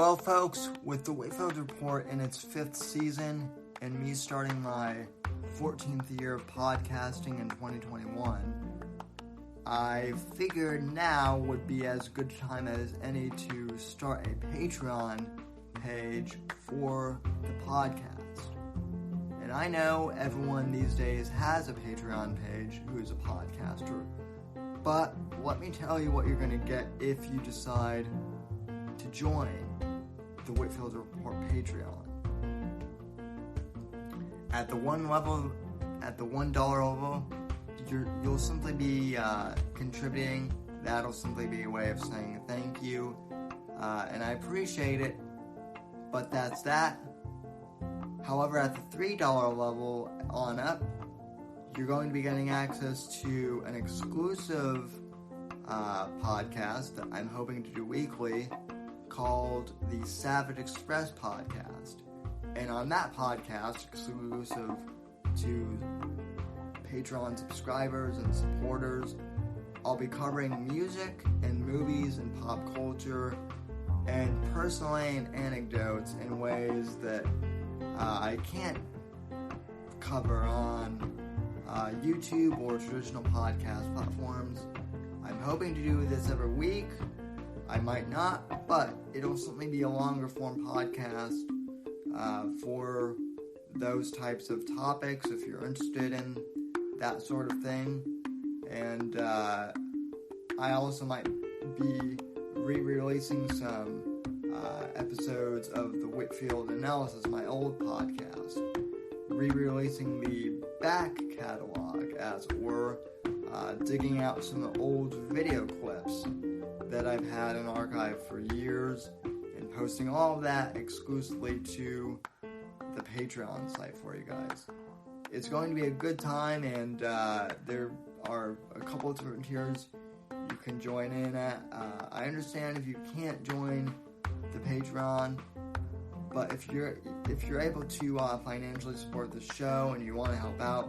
Well, folks, with the Whitfield Report in its 5th season and me starting my 14th year of podcasting in 2021, I figured now would be as good a time as any to start a Patreon page for the podcast. And I know everyone these days has a Patreon page who is a podcaster, but let me tell you what you're going to get if you decide to join the Whitfield Report Patreon. At the $1 level, you'll simply be contributing. That'll simply be a way of saying thank you, and I appreciate it. But that's that. However, at the $3 level on up, you're going to be getting access to an exclusive podcast that I'm hoping to do weekly called the Savage Express Podcast. And on that podcast, exclusive to Patreon subscribers and supporters, I'll be covering music and movies and pop culture and personal anecdotes in ways that I can't cover on YouTube or traditional podcast platforms. I'm hoping to do this every week. I might not, but it'll certainly be a longer form podcast for those types of topics if you're interested in that sort of thing. And I also might be re-releasing some episodes of the Whitfield Analysis, my old podcast, re-releasing the back catalog, as it were, digging out some old video clips that I've had in archive for years and posting all of that exclusively to the Patreon site for you guys. It's going to be a good time, and there are a couple of different tiers you can join in at. I understand if you can't join the Patreon, but if you're able to financially support the show and you want to help out,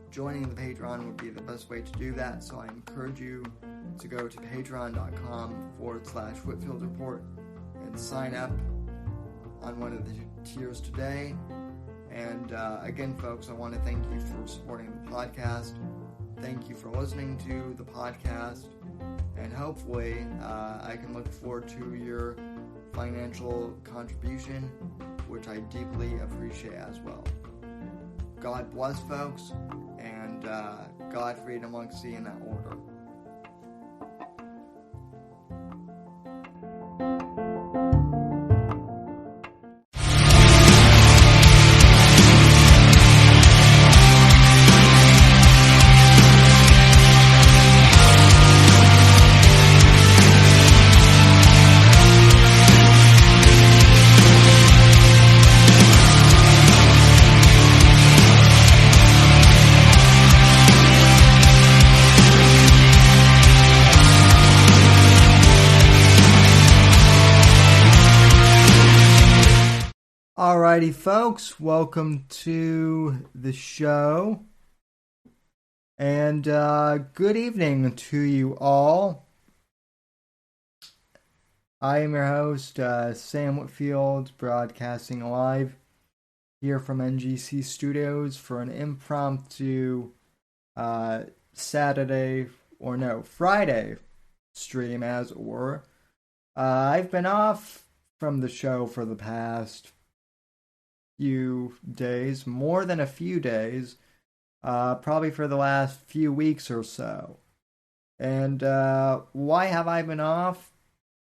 joining the Patreon would be the best way to do that. So I encourage you to go to patreon.com/Whitfield Report and sign up on one of the tiers today. And again, folks, I want to thank you for supporting the podcast. Thank you for listening to the podcast. And hopefully, I can look forward to your financial contribution, which I deeply appreciate as well. God bless, folks, and God, freedom, amongst thee in that order. Alrighty, folks, welcome to the show, and good evening to you all. I am your host, Sam Whitfield, broadcasting live here from NGC Studios for an impromptu Friday stream, as it were. I've been off from the show for the past few days, more than a few days, probably for the last few weeks or so. And why have I been off?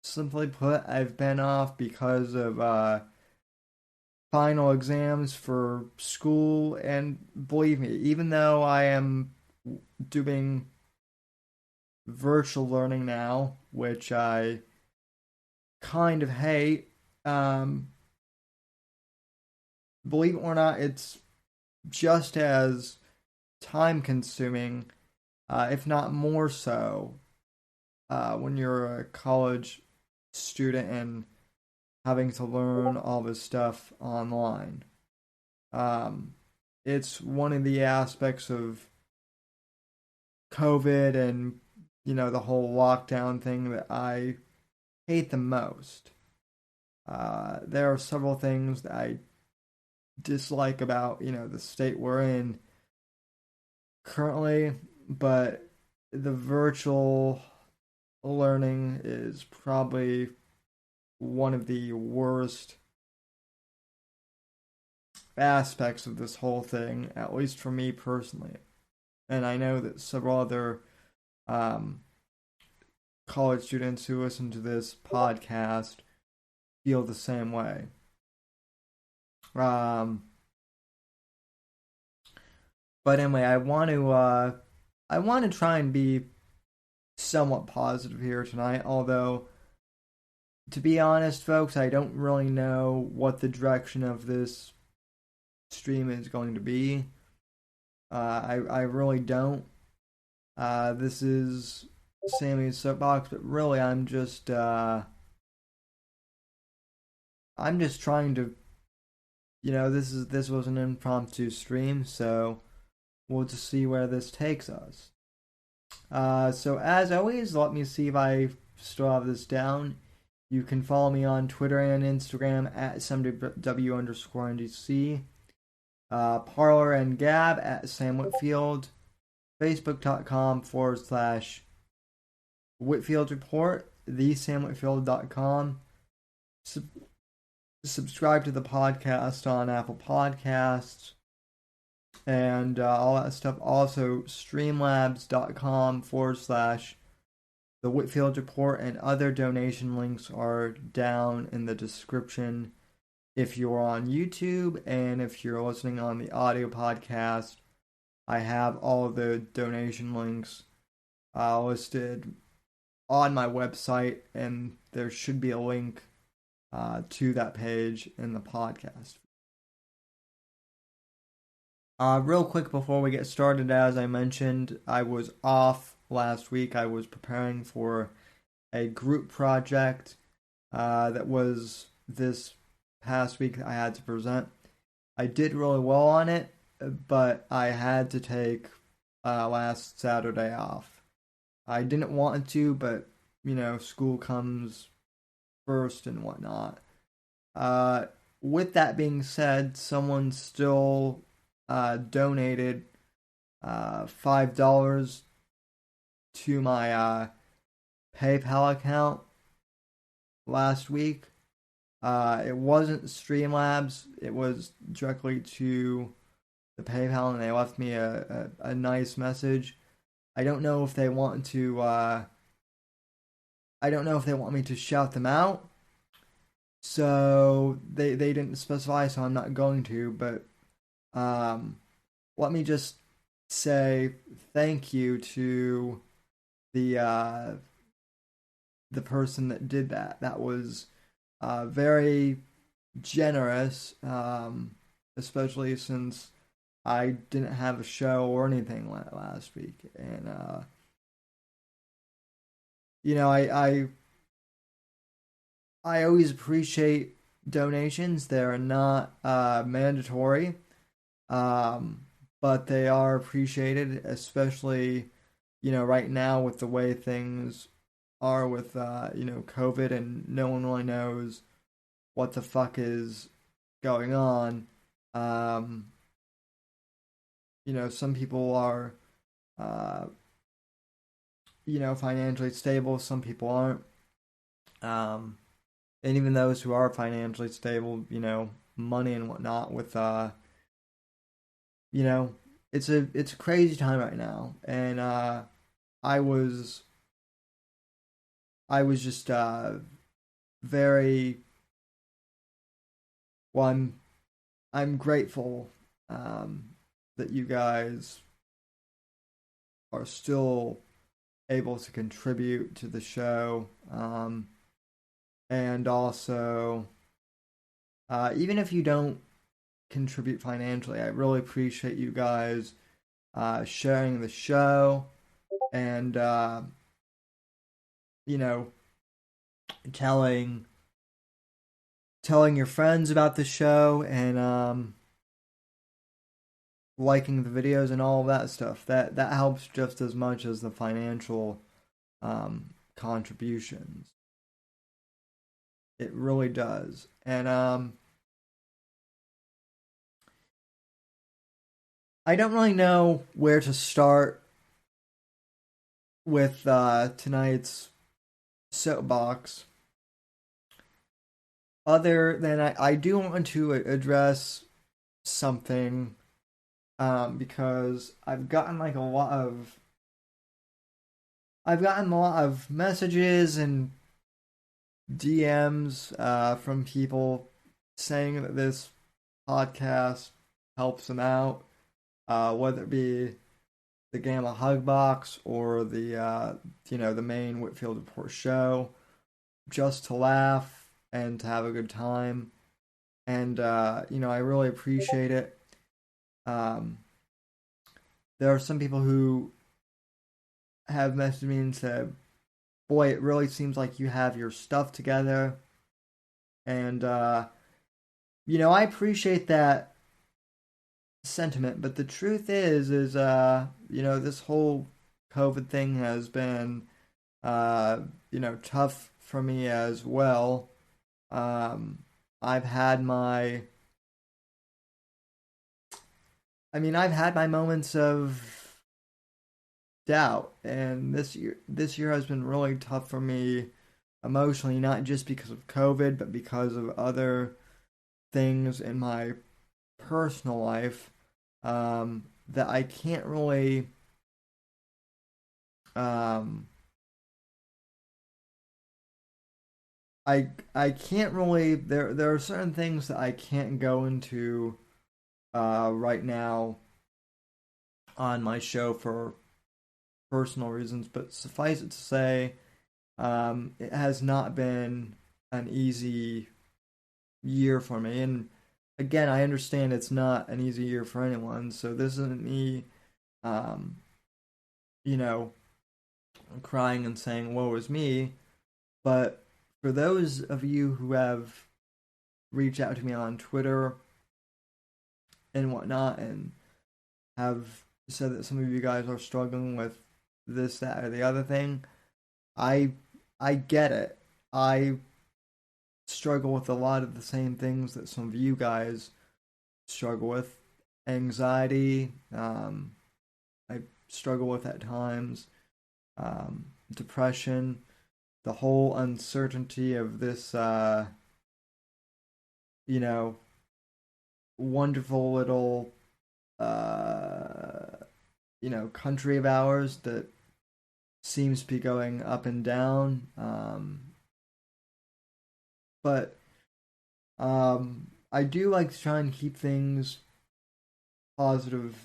Simply put, I've been off because of final exams for school, and believe me, even though I am doing virtual learning now, which I kind of hate, believe it or not, it's just as time-consuming, if not more so, when you're a college student and having to learn all this stuff online. It's one of the aspects of COVID and, the whole lockdown thing that I hate the most. There are several things that I dislike about, the state we're in currently, but the virtual learning is probably one of the worst aspects of this whole thing, at least for me personally. And I know that several other um, college students who listen to this podcast feel the same way. Um, but anyway, I want to try and be somewhat positive here tonight. Although, to be honest, folks, I don't really know what the direction of this stream is going to be. I really don't. This is Sammy's Soapbox, but really, I'm just trying to, this was an impromptu stream, so we'll just see where this takes us. So as always, let me see if I still have this down. You can follow me on Twitter and Instagram at SamW_NDC. Parler and Gab at Sam Whitfield. Facebook.com/Whitfield Report. TheSamWhitfield.com. Subscribe to the podcast on Apple Podcasts and all that stuff. Also, streamlabs.com/The Whitfield Report, and other donation links are down in the description if you're on YouTube, and if you're listening on the audio podcast, I have all of the donation links listed on my website, and there should be a link to that page in the podcast. Real quick before we get started, as I mentioned, I was off last week. I was preparing for a group project that was this past week that I had to present. I did really well on it, but I had to take last Saturday off. I didn't want to, but school comes first and whatnot. With that being said, someone still donated $5 to my PayPal account last week. It wasn't Streamlabs, it was directly to the PayPal, and they left me a nice message. I don't know if they want to me to shout them out. So they didn't specify, so I'm not going to, but let me just say thank you to the person that did that. That was very generous, especially since I didn't have a show or anything last week, and I always appreciate donations. They're not mandatory, but they are appreciated, especially right now with the way things are with COVID, and no one really knows what the fuck is going on. Some people are financially stable, some people aren't. And even those who are financially stable, money and whatnot, with it's a crazy time right now, and I was just very, well, I'm grateful that you guys are still able to contribute to the show, and also even if you don't contribute financially, I really appreciate you guys sharing the show, and telling your friends about the show, and liking the videos and all of that stuff. That helps just as much as the financial contributions. It really does. And I don't really know where to start with tonight's soapbox, other than I do want to address something, because I've gotten a lot of messages and DMs from people saying that this podcast helps them out, whether it be the Gamma Hug Box or the main Whitfield Report show, just to laugh and to have a good time. And I really appreciate it. Um, there are some people who have messaged me and said, "Boy, it really seems like you have your stuff together." And I appreciate that sentiment, but the truth is this whole COVID thing has been tough for me as well. Um, I've had my, I've had my moments of doubt, and this year has been really tough for me emotionally, not just because of COVID, but because of other things in my personal life, that I can't really, um, I can't really, there are certain things that I can't go into right now on my show for personal reasons, but suffice it to say, it has not been an easy year for me. And again, I understand it's not an easy year for anyone, so this isn't me, um, you know, crying and saying, "Woe is me." But for those of you who have reached out to me on Twitter and whatnot, and have said that some of you guys are struggling with this, that, or the other thing, I I get it. I struggle with a lot of the same things that some of you guys struggle with. Anxiety, I struggle with at times. Depression, the whole uncertainty of this, you know, wonderful little, uh, country of ours that seems to be going up and down. But I do like to try and keep things positive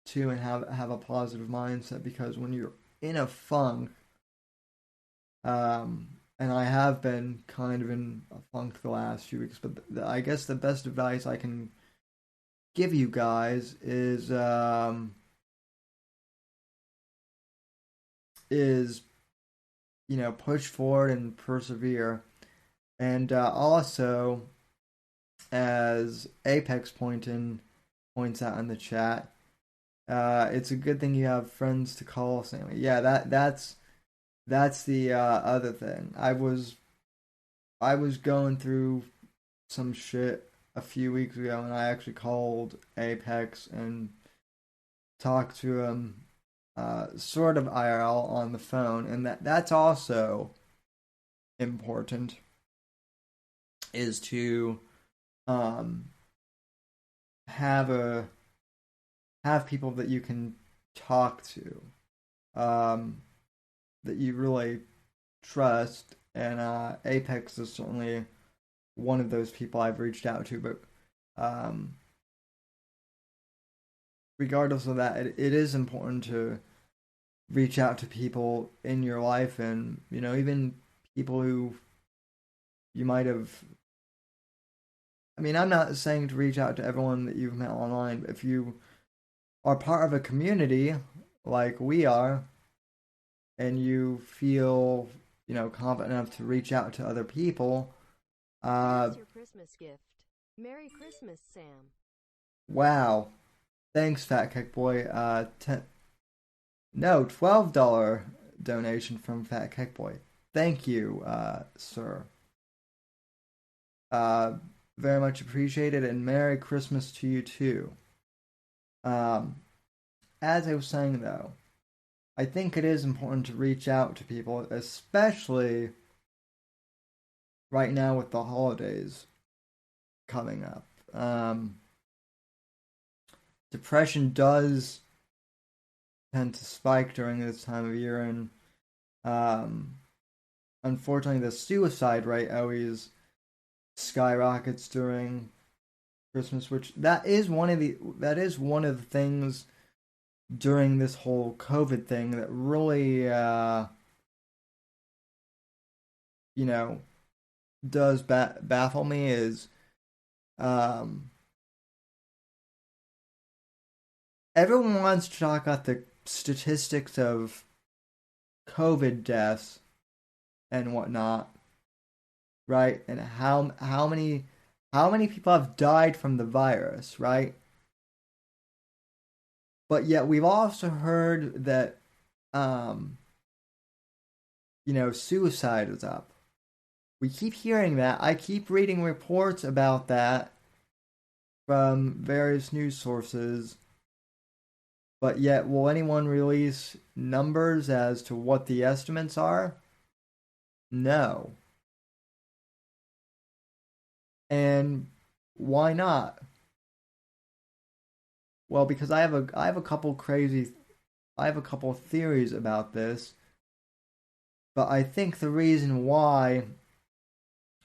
too, and have a positive mindset, because when you're in a funk, and I have been kind of in a funk the last few weeks, but I guess the best advice I can give you guys is push forward and persevere. And also, as Apex points out in the chat, it's a good thing you have friends to call, Sammy. Yeah, that's the other thing. I was going through some shit a few weeks ago, and I actually called Apex and talked to him, sort of IRL on the phone, and that's also important, is to um, have a have people that you can talk to, um, that you really trust, and Apex is certainly one of those people I've reached out to. But um, regardless of that, it is important to reach out to people in your life, and even people who you might have. I'm not saying to reach out to everyone that you've met online, but if you are part of a community like we are, and you feel confident enough to reach out to other people, Here's your Christmas gift. Merry Christmas, Sam. wow, thanks, Fat Cake Boy. No, $12 donation from Fat Cake Boy. Thank you, sir. Uh, very much appreciated, and Merry Christmas to you too. Um, as I was saying though, I think it is important to reach out to people, especially right now with the holidays coming up. Depression does tend to spike during this time of year, and um, unfortunately, the suicide rate always skyrockets during Christmas, which that is one of the things during this whole COVID thing that really you know does baffle me is um, everyone wants to talk about the statistics of COVID deaths and whatnot, right? And how many people have died from the virus, right? But yet we've also heard that um, suicide is up. We keep hearing that. I keep reading reports about that from various news sources. But yet, will anyone release numbers as to what the estimates are? No. And why not? Well, because I have a couple crazy I have a couple theories about this, but I think the reason why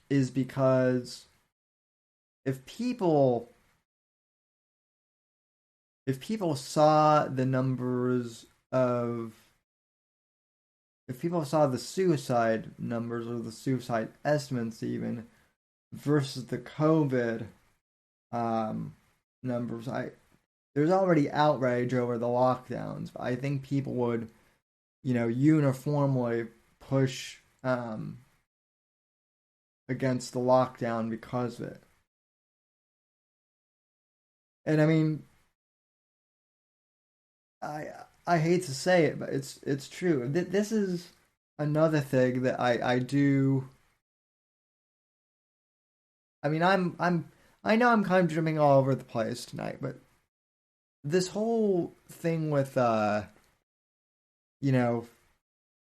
is because if people if people saw the numbers of if people saw the suicide numbers or the suicide estimates even versus the COVID um, numbers, there's already outrage over the lockdowns. But I think people would, uniformly push against the lockdown because of it. And I mean, I I hate to say it, but it's true. This is another thing that I do. I mean, I know I'm kind of jumping all over the place tonight, but this whole thing with you know,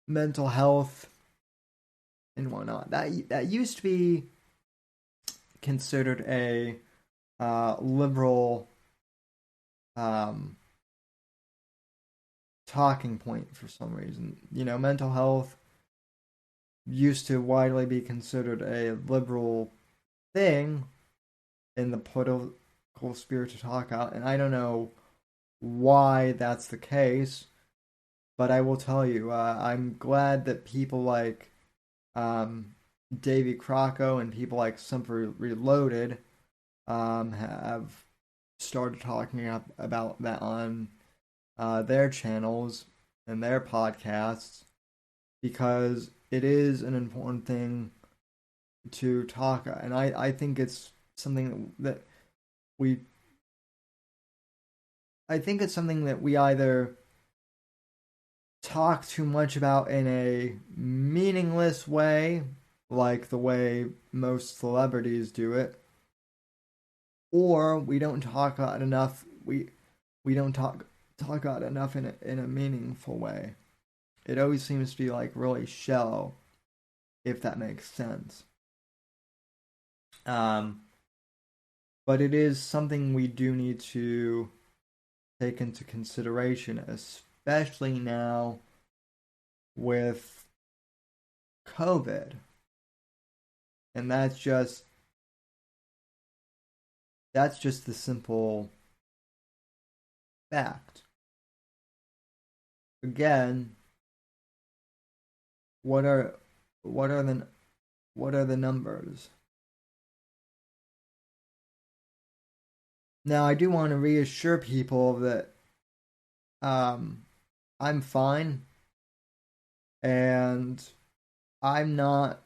mental health and whatnot, that used to be considered a liberal um talking point for some reason. Mental health used to widely be considered a liberal thing in the political sphere to talk about, and I don't know why that's the case, but I will tell you, I'm glad that people like um, Davy Crocco and people like Simper Reloaded have started talking about that on their channels and their podcasts because it is an important thing to talk, and I think it's something that we I think it's something that we either talk too much about in a meaningless way, like the way most celebrities do it, or we don't talk about enough. We don't talk about enough in a meaningful way. It always seems to be like really shallow, if that makes sense. Um, but it is something we do need to take into consideration, especially now with COVID. And that's just the simple fact. Again, what are what are the what are the numbers? Now, I do want to reassure people that um, I'm fine and I'm not,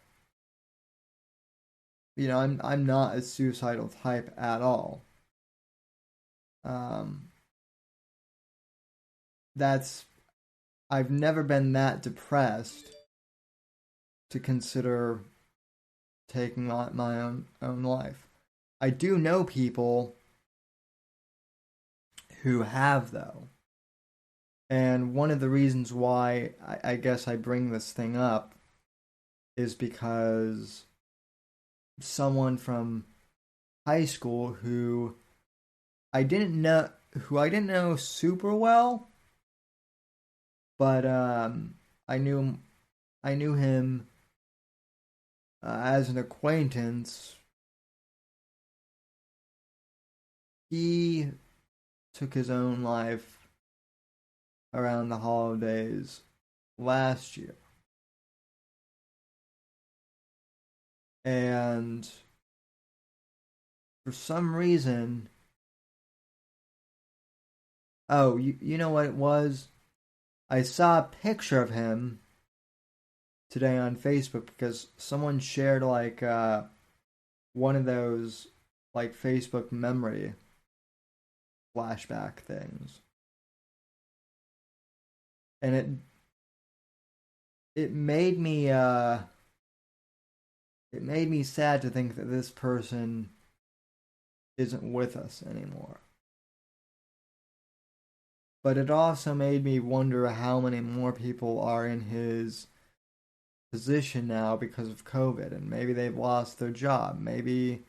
I'm not a suicidal type at all. Um, that's I've never been that depressed to consider taking my own life. I do know people who have, though. And one of the reasons why I guess I bring this thing up is because someone from high school who I didn't know super well, but I knew him as an acquaintance. He took his own life around the holidays last year. And for some reason, you know what it was? I saw a picture of him today on Facebook because someone shared like one of those like Facebook memory flashback things. And it made me sad to think that this person isn't with us anymore. But it also made me wonder how many more people are in his position now because of COVID, and maybe they've lost their job. Maybe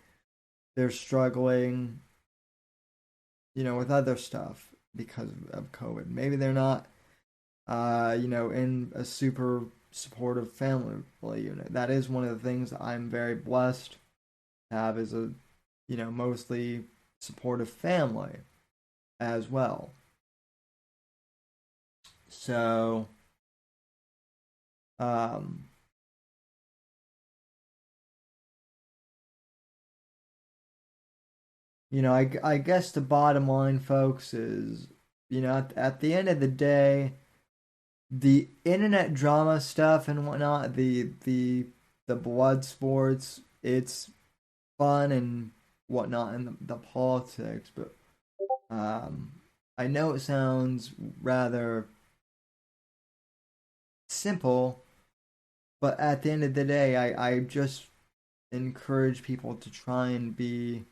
they're struggling, with other stuff because of COVID. Maybe they're not, in a super supportive family unit. That is one of the things that I'm very blessed to have, is a, mostly supportive family as well. So, I guess the bottom line, folks, is, at the end of the day, the internet drama stuff and whatnot, the blood sports, it's fun and whatnot, and the politics, but I know it sounds rather simple, but at the end of the day, I just encourage people to try and be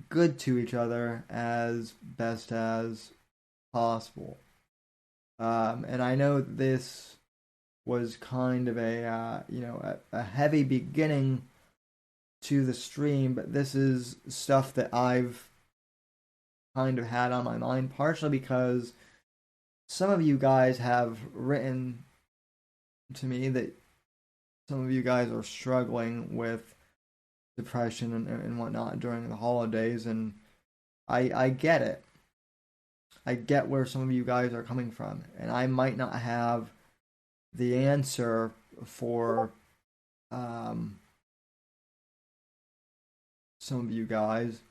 good to each other as best as possible. And I know this was kind of a heavy beginning to the stream, but this is stuff that I've kind of had on my mind, partially because some of you guys have written to me that some of you guys are struggling with depression and whatnot during the holidays, and I get it. I get where some of you guys are coming from, and I might not have the answer for some of you guys,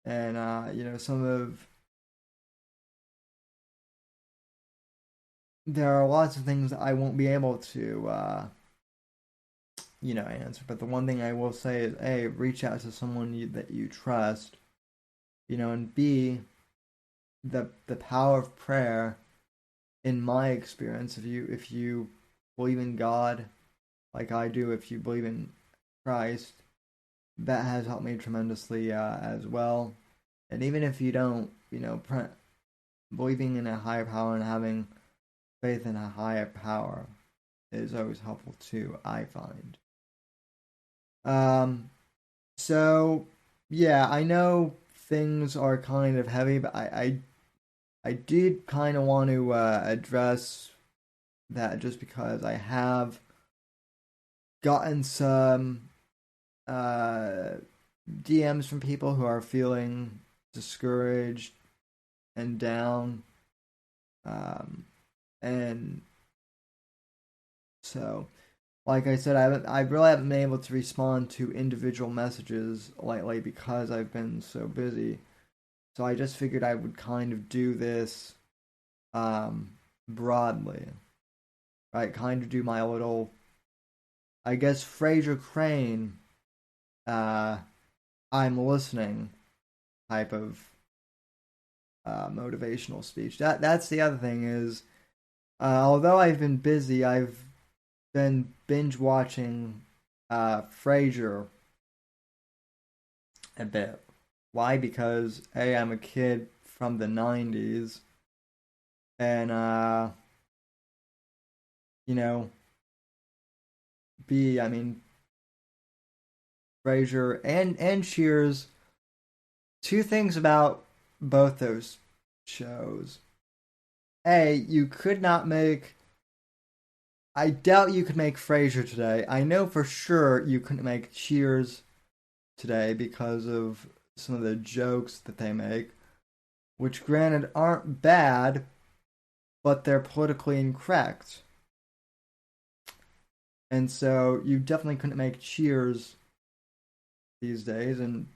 and there are lots of things that I won't be able to answer. But the one thing I will say is, A, reach out to someone that you trust, and B, the power of prayer, in my experience, if you believe in God like I do, if you believe in Christ, that has helped me tremendously as well. And even if you don't, believing in a higher power and having faith in a higher power is always helpful too, I find. So yeah, I know things are kind of heavy, but I did kind of want to address that, just because I have gotten some DMs from people who are feeling discouraged and down, and so, like I said, I really haven't been able to respond to individual messages lately because I've been so busy. So I just figured I would kind of do this broadly, right? Kind of do my little, I guess, Fraser Crane, I'm listening type of motivational speech. That's the other thing is, although I've been busy, I've been binge watching Frasier a bit. Why? Because A, I'm a kid from the 90s, and you know, B, I mean, Frasier and Cheers. Two things about both those shows. A, you could not make. I doubt you could make Frasier today. I know for sure you couldn't make Cheers today because of some of the jokes that they make, which granted aren't bad, but they're politically incorrect. And so you definitely couldn't make Cheers these days, and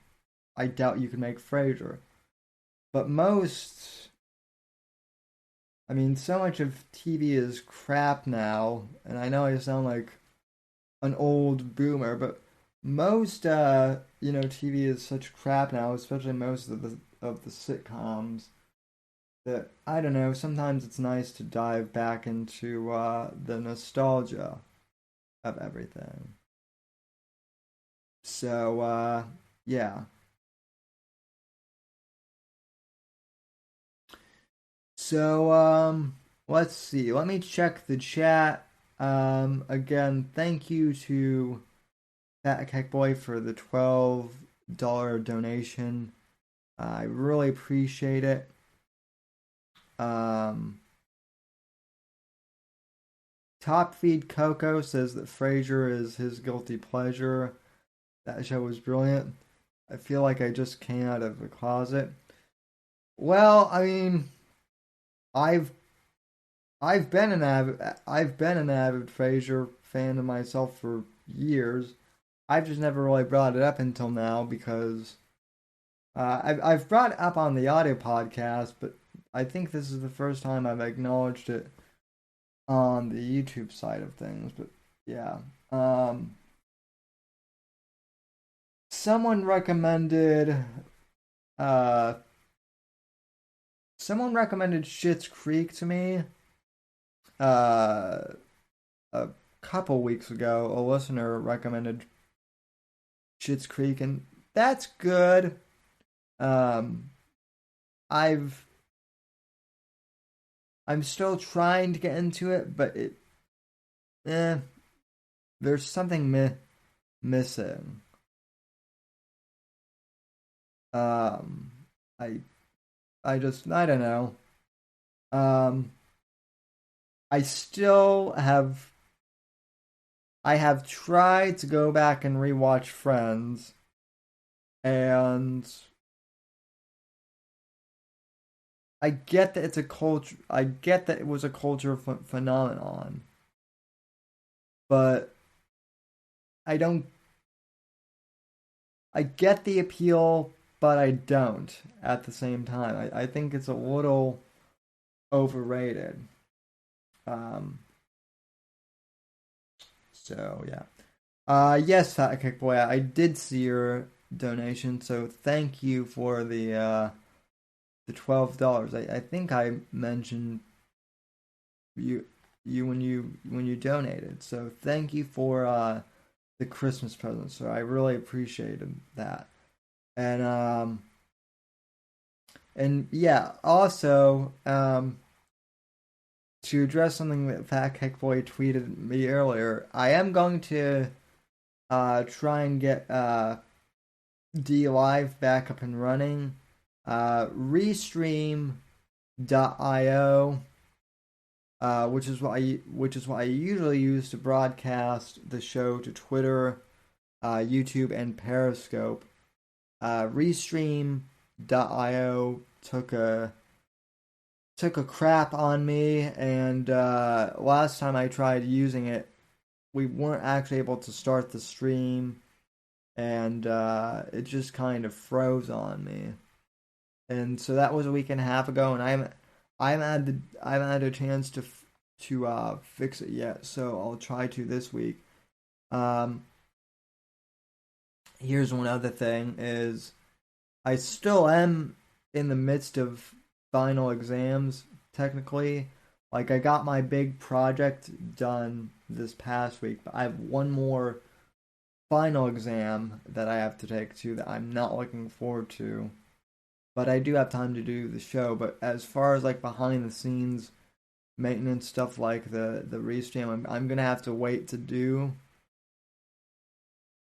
I doubt you could make Frasier. But I mean, so much of TV is crap now, and I know I sound like an old boomer, but most TV is such crap now, especially most of the sitcoms, that I don't know, sometimes it's nice to dive back into the nostalgia of everything. So yeah. So let's see. Let me check the chat. Again, thank you to Fat Cake Boy for the $12 donation. I really appreciate it. Top Feed Coco says that Frasier is his guilty pleasure. That show was brilliant. I feel like I just came out of the closet. Well, I mean, I've I've been an avid Frasier fan of myself for years. I've just never really brought it up until now because I've brought it up on the audio podcast, but I think this is the first time I've acknowledged it on the YouTube side of things. But yeah, someone recommended uh someone recommended Schitt's Creek to me uh a couple weeks ago. A listener recommended Schitt's Creek, and that's good. Um, I've I'm still trying to get into it, but eh, there's something missing. Um, I I don't know. Um, I still have I have tried to go back and rewatch Friends, and I get that it's a culture. I get that it was a culture phenomenon, but I don't. I get the appeal, but I don't at the same time. I think it's a little overrated. Um. So yeah. Yes, Fat Kick Boy. I did see your donation, so thank you for the $12. I think I mentioned you when you donated. So thank you for the Christmas present. So I really appreciated that. And yeah, also to address something that Fat Cake Boy tweeted me earlier, I am going to try and get D Live back up and running. Restream.io, which is what I usually use to broadcast the show to Twitter, YouTube, and Periscope. Restream.io took a crap on me, and last time I tried using it, we weren't actually able to start the stream, and it just kind of froze on me. And so that was a week and a half ago, and I haven't had a chance to fix it yet. So I'll try to this week. Um, Here's one other thing: is I still am in the midst of final exams. Technically, like I got my big project done this past week, but I have one more final exam that I have to take too that I'm not looking forward to. But I do have time to do the show. But as far as like behind the scenes maintenance stuff like the restream, I'm gonna have to wait to do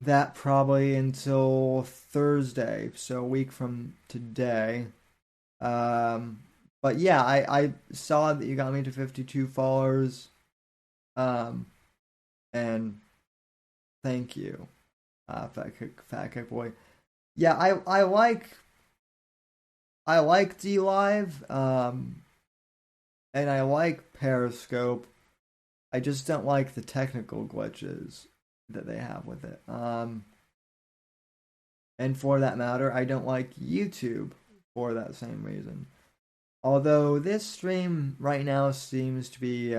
that probably until Thursday, so a week from today. Um, but yeah, I saw that you got me to 52 followers. Um, and thank you, Fat Kick Boy. Yeah, I like D Live, and I like Periscope. I just don't like the technical glitches that they have with it. And for that matter, I don't like YouTube for that same reason. Although this stream right now seems to be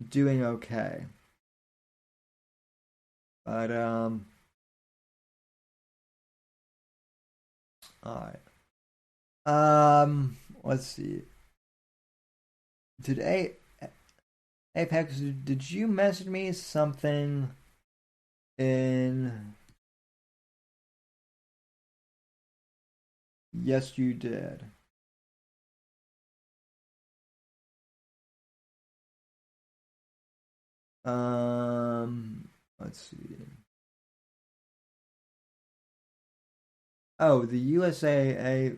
doing okay. But alright. Let's see. Did Apex, did you message me something in? Yes, you did. Let's see. Oh, the USA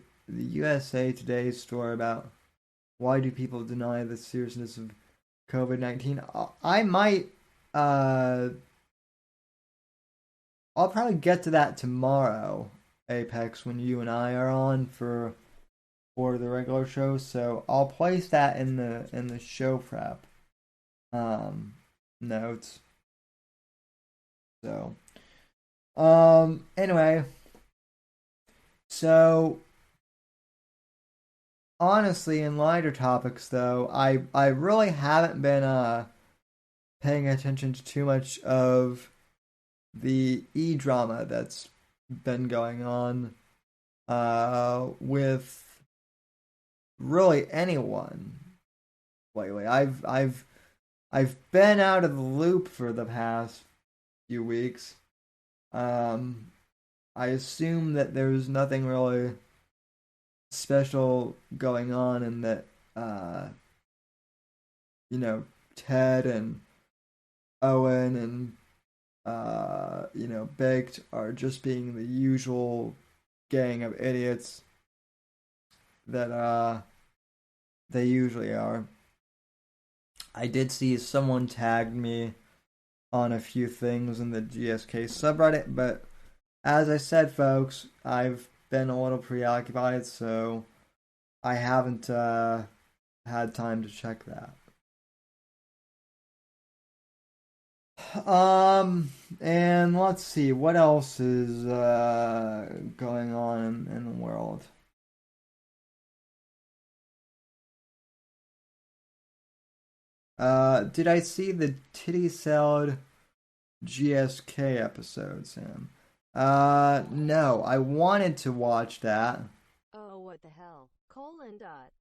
Today story about why do people deny the seriousness of COVID-19? I might, I'll probably get to that tomorrow, Apex, when you and I are on for the regular show. So I'll place that in the show prep notes. So anyway, so honestly, in lighter topics though, I really haven't been paying attention to too much of the drama that's been going on with really anyone lately. I've been out of the loop for the past few weeks. I assume that there's nothing really special going on, and that you know, Ted and Owen and Baked are just being the usual gang of idiots that they usually are. I did see someone tagged me on a few things in the GSK subreddit, but as I said, folks, I've been a little preoccupied, so I haven't had time to check that. And let's see what else is going on in the world. Did I see the Titty Salad GSK episode, Sam? No, I wanted to watch that. Oh, what the hell? Colon dot.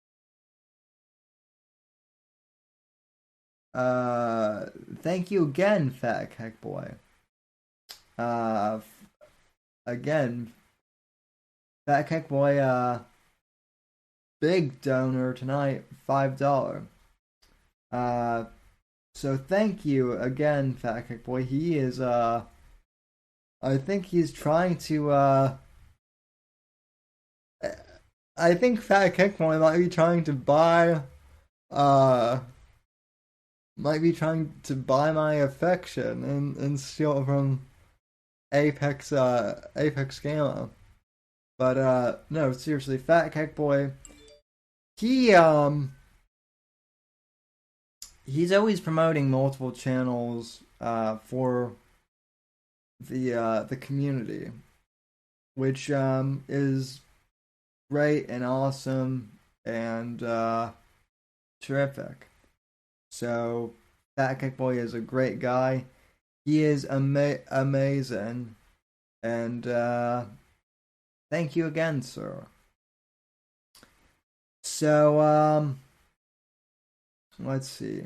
Thank you again, Fat Heck Boy. Uh, again, Fat Heck Boy, big donor tonight, $5. So thank you again, Fat Heck Boy. He is, I think he's trying to, I think Fat Heck Boy might be trying to buy, my affection and steal it from Apex Gamma. But no, seriously, Fat Heck Boy, he he's always promoting multiple channels for the community, which is great and awesome and terrific. So Fat Kick Boy is a great guy. He is amazing, and thank you again, sir. So let's see.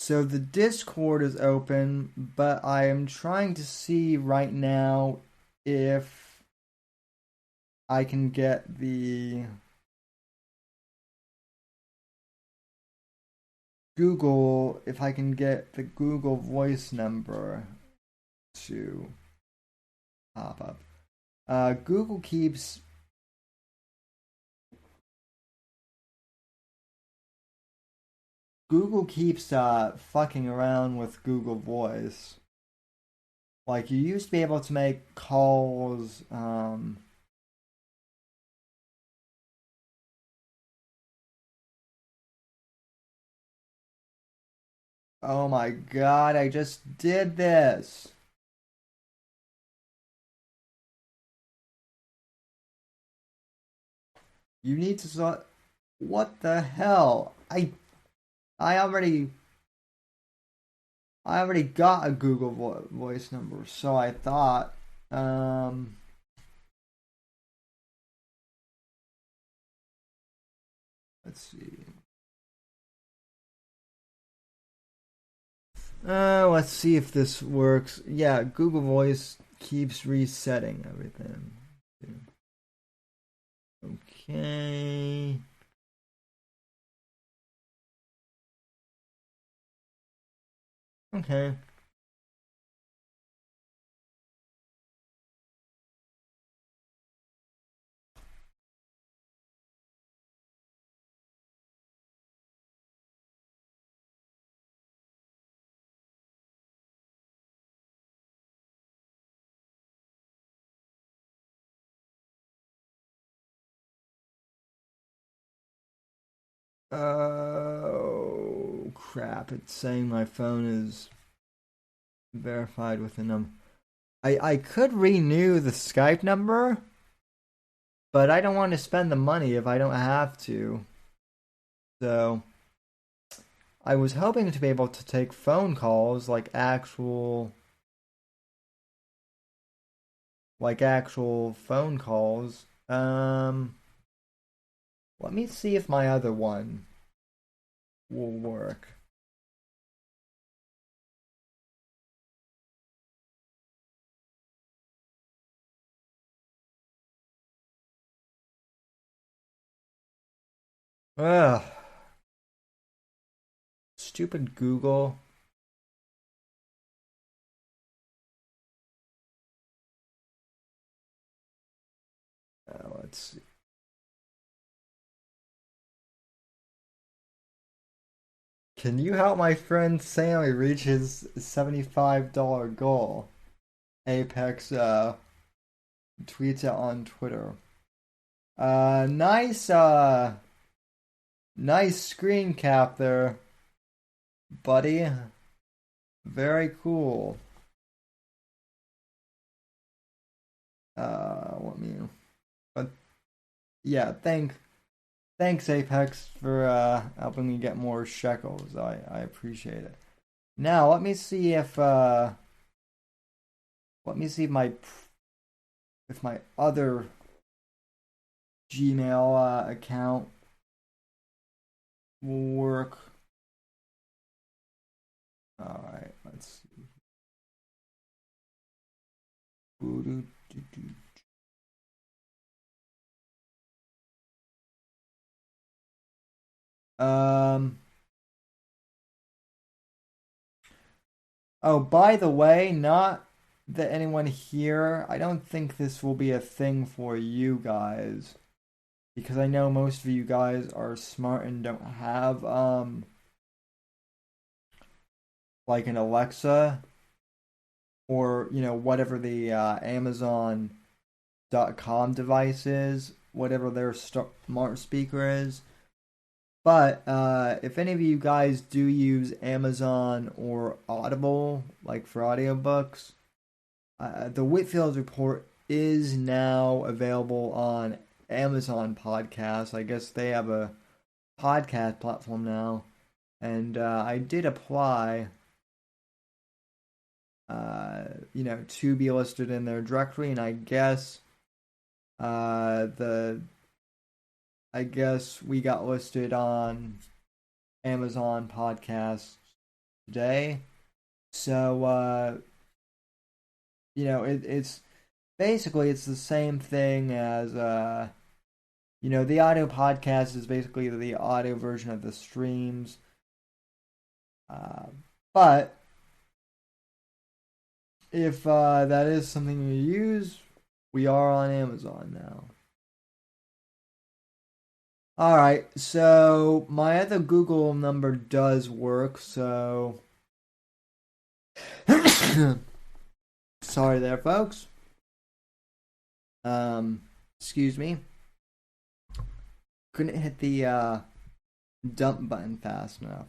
So the Discord is open, but I am trying to see right now if I can get the if I can get the Google Voice number to pop up. Google keeps fucking around with Google Voice. Like, you used to be able to make calls, oh my god, I just did this. You need to sort. What the hell? I already got a Google Voice number, so I thought. Um, let's see. Let's see if this works. Yeah, Google Voice keeps resetting everything. Okay. Okay. Oh crap! It's saying my phone is verified with a number. I could renew the Skype number, but I don't want to spend the money if I don't have to. So I was hoping to be able to take phone calls, like actual phone calls. Let me see if my other one will work. Ugh. Stupid Google. Let's see. Can you help my friend Sammy reach his $75 goal? Apex tweets it on Twitter. Nice nice screen cap there, buddy. Very cool. Let me but yeah, thanks Apex for helping me get more shekels. I appreciate it. Now let me see if my other Gmail account will work. All right, let's see. Um. Oh, by the way, not that anyone here, I don't think this will be a thing for you guys because I know most of you guys are smart and don't have like an Alexa or whatever the Amazon.com device is, whatever their smart speaker is. But if any of you guys do use Amazon or Audible, like for audiobooks, the Whitfield Report is now available on Amazon Podcasts. I guess they have a podcast platform now. And I did apply, to be listed in their directory, and the I guess we got listed on Amazon Podcasts today. So, it's basically it's the same thing as the audio podcast is basically the audio version of the streams. Uh, but if that is something you use, we are on Amazon now. Alright, so my other Google number does work, so sorry there, folks. Excuse me. Couldn't hit the dump button fast enough.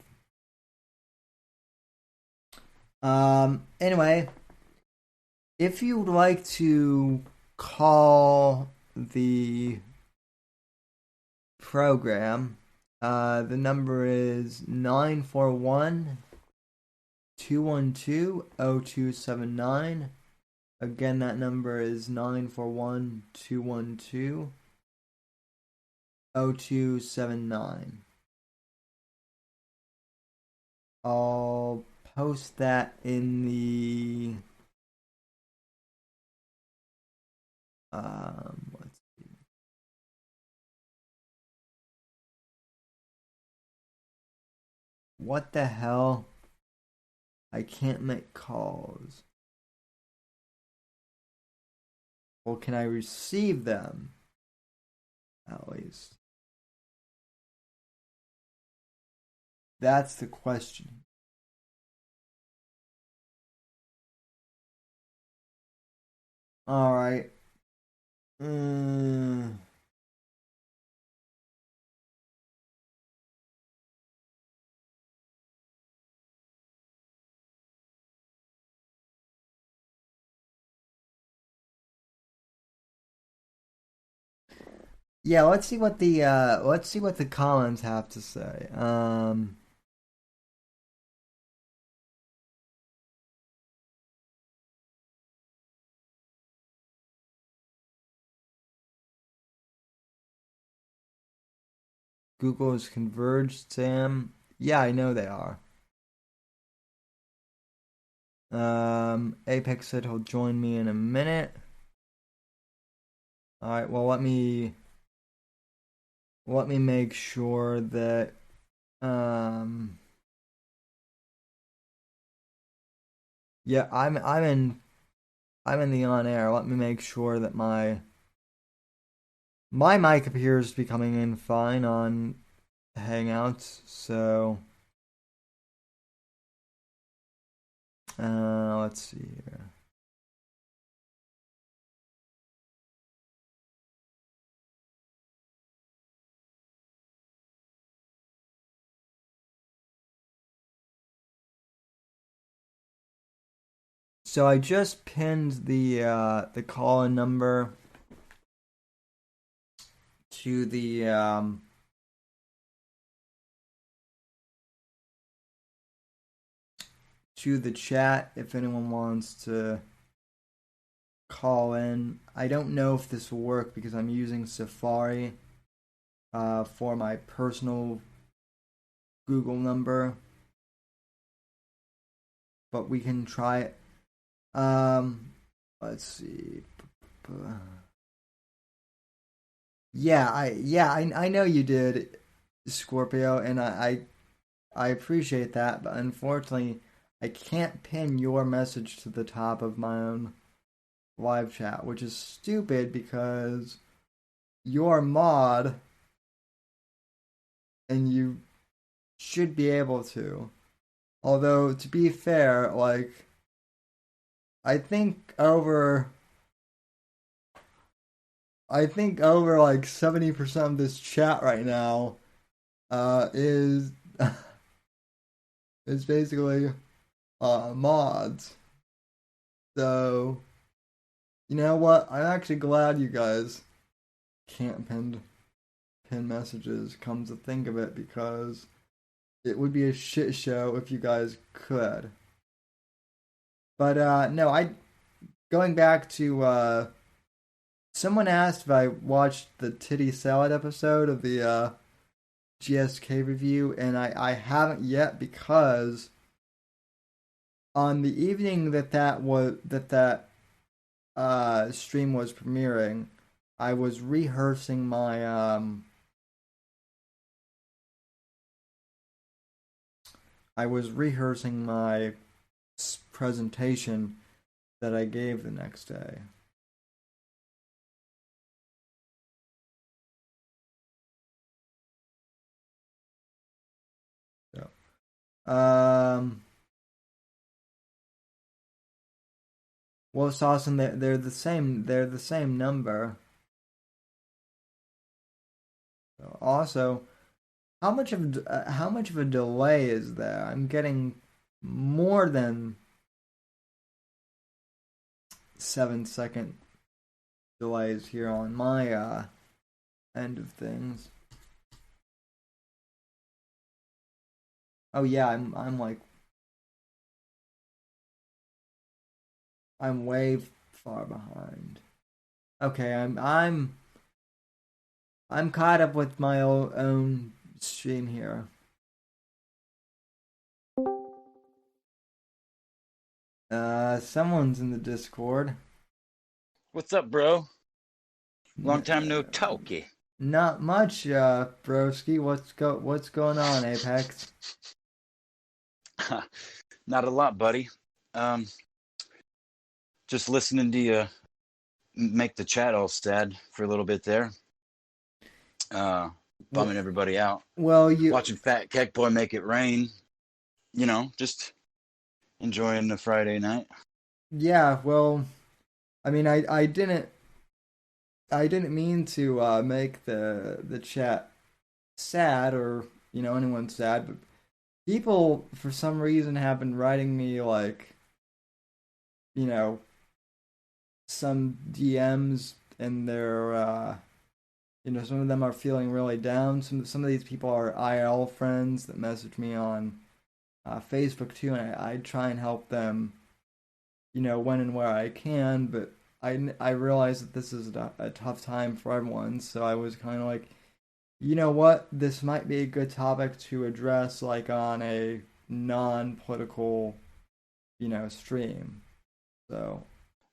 Anyway, if you'd like to call the program, the number is 941-212-0279. Again, that number is 941-212-0279. I'll post that in the let's see. What the hell? I can't make calls. Well, can I receive them? At least. That's the question. Alright. Yeah, let's see what the comments have to say. Google is converged, Sam. Yeah, I know they are. Apex said he'll join me in a minute. Alright, well let me make sure that yeah, I'm in the on air. Let me make sure that my mic appears to be coming in fine on Hangouts, so let's see here. So I just pinned the call-in number to the chat if anyone wants to call in. I don't know if this will work because I'm using Safari for my personal Google number, but we can try it. Let's see. Yeah, I know you did, Scorpio, and I appreciate that, but unfortunately, I can't pin your message to the top of my own live chat, which is stupid because you're a mod and you should be able to. Although, to be fair, like, I think over like 70% of this chat right now is is basically mods. So you know what? I'm actually glad you guys can't pin messages, come to think of it, because it would be a shit show if you guys could. But no, going back to someone asked if I watched the Titty Salad episode of the GSK review, and I haven't yet because on the evening that stream was premiering, I was rehearsing my I was rehearsing my presentation that I gave the next day. So, well, it's awesome. They're the same. They're the same number. So also, how much of a delay is there? I'm getting more than 7 second delays here on my end of things. Oh yeah, I'm way far behind. Okay, I'm caught up with my own stream here. Someone's in the Discord. What's up, bro? Long time no N- talkie. Not much, broski. What's going on, Apex? Not a lot, buddy. Just listening to you make the chat all sad for a little bit there. Bumming everybody out. Well, you Watching Fat Keck Boy make it rain. You know, just enjoying the Friday night. yeah. Well, I mean, I didn't mean to make the chat sad or anyone sad, but people for some reason have been writing me like you know some DMs and they're some of them are feeling really down. Some of these people are IL friends that message me on Facebook too, and I try and help them when and where I can, but I realize that this is a tough time for everyone, so I was kind of like, you know what, this might be a good topic to address like on a non-political stream. So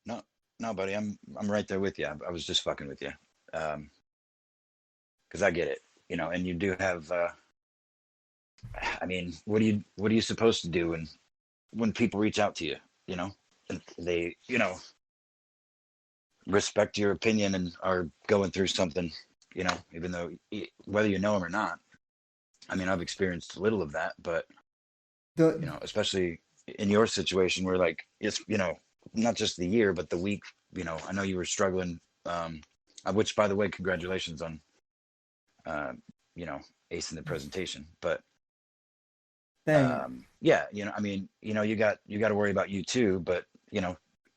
No, no, buddy, I'm right there with you. I was just fucking with you, because I get it. And you do have. I mean, what are you supposed to do when people reach out to you? You know, and they respect your opinion and are going through something. Even though whether you know them or not. I mean, I've experienced a little of that, but the especially in your situation where like it's not just the year but the week. I know you were struggling. Which, by the way, congratulations on uh, acing the presentation. But thing yeah, I mean, you got to worry about you too, but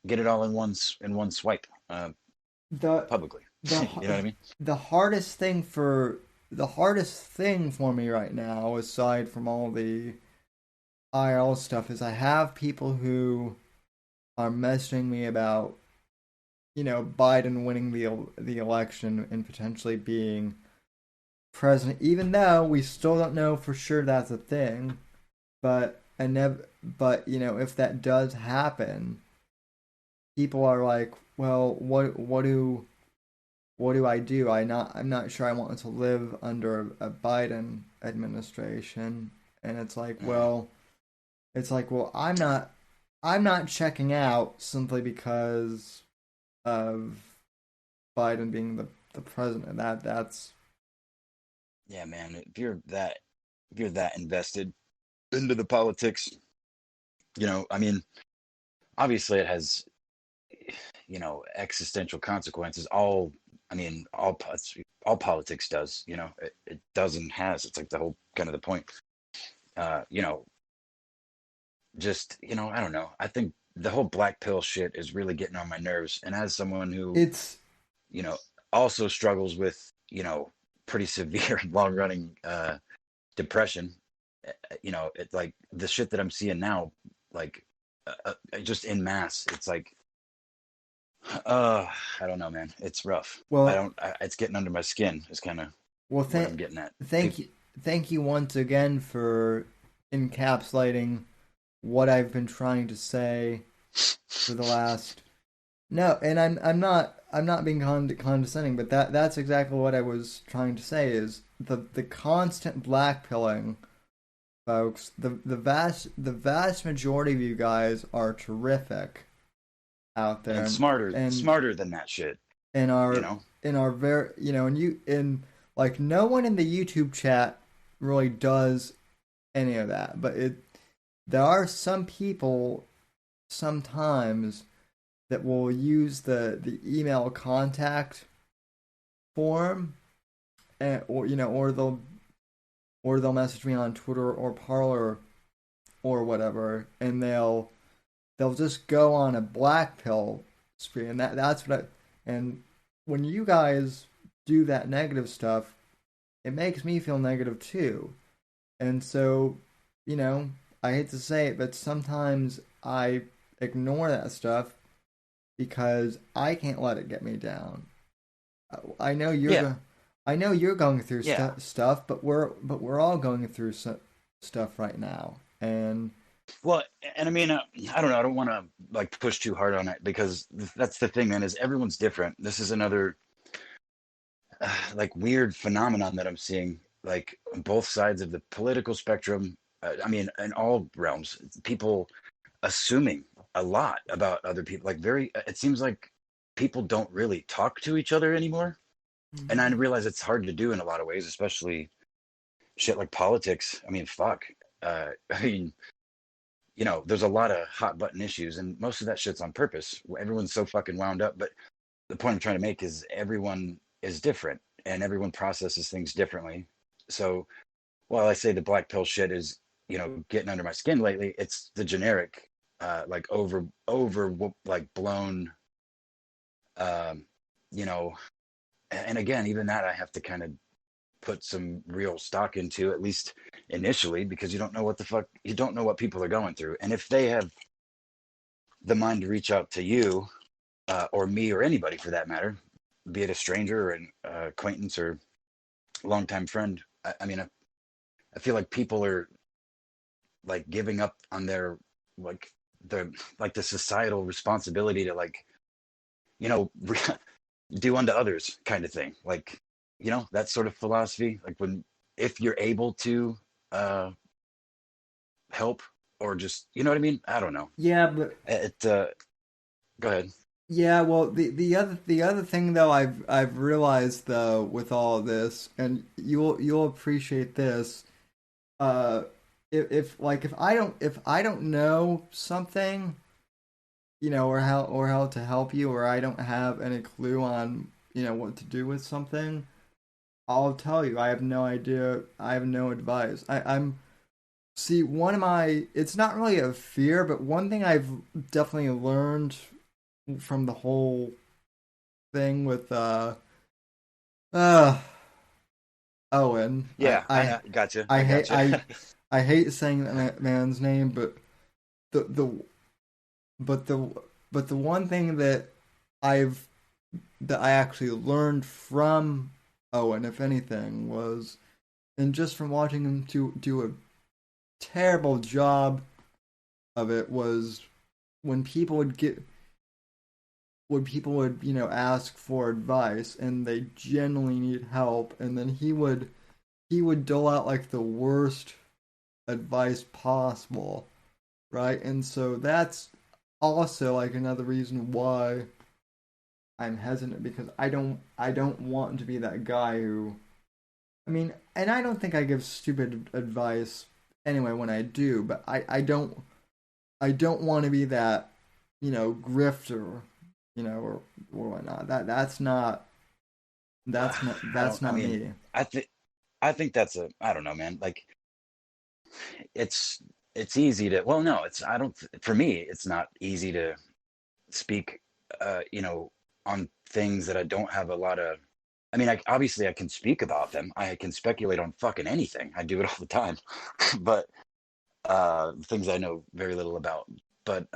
get it all in one swipe, the publicly. the You know what I mean? the hardest thing for me right now, aside from all the IRL stuff, is I have people who are messaging me about Biden winning the election and potentially being president, even though we still don't know for sure that's a thing. But I never. But if that does happen, people are like, well, what do I do? I'm not sure I want to live under a Biden administration. And it's like, well, I'm not checking out simply because of Biden being the president. That's Yeah, man. If you're that invested into the politics, I mean, obviously it has existential consequences. I mean, all politics does. It doesn't has. It's like the whole kind of the point. Uh, you know, just I don't know. I think the whole black pill shit is really getting on my nerves. And as someone who it's you know also struggles with pretty severe long running depression, it's like the shit that I'm seeing now, like just in mass. It's like Uh, I don't know, man. It's rough. I well don't. It's getting under my skin. Is kind of well what I'm getting at. thank you once again for encapsulating what I've been trying to say for the last. No, and I'm not being condescending, but that's exactly what I was trying to say is the constant blackpilling, folks. The vast majority of you guys are terrific out there, And and smarter than that shit, in you our know? in our very and you in like no one in the YouTube chat really does any of that, but there are some people sometimes that will use the email contact form, and or they'll message me on Twitter or Parler or whatever, and they'll just go on a black pill spree, and that's what and when you guys do that negative stuff, it makes me feel negative too. And so, you know, I hate to say it, but sometimes I ignore that stuff because I can't let it get me down. I know you're Yeah, go- I know you're going through yeah. stuff, but we're all going through stuff right now. And Well, and I mean, I don't know. I don't want to like push too hard on it because that's the thing, man. Is everyone's different. This is another like weird phenomenon that I'm seeing, like on both sides of the political spectrum. I mean, in all realms, people assuming a lot about other people. Like very, it seems like people don't really talk to each other anymore. And I Mhm. realize it's hard to do in a lot of ways, especially shit like politics. I mean, fuck. I mean, there's a lot of hot button issues, and most of that shit's on purpose. Everyone's so fucking wound up. But the point I'm trying to make is everyone is different, and everyone processes things differently. So while I say the black pill shit is, getting under my skin lately, it's the generic, like over like blown, um, you know. And again, even that I have to kind of put some real stock into, at least initially, because you don't know what people are going through, and if they have the mind to reach out to you, or me, or anybody for that matter, be it a stranger or an acquaintance or longtime friend. I mean, I feel like people are like giving up on their like the societal responsibility to like you know do unto others kind of thing. Like that sort of philosophy. Like when if you're able to uh, help or just what I mean. I don't know. Yeah, but It. Go ahead. yeah, well, the other thing though I've realized though with all of this, and you'll appreciate this. Uh, if I don't know something, or how to help you, or I don't have any clue on what to do with something, I'll tell you I have no idea. I have no advice. I'm see one of my. It's not really a fear, but one thing I've definitely learned from the whole thing with uh Owen. I Yeah, I I know. Gotcha. I I hate gotcha. I hate saying that man's name, but the the but the one thing I've that I actually learned from Owen, if anything, was and just from watching him do a terrible job of it was when people would get when people would ask for advice and they genuinely need help, and then he would dole out like the worst advice possible, right? And so that's also like another reason why I'm hesitant, because I don't want to be that guy who, I mean, and I don't think I give stupid advice anyway when I do, but I don't want to be that grifter, or whatnot. I That's don't. I not mean, me. I think. I think that's a. I don't know, man. Like it's it's easy to. Well, no, it's. I don't. For me, it's not easy to speak. On things that I don't have a lot of. I mean, obviously I can speak about them. I can speculate on fucking anything. I do it all the time, but things I know very little about. But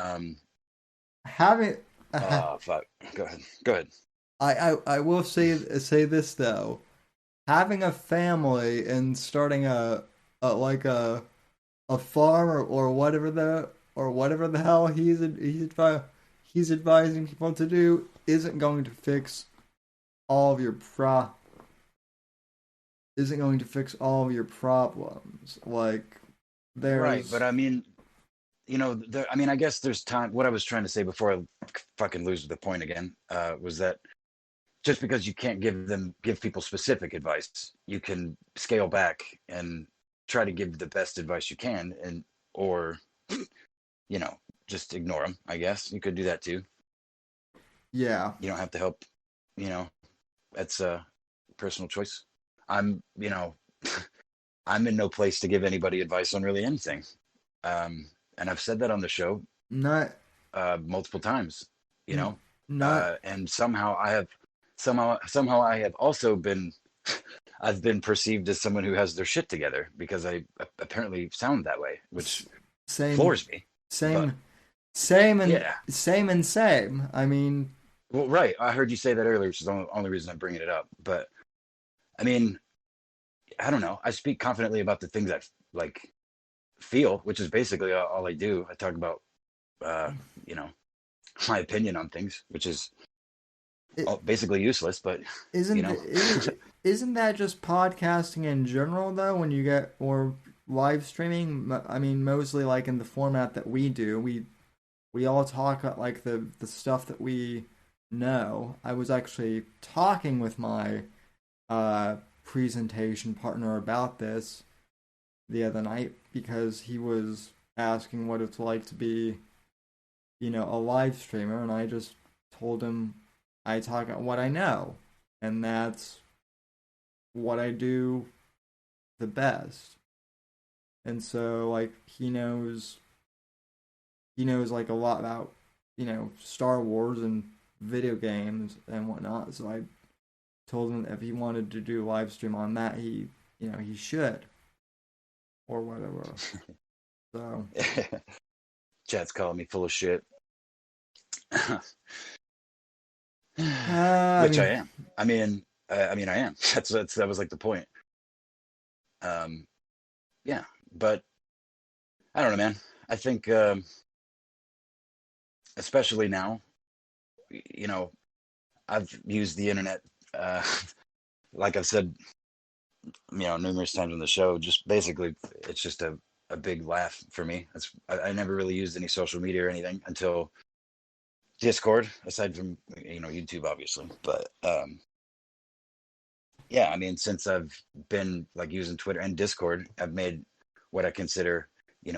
Having oh fuck. Go ahead. Go ahead. I will say this though, having a family and starting a like a farm, or whatever or whatever the hell he's advising people to do isn't going to fix all of your isn't going to fix all of your problems. Like Right, there's but I mean, I mean, I guess there's time. What I was trying to say before I fucking lose the point again, was that just because you can't give people specific advice, you can scale back and try to give the best advice you can, and or you know just ignore them. I guess you could do that too. yeah. You don't have to help. You know, that's a personal choice. I'm, I'm in no place to give anybody advice on really anything. And I've said that on the show Not multiple times, you n- know, not and somehow I have also been I've been perceived as someone who has their shit together because I apparently sound that way, which same floors me. But same same and yeah, same and same. I mean, well, right. I heard you say that earlier, which is the only reason I'm bringing it up. But I mean, I don't know. I speak confidently about the things I like feel, which is basically all I do. I talk about, uh, you know, my opinion on things, which is it, basically useless. But you isn't know, isn't that just podcasting in general though? When you get or live streaming, I mean, mostly like in the format that we do, we all talk about like the stuff that we know. I was actually talking with my presentation partner about this the other night because he was asking what it's like to be, a live streamer, and I just told him I talk about what I know, and that's what I do the best. And so like he knows like a lot about, Star Wars and video games and whatnot. So I told him if he wanted to do live stream on that, he should or whatever. So Chat's calling me full of shit, I which I mean, am. I mean, I am. That was like the point. Um, yeah, but I don't know, man. I think, especially now, you know, I've used the internet, uh, like I've said, numerous times on the show. Just basically, it's just a big laugh for me. I never really used any social media or anything until Discord, aside from YouTube, obviously. But yeah, I mean, since I've been like using Twitter and Discord, I've made what I consider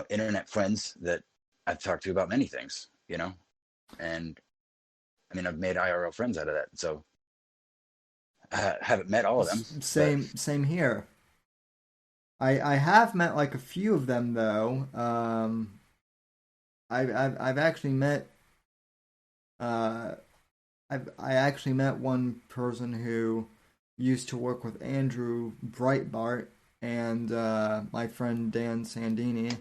internet friends that I've talked to about many things. And I mean, I've made IRL friends out of that. So I haven't met all of them, but same here. I have met like a few of them though. I've actually met uh I actually met one person who used to work with Andrew Breitbart and my friend Dan Sandini.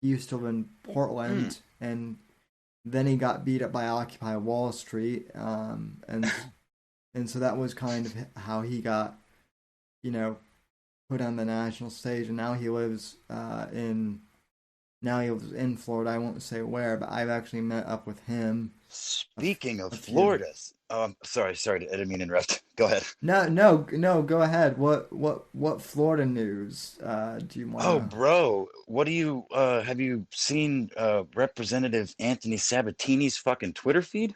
He used to live in mm, Portland, and then he got beat up by Occupy Wall Street, and so that was kind of how he got, you know, put on the national stage. And now he lives in Florida. I won't say where, but I've actually met up with him speaking of a few. Florida, sorry, I didn't mean to interrupt. Go ahead. No, no, no. Go ahead. What Florida news do you Oh, wanna? bro, what do you have you seen Representative Anthony Sabatini's fucking Twitter feed?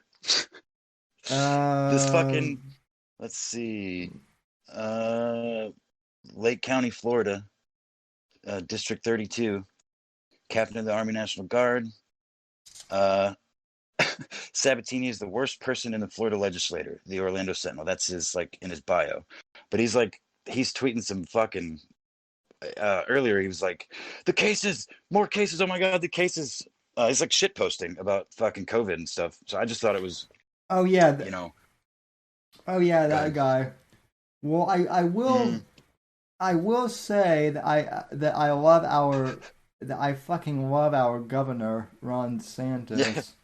This Uh, fucking, let's see, uh, Lake County, Florida, District 32, Captain of the Army National Guard. Uh, Sabatini is the worst person in the Florida legislature, the Orlando Sentinel. That's his like in his bio, but he's tweeting some fucking. Earlier, he was like, "The cases, more cases. Oh my god, the cases." He's like shit posting about fucking COVID and stuff. So I just thought it was, oh yeah, you know, oh yeah, go that ahead. guy. Well, Mm, I will say that I fucking love our governor Ron yeah, DeSantis.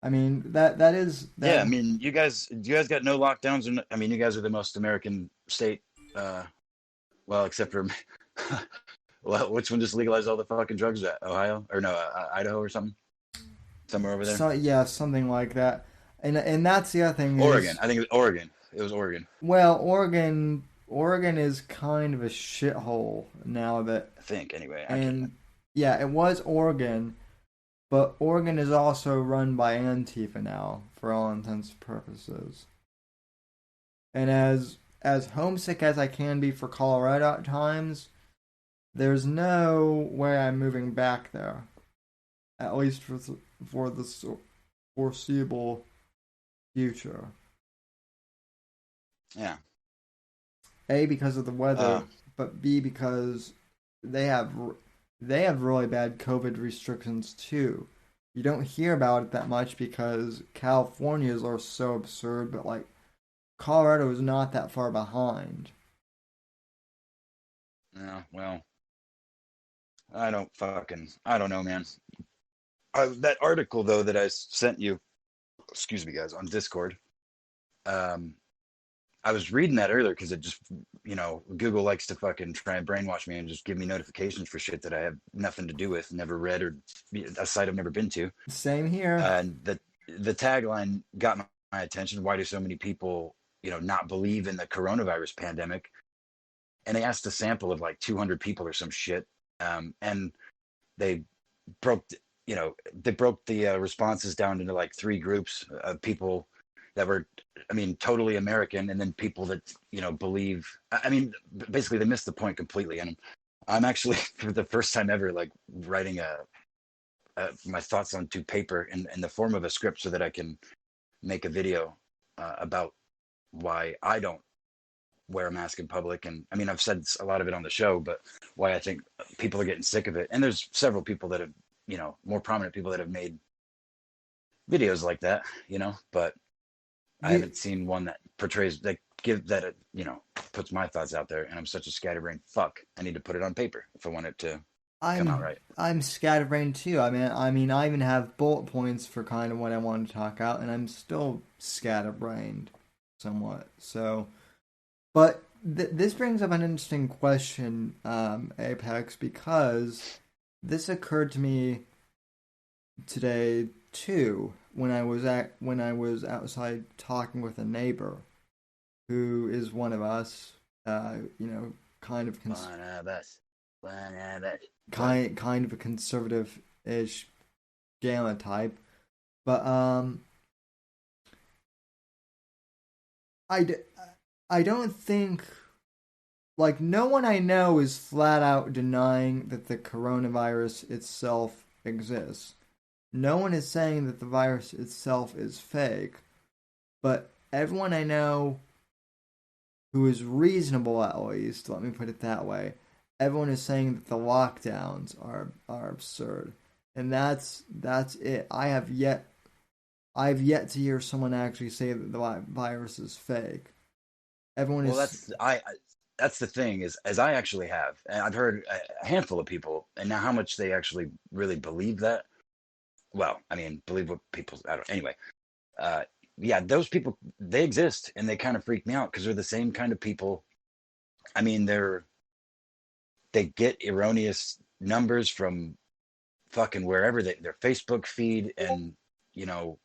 I mean that is yeah. that. I mean, you guys got no lockdowns, and I mean, you guys are the most American state. Well, except for Well, which one just legalized all the fucking drugs? Ohio or no, Idaho or something, somewhere over there. So yeah, something like that. And that's the other thing Oregon, is, I think it was Oregon. It was Oregon, well, Oregon is kind of a shithole now that, I think. Anyway, I can't. and yeah, it was Oregon, but Oregon is also run by Antifa now for all intents and purposes. And as homesick as I can be for Colorado at times, there's no way I'm moving back there, at least for the foreseeable future. Yeah. A, because of the Uh, weather, but B, because they have they have really bad COVID restrictions too. You don't hear about it that much because California's are so absurd, but like Colorado is not that far behind. yeah. Well, I don't know, man. That article though that I sent you, excuse me, guys, on Discord. Um, I was reading that earlier because it just, Google likes to fucking try and brainwash me and just give me notifications for shit that I have nothing to do with, never read, or a site I've never been to. Same here. And the tagline got my attention. Why do so many people, not believe in the coronavirus pandemic? And they asked a sample of like 200 people or some shit. And they broke, they broke the responses down into like three groups of people that were, I mean, totally American, and then people that believe. I mean, basically, they missed the point completely. And I'm actually for the first time ever like writing my thoughts onto paper in the form of a script so that I can make a video about why I don't wear a mask in public. And I mean, I've said a lot of it on the show, but why I think people are getting sick of it. And there's several people that have, more prominent people that have made videos like that, but I You, haven't seen one that portrays that give that, puts my thoughts out there. And I'm such a scatterbrained fuck. I need to put it on paper if I want it to come out right. I'm scatterbrained too. I even have bullet points for kind of what I want to talk out, and I'm still scatterbrained somewhat. So, but this brings up an interesting question, Apex, because this occurred to me today too when I was outside talking with a neighbor who is one of us. Kind of One of us. One of us. kind of a conservative ish gamma type, but I d- I don't think, like, no one I know is flat out denying that the coronavirus itself exists. No one is saying that the virus itself is fake, but everyone I know who is reasonable, at least, let me put it that way, everyone is saying that the lockdowns are absurd. And that's it. I've yet to hear someone actually say that the virus is fake. Everyone Well, is that's the thing is, as I actually have, and I've heard a handful of people, and now how much they actually really believe that. Well, I mean, believe what people. I don't. Anyway, uh, yeah, those people, they exist, and they kind of freak me out because they're the same kind of people. I mean, they get erroneous numbers from fucking wherever their Facebook feed, and you know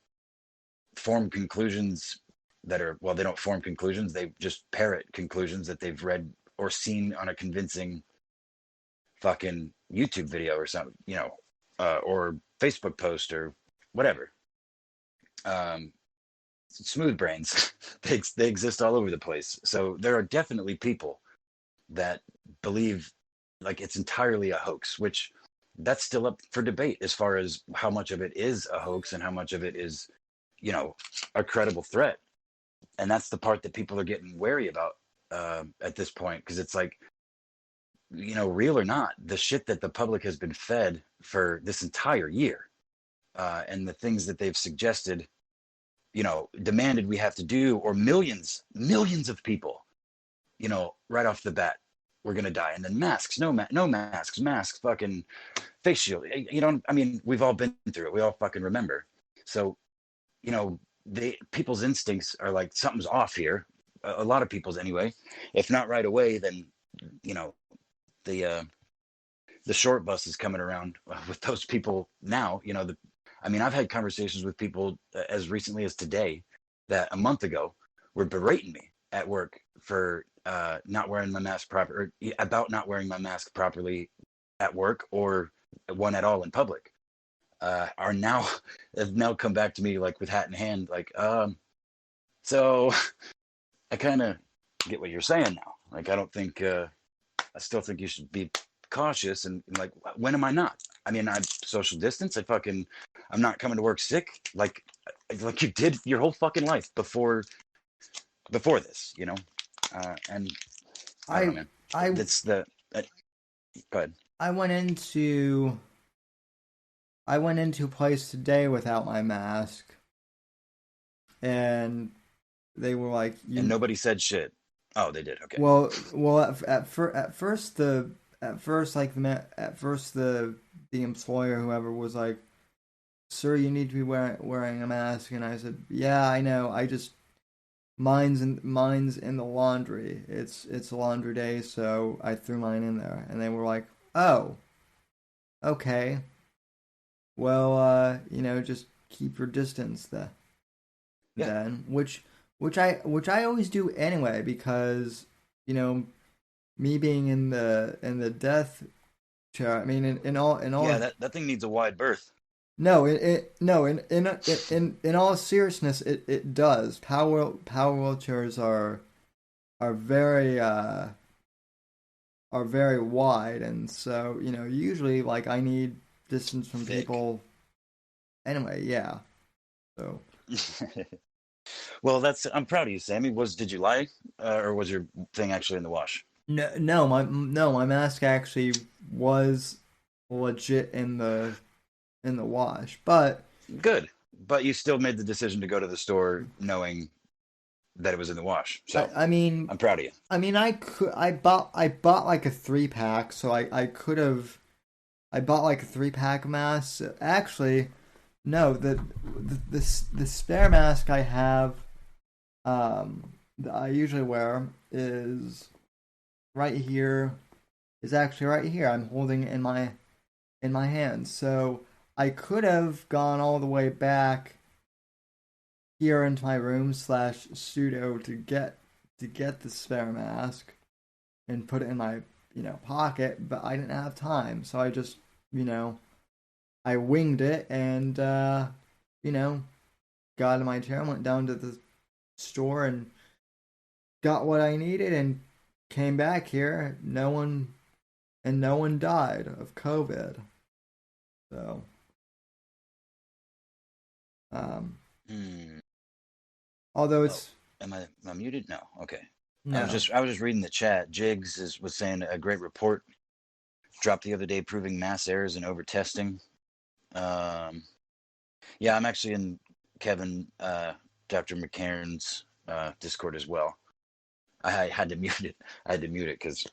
form conclusions that are, well, they don't form conclusions, they just parrot conclusions that they've read or seen on a convincing fucking YouTube video or something, or Facebook post or whatever. um Smooth brains. They exist all over the place, so there are definitely people that believe like it's entirely a hoax, which that's still up for debate as far as how much of it is a hoax and how much of it is, a credible threat. And that's the part that people are getting wary about at this point, because it's like, real or not, the shit that the public has been fed for this entire year, and the things that they've suggested, demanded we have to do, or millions of people, right off the bat, we're gonna die, and then masks, no masks, masks, fucking face shield. I mean, we've all been through it. We all fucking remember. So, people's instincts are like something's off here. A lot of people's anyway. If not right away, then you know the the short bus is coming around with those people now. I mean, I've had conversations with people as recently as today that a month ago were berating me at work for not wearing my mask proper, or about not wearing my mask properly at work or one at all in public. Are now have now come back to me like with hat in hand, like, so I kind of get what you're saying now. Like, I don't think I still think you should be cautious and like, when am I not? I mean, I social distance. I'm not coming to work sick like you did your whole fucking life before this, and I don't know, I man. I That's the go ahead. I went into a place today without my mask, and they were like, And "You." nobody said shit. Oh, they did. Okay. Well, at first the employer, whoever, was like, "Sir, you need to be wearing a mask," and I said, "Yeah, I know. I just mine's in the laundry. It's a laundry day, so I threw mine in there." And they were like, "Oh, okay. Well, just keep your distance Yeah. then," which I always do anyway, because you know me being in the death chair. I mean, in Yeah. all That thing needs a wide berth. no, no, in all seriousness, it does. Power wheelchairs are very are very wide, and so usually, like, I need distance from Thick. people anyway. Yeah, so. Well, I'm proud of you, Sammy. Did you lie, or was your thing actually in the wash? No, my mask actually was legit in the wash, but Good, but you still made the decision to go to the store knowing that it was in the wash. I So I mean I'm proud of you. I mean I bought like a 3 pack, so I could have I bought like a 3 pack of masks. Actually, no, the spare mask I have, that I usually wear, right here is actually right here. I'm holding it in my hand. So I could have gone all the way back here into my room slash studio to get the spare mask and put it in my pocket, but I didn't have time, so I just you know I winged it, and you know got in my chair, went down to the store, and got what I needed, and came back here. No one died of COVID. So, um, Hmm. although Oh, it's am I muted? No. Okay. no, I was just reading the chat. Was saying a great report dropped the other day proving mass errors and over testing. Um, yeah, I'm actually in Kevin, Dr. McCarran's Discord as well. I had to mute it. I had to mute it because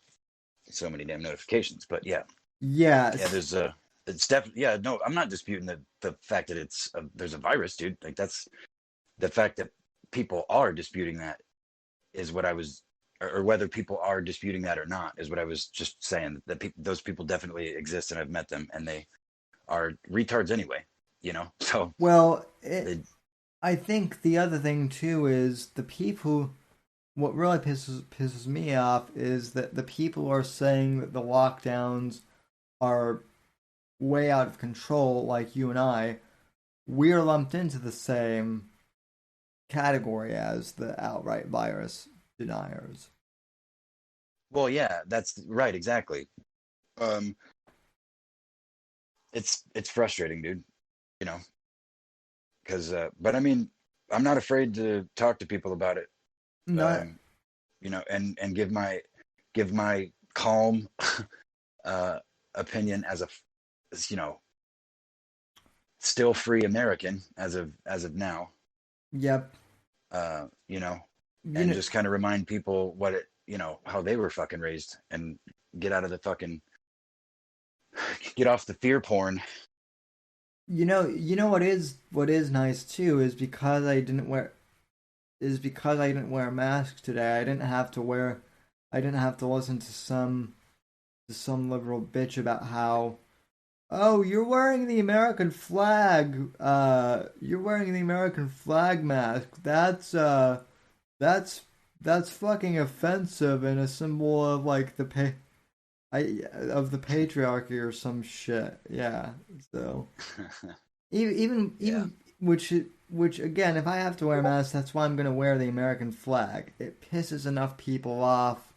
so many damn notifications. But yeah, yeah. yes, It's definitely, yeah. No, I'm not disputing the fact that there's a virus, dude. Like, that's the fact that people are disputing that is what I was, or whether people are disputing that or not is what I was just saying. That those people definitely exist, and I've met them, and they are retards anyway. So well, they, I think the other thing too is the people. What really pisses me off is that the people are saying that the lockdowns are way out of control, like you and I. We're lumped into the same category as the outright virus deniers. well, yeah, that's right, exactly. Um, it's frustrating, dude. You know, because but I mean, I'm not afraid to talk to people about it. Not Um, and give my calm uh, opinion as still free American as of now. Yep. Uh, you know, You and know, just kind of remind people how they were fucking raised, and get out of the fucking get off the fear porn. what is nice too is because I didn't wear a mask today. I didn't have to listen to some to some liberal bitch about how, oh, you're wearing the American flag. You're wearing the American flag mask. That's that's fucking offensive and a symbol of like of the patriarchy or some shit. Yeah. So Yeah. even which again, if I have to wear a mask, that's why I'm gonna wear the American flag. It pisses enough people off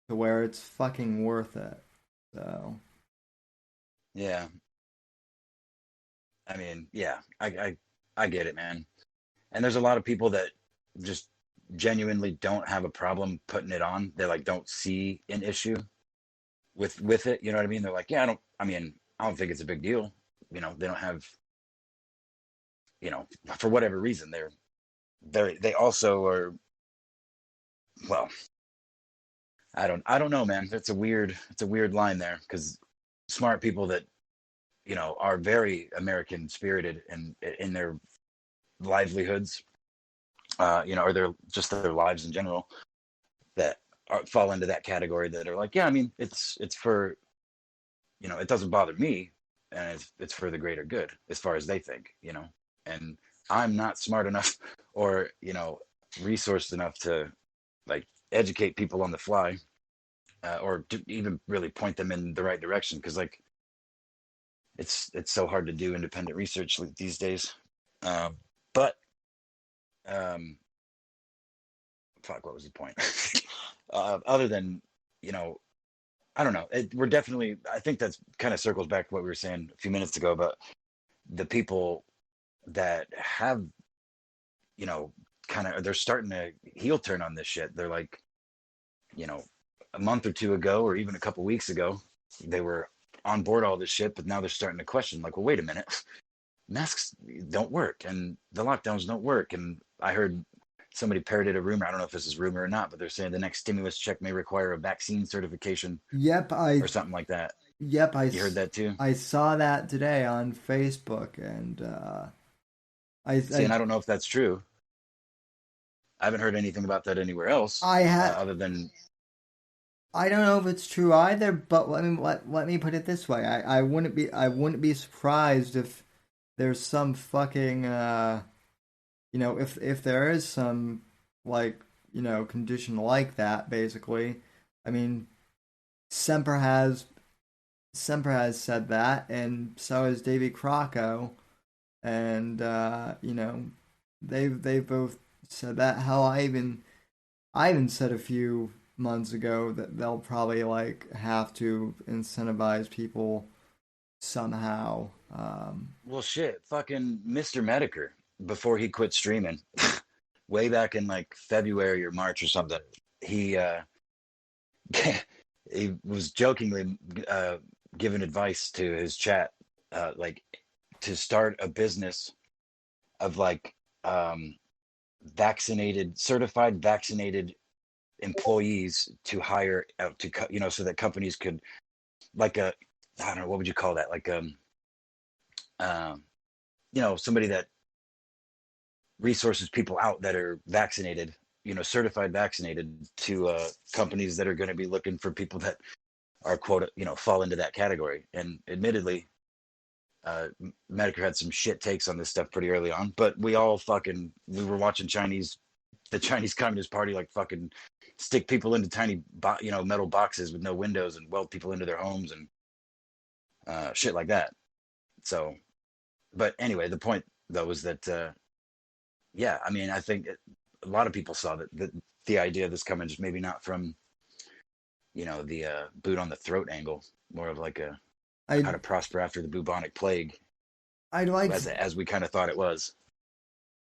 to where it's fucking worth it. So Yeah. I mean, yeah, I get it, man. And there's a lot of people that just genuinely don't have a problem putting it on. They like don't see an issue with it. You know what I mean? They're like, yeah, I mean, I don't think it's a big deal. They don't have, for whatever reason, they also are, well, I don't know, man. It's a weird line there because smart people that, are very American spirited and in their livelihoods, or their lives in general, that fall into that category, that are like, yeah, I mean, it's for, it doesn't bother me, and it's for the greater good as far as they think, and I'm not smart enough or, resourced enough to like educate people on the fly, or to even really point them in the right direction, because like it's so hard to do independent research these days. But um, fuck, what was the point? Other than, you know, I don't know. We're definitely. I think that's kind of circles back to what we were saying a few minutes ago about the people that have, you know, kind of they're starting to heel turn on this shit. They're like, you know, a month or two ago, or even a couple weeks ago, they were on board all this shit, but now they're starting to question, like, well, wait a minute, masks don't work and the lockdowns don't work. And I heard somebody parroted a rumor. I don't know if this is rumor or not, but they're saying the next stimulus check may require a vaccine certification yep, or something like that. yep, You heard that too? I saw that today on Facebook, and See, I and I don't know if that's true. I haven't heard anything about that anywhere else, I had other than, I don't know if it's true either, but let me put it this way. I wouldn't be surprised if there's some fucking if there is some like, condition like that basically. I mean, Semper has Semper has said that, and so has Davy Crocco, and they've both said that. Hell, I even said a few months ago that they'll probably like have to incentivize people somehow. well, shit, fucking Mr. Medicare, before he quit streaming, way back in like February or March or something, he he was jokingly giving advice to his chat, like to start a business of like certified vaccinated employees to hire out to so that companies could, like, I don't know, what would you call that, like um somebody that resources people out that are vaccinated, certified vaccinated, to companies that are going to be looking for people that are quote, fall into that category. And admittedly, Medicare had some shit takes on this stuff pretty early on, but we were watching the Chinese Communist Party, like, fucking stick people into tiny metal boxes with no windows and weld people into their homes and shit like that. So, but anyway, the point though was that yeah, I mean, I think a lot of people saw that the idea of this coming just maybe not from, the boot on the throat angle, more of like a how I to prosper after the bubonic plague, I'd like as we kind of thought it was.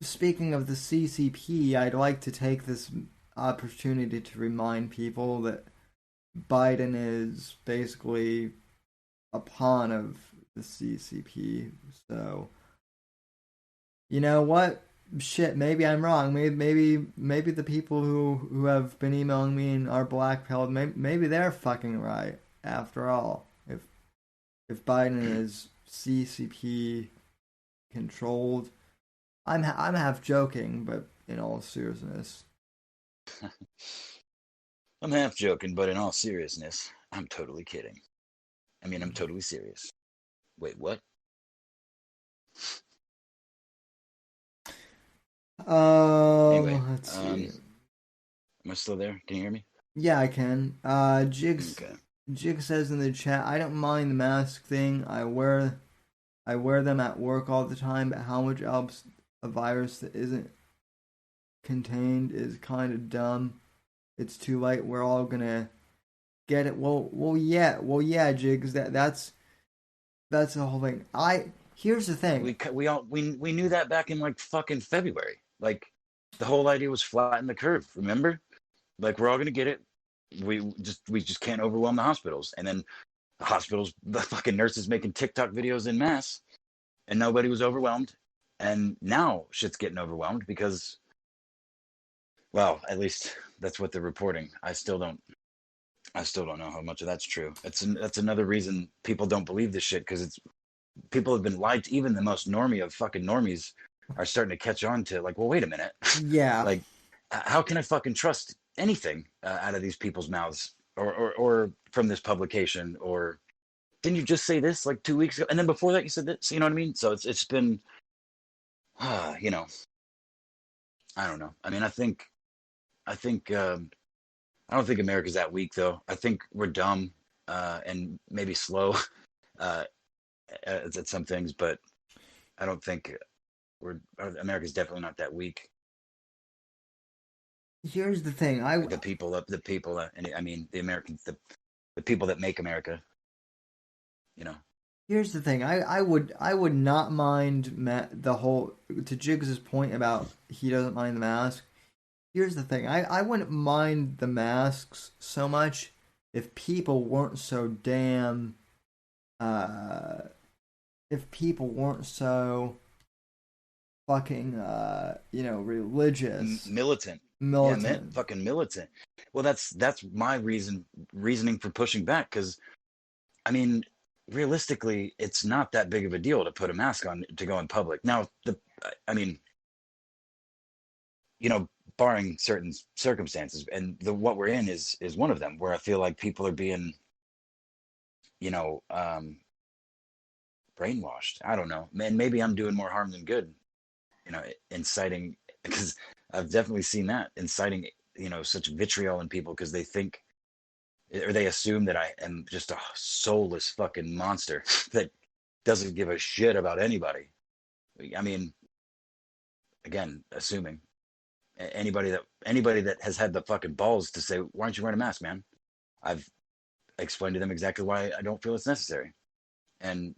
speaking of the CCP, I'd like to take this opportunity to remind people that Biden is basically a pawn of the CCP. So, you know what? Shit, maybe I'm wrong. Maybe the people who have been emailing me and are blackpilled, maybe they're fucking right after all. If Biden is CCP controlled, I'm half joking, but in all seriousness, I'm half joking, but in all seriousness, I'm totally kidding. I mean, I'm totally serious. Wait, what? Anyway, Let's see. am I still there? Can you hear me? Yeah, I can. Okay. Jig says in the chat, I don't mind the mask thing. I wear them at work all the time, but how much helps a virus that isn't contained is kind of dumb. It's too late. We're all gonna get it. Yeah, Jigs. That's the whole thing. Here's the thing. We knew that back in like fucking February. Like the whole idea was flatten the curve. Remember? Like we're all gonna get it. We just can't overwhelm the hospitals. And then the hospitals, the fucking nurses making TikTok videos in mass, and nobody was overwhelmed. And now shit's getting overwhelmed because, well, at least that's what they're reporting. I still don't know how much of that's true. That's another reason people don't believe this shit because it's people have been lied to. Even the most normie of fucking normies are starting to catch on to like, well, wait a minute, Yeah. like, how can I fucking trust anything out of these people's mouths or from this publication? Or didn't you just say this like 2 weeks ago? And then before that, you said this. You know what I mean? So it's been, you know, I don't know. I mean, I think I don't think America's that weak though. I think we're dumb and maybe slow uh, at some things, but I don't think America's definitely not that weak. Here's the thing. I And I mean the Americans, the people that make America. You know, Here's the thing. I would not mind the whole to Jigs's point about he doesn't mind the mask. Here's the thing. I wouldn't mind the masks so much if people weren't so damn uh if people weren't so fucking religious, militant. Yeah, militant. fucking militant. Well, that's my reasoning for pushing back because I mean, realistically, it's not that big of a deal to put a mask on to go in public. Now, I mean, you know, barring certain circumstances, and what we're in is one of them, where I feel like people are being, you know, brainwashed. I don't know, man. Maybe I'm doing more harm than good. You know, inciting because I've definitely seen that inciting, such vitriol in people because they think or they assume that I am just a soulless fucking monster that doesn't give a shit about anybody. I mean, again, assuming anybody that has had the fucking balls to say, "Why aren't you wearing a mask, man?" I've explained to them exactly why I don't feel it's necessary, and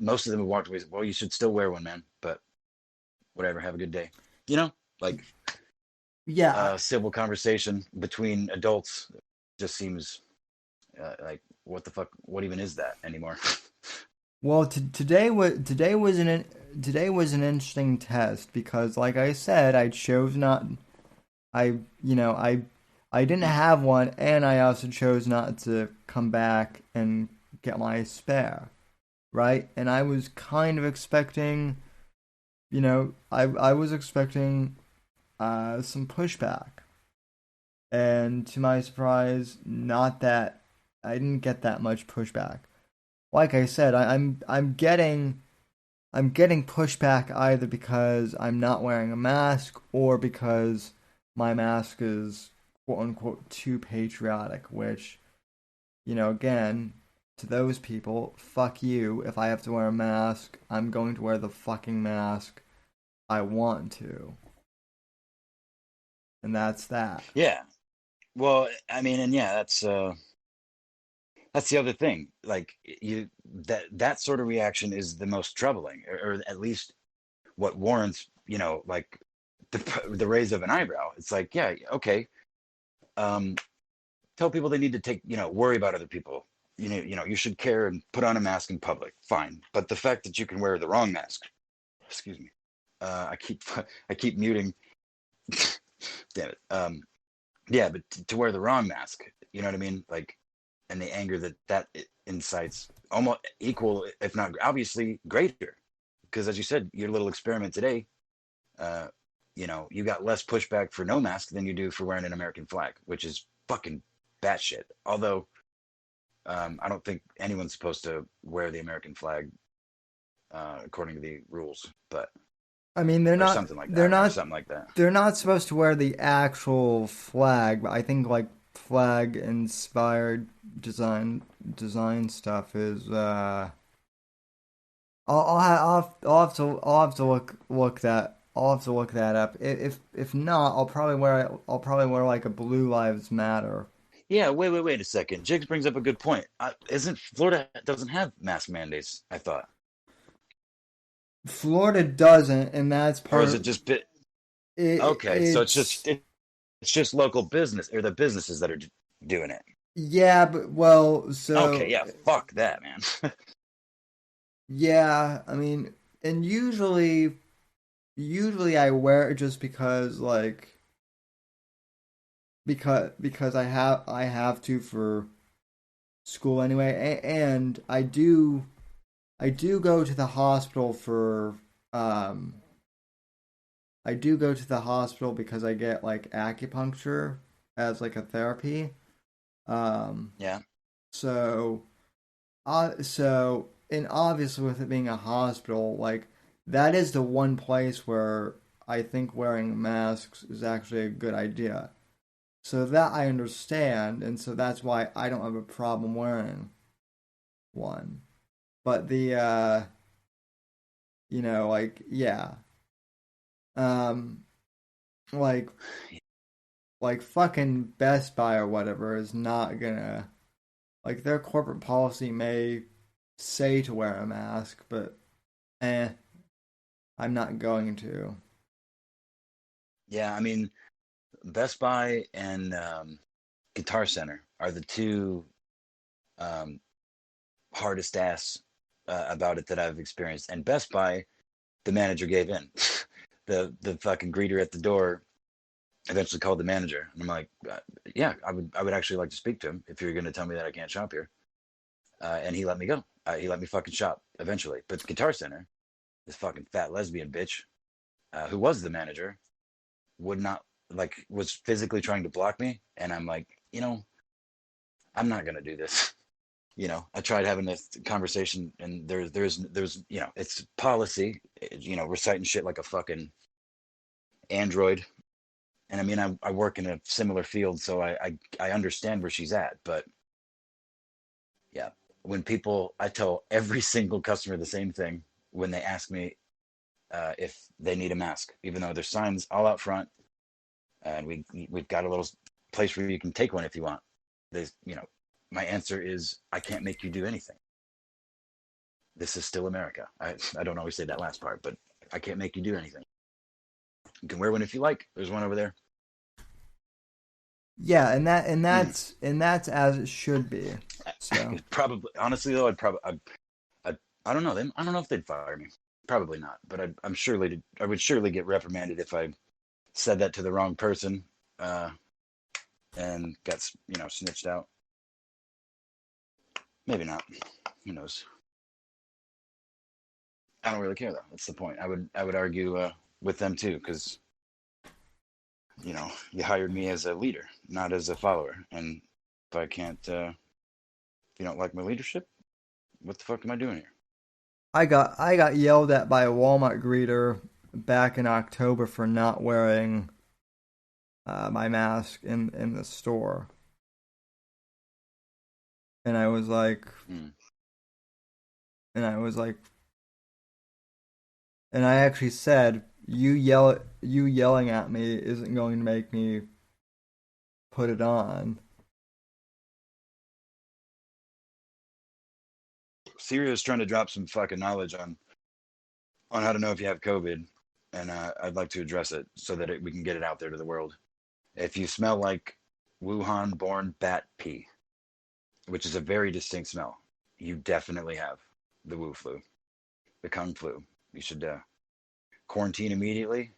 most of them have walked away. Well, you should still wear one, man. But whatever. Have a good day. You know, like Yeah. civil conversation between adults just seems like what the fuck? What even is that anymore? Well, today was an interesting test because, like I said, I chose not. I you know I didn't have one, and I also chose not to come back and get my spare, right? And I was kind of expecting, I was expecting some pushback, and to my surprise, not that I didn't get that much pushback. Like I said, I'm getting pushback either because I'm not wearing a mask or because my mask is quote unquote too patriotic, which, again, to those people, fuck you. If I have to wear a mask, I'm going to wear the fucking mask I want to. And that's that. Yeah. Well, I mean, and yeah, that's the other thing. Like that sort of reaction is the most troubling, or at least what warrants, like the raise of an eyebrow. It's like, yeah, okay. Um, Tell people they need to worry about other people. You should care and put on a mask in public. Fine, but the fact that you can wear the wrong mask, excuse me, I keep muting. Damn it. Yeah, but to wear the wrong mask, you know what I mean? Like, and the anger that incites, almost equal, if not obviously greater, because as you said, your little experiment today, uh, you got less pushback for no mask than you do for wearing an American flag, which is fucking batshit. Although I don't think anyone's supposed to wear the American flag according to the rules, but I mean, or something like that. I don't know, something like that. they're not supposed to wear the actual flag, but I think like flag inspired design stuff is I'll have to look that up. If not, I'll probably wear like a Blue Lives Matter. Yeah, wait a second. Jigs brings up a good point. Isn't Florida doesn't have mask mandates? I thought, Florida doesn't, and that's or part is it of just bit? it. Okay, so it's just local business or the businesses that are doing it. Yeah, but well, Okay, so yeah, fuck that, man. yeah, I mean, and usually I wear it just because like because I have to for school anyway, and I do go to the hospital for um I do go to the hospital because I get like acupuncture as like a therapy. Um Yeah, so and obviously with it being a hospital, like that is the one place where I think wearing masks is actually a good idea. So that I understand, and so that's why I don't have a problem wearing one. But like yeah, um, like fucking Best Buy or whatever is not gonna like their corporate policy may say to wear a mask, but I'm not going to. yeah. I mean, Best Buy and Guitar Center are the two um, hardest ass about it that I've experienced. And Best Buy, the manager gave in. The fucking greeter at the door eventually called the manager, and I'm like, yeah, I would actually like to speak to him if you're going to tell me that I can't shop here. And he let me go. He let me fucking shop eventually. But the Guitar Center, this fucking fat lesbian bitch, who was the manager, would not like was physically trying to block me, and I'm like, I'm not gonna do this. I tried having this conversation, and there's it's policy, reciting shit like a fucking android. And I mean, I work in a similar field, so I understand where she's at. But yeah, I tell every single customer the same thing when they ask me if they need a mask, even though there's signs all out front, and we've got a little place where you can take one if you want. There's, my answer is I can't make you do anything. This is still America. I don't always say that last part, but I can't make you do anything. You can wear one if you like. There's one over there. Yeah, Mm. and that's as it should be. So Probably, honestly though, I don't know them. I don't know if they'd fire me. Probably not, but I would surely get reprimanded if I said that to the wrong person, uh, and got snitched out. Maybe not. Who knows? I don't really care though. That's the point. I would argue with them too, because you hired me as a leader, not as a follower. And if I can't, if you don't like my leadership, what the fuck am I doing here? I got yelled at by a Walmart greeter back in October for not wearing my mask in the store, and I was like, Mm. and I was like, and I actually said, you yelling at me isn't going to make me put it on. Syria is trying to drop some fucking knowledge on how to know if you have COVID, and I'd like to address it so that we can get it out there to the world. If you smell like Wuhan-born bat pee, which is a very distinct smell, you definitely have the Wu flu, the Kung flu. You should quarantine immediately,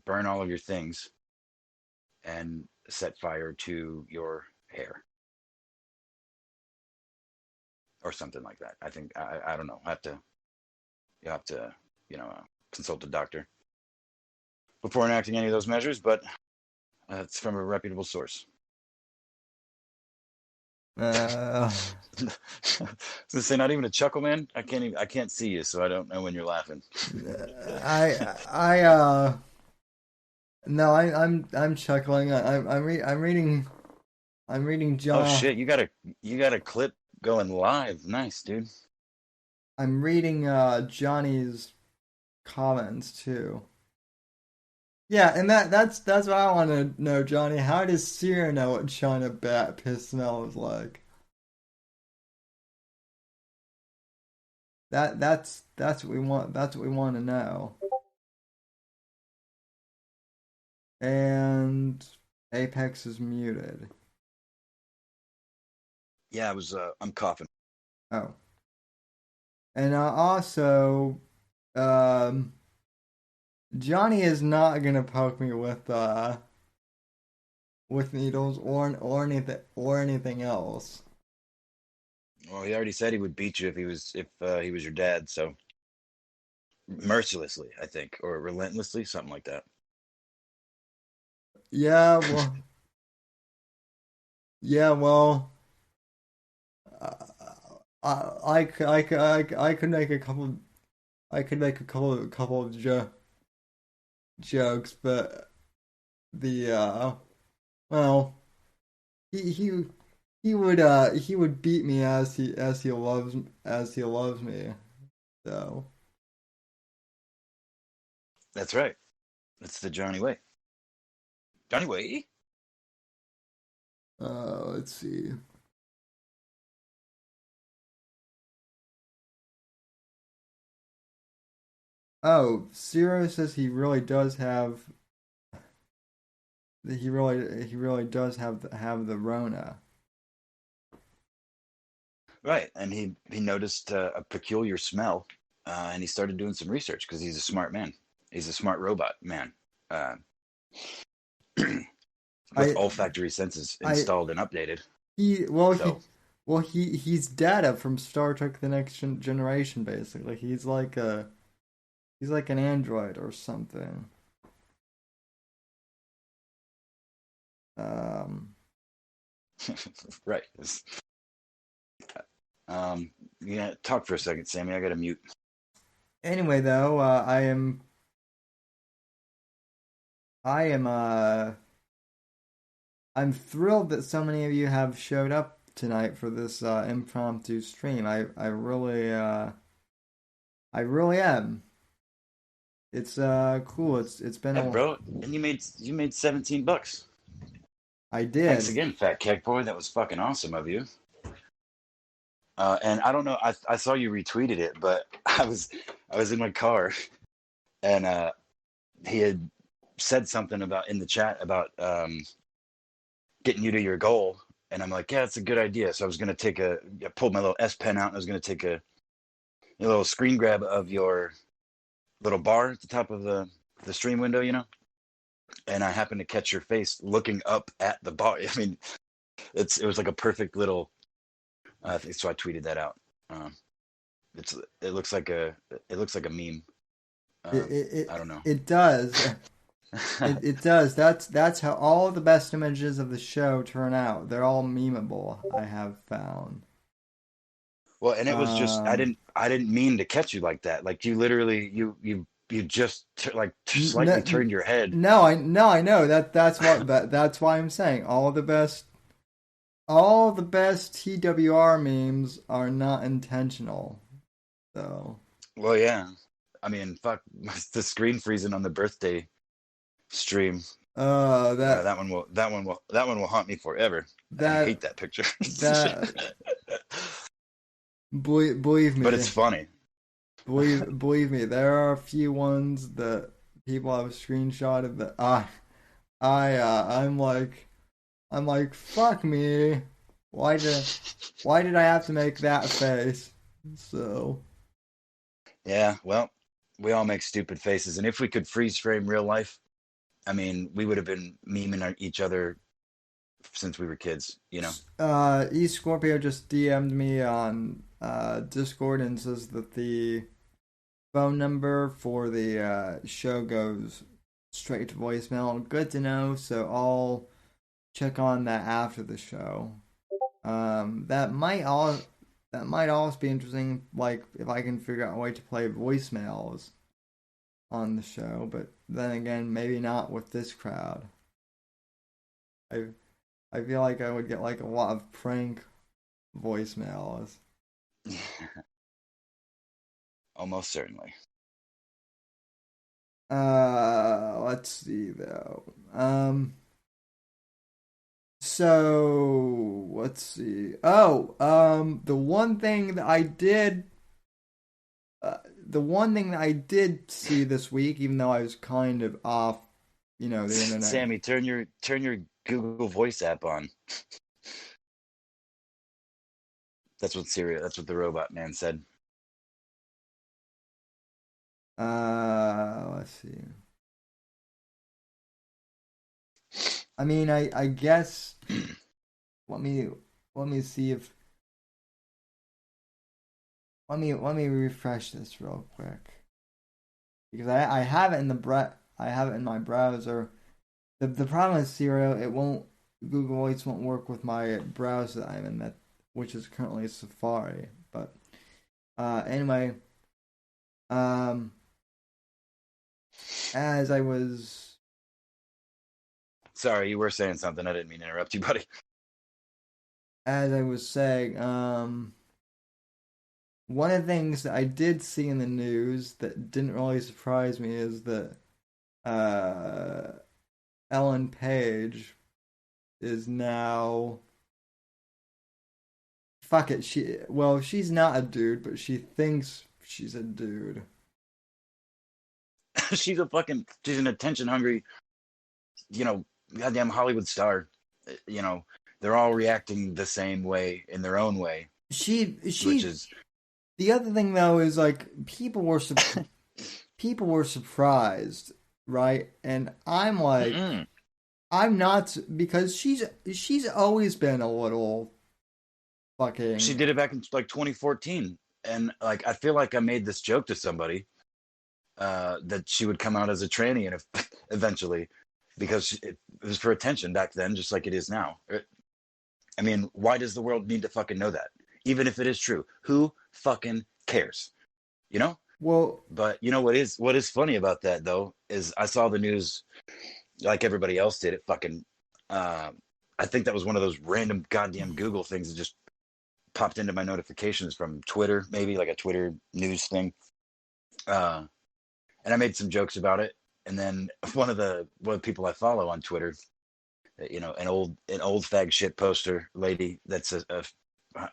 burn all of your things, and set fire to your hair or something like that. I think I don't know. You have to consult a doctor before enacting any of those measures, but it's from a reputable source. Uh, So say not even a chuckle, man. I can't see you, so I don't know when you're laughing. I no, I'm chuckling. I'm reading Oh John. shit, you got a clip going live. Nice, dude. I'm reading Johnny's comments too. Yeah, and that's what I want to know, Johnny. How does Sierra know what China Bat piss smells like? That's what we want. That's what we want to know. And Apex is muted. Yeah, I'm coughing. Oh, and also, um, Johnny is not gonna poke me with needles or anything else. Well, he already said he would beat you if he was your dad, so mercilessly, I think, or relentlessly, something like that. Yeah, well, yeah, well. Uh, I could make a couple. I could make a couple of jokes, but the well, he he he would beat me as he loves me. So That's right. That's the Johnny way. Johnny way. let's see. Oh, Zero says he really does have the Rona. Right, and he noticed a peculiar smell, and he started doing some research because he's a smart man. He's a smart robot man, uh, with I olfactory senses I installed and updated. He So he's Data from Star Trek: The Next Generation. Basically, he's like an android or something. Um. right. Yeah, talk for a second, Sammy. I got to mute. Anyway, though, I am I'm thrilled that so many of you have showed up tonight for this impromptu stream. I really am. It's cool. It's been Yeah, a bro, and you made $17. I Thanks did. again, Fat Keg Boy. That was fucking awesome of you. And I don't know, I saw you retweeted it, but I was in my car, and he had said something about in the chat about getting you to your goal, and I'm like, yeah, it's a good idea. So I was gonna I pulled my little S Pen out, and I was gonna take a little screen grab of your little bar at the top of the stream window, and I happened to catch your face looking up at the bar. I mean, it was like a perfect little. So I tweeted that out. Um, it's it looks like a meme. It Um, it I don't know. it does. It does. That's how all the best images of the show turn out. They're all memeable, I have found. Well, and it was just Um, I didn't mean to catch you like that. Like you literally you just slightly n- turned your head. no, I know that's why I'm saying all the best TWR memes are not intentional. So, Well, yeah. I mean, fuck the screen freezing on the birthday stream. that That one will haunt me forever. I that hate that picture. that believe But me, it's funny. believe me, there are a few ones that people have screenshotted that I'm like fuck me. Why did I have to make that face? So Yeah, well, we all make stupid faces, and if we could freeze frame real life, I mean, we would have been memeing each other since we were kids. E Scorpio just DM'd me on Discord and says that the phone number for the show goes straight to voicemail. Good to know. So I'll check on that after the show. That might also be interesting, like if I can figure out a way to play voicemails on the show, but then again, maybe not with this crowd. I I feel like I would get like a lot of prank voicemails. Almost certainly. Let's see though. So let's see. Oh, the one thing that I did see this week, even though I was kind of off, the internet. Sammy, turn your Google Voice app on. That's what the robot man said. Let's see. I mean, I guess let me let me see if let me refresh this real quick because I have it in I have it in my browser. The problem is Serial, it won't Google Voice won't work with my browser that I'm in, that which is currently Safari. But anyway, um as I was Sorry, you were saying something. I didn't mean to interrupt you, buddy. saying, one of the things that I did see in the news that didn't really surprise me is that uh Ellen Page is now, fuck it, she's not a dude, but she thinks she's a dude. She's an attention hungry, you know, goddamn Hollywood star. You know, they're all reacting the same way in their own way, which She is the other thing though is like people were surprised, right? And I'm like, mm-mm. I'm not, because she's always been a little She fucking. did it back in like 2014, and like I feel like I made this joke to somebody that she would come out as a tranny and eventually because it was for attention back then, just like it is now. I mean, why does the world need to fucking know that? Even if it is true, who fucking cares? You know? Well, But you know what is funny about that though is I saw the news like everybody else did. It fucking uh, I think that was one of those random goddamn Google things that just popped into my notifications from Twitter, maybe like a Twitter news thing. Uh, and I made some jokes about it. And then one of the people I follow on Twitter, an old fag shit poster lady that's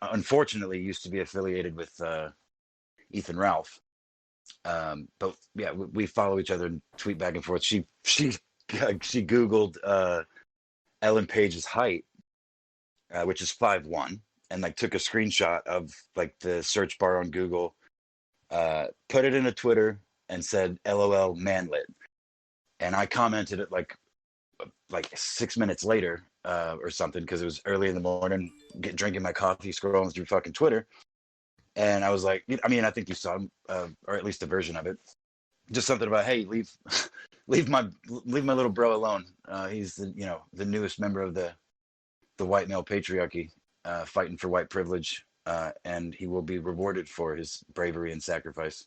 unfortunately used to be affiliated with Ethan Ralph. But yeah, we follow each other and tweet back and forth. She Googled Ellen Page's height, which is 5'1", and like took a screenshot of like the search bar on Google, put it in a Twitter, and said "LOL manlit." And I commented it like 6 minutes later or something because it was early in the morning, drinking my coffee, scrolling through fucking Twitter, and I was like, I mean, I think you saw or at least a version of it, just something about, hey, leave my little bro alone. He's the newest member of the white male patriarchy, fighting for white privilege, and he will be rewarded for his bravery and sacrifice.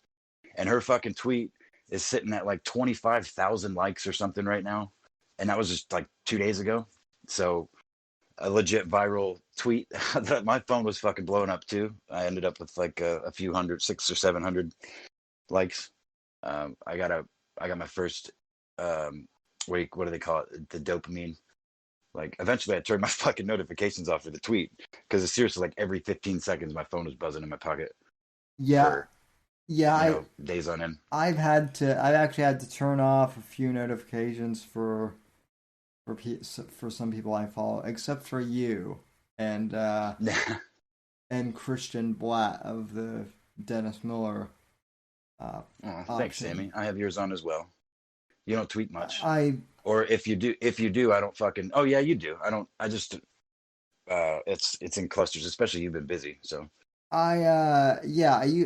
And her fucking tweet is sitting at like 25,000 likes or something right now, and that was just like 2 days ago. So a legit viral tweet. That my phone was fucking blowing up too. I ended up with like a few hundred, 600 or 700 likes. I got my first what do they call it? The dopamine. Like eventually, I turned my fucking notifications off for the tweet because it's seriously like every 15 seconds my phone was buzzing in my pocket yeah, for yeah, days on end. I've actually had to turn off a few notifications for some people I follow, except for you and and Christian Blatt of the Dennis Miller Oh, thanks, option. Sammy. I have yours on as well. You don't tweet much, I or if you do, I don't fucking. Oh yeah, you do. I don't. I just. It's in clusters. Especially you've been busy, so. yeah,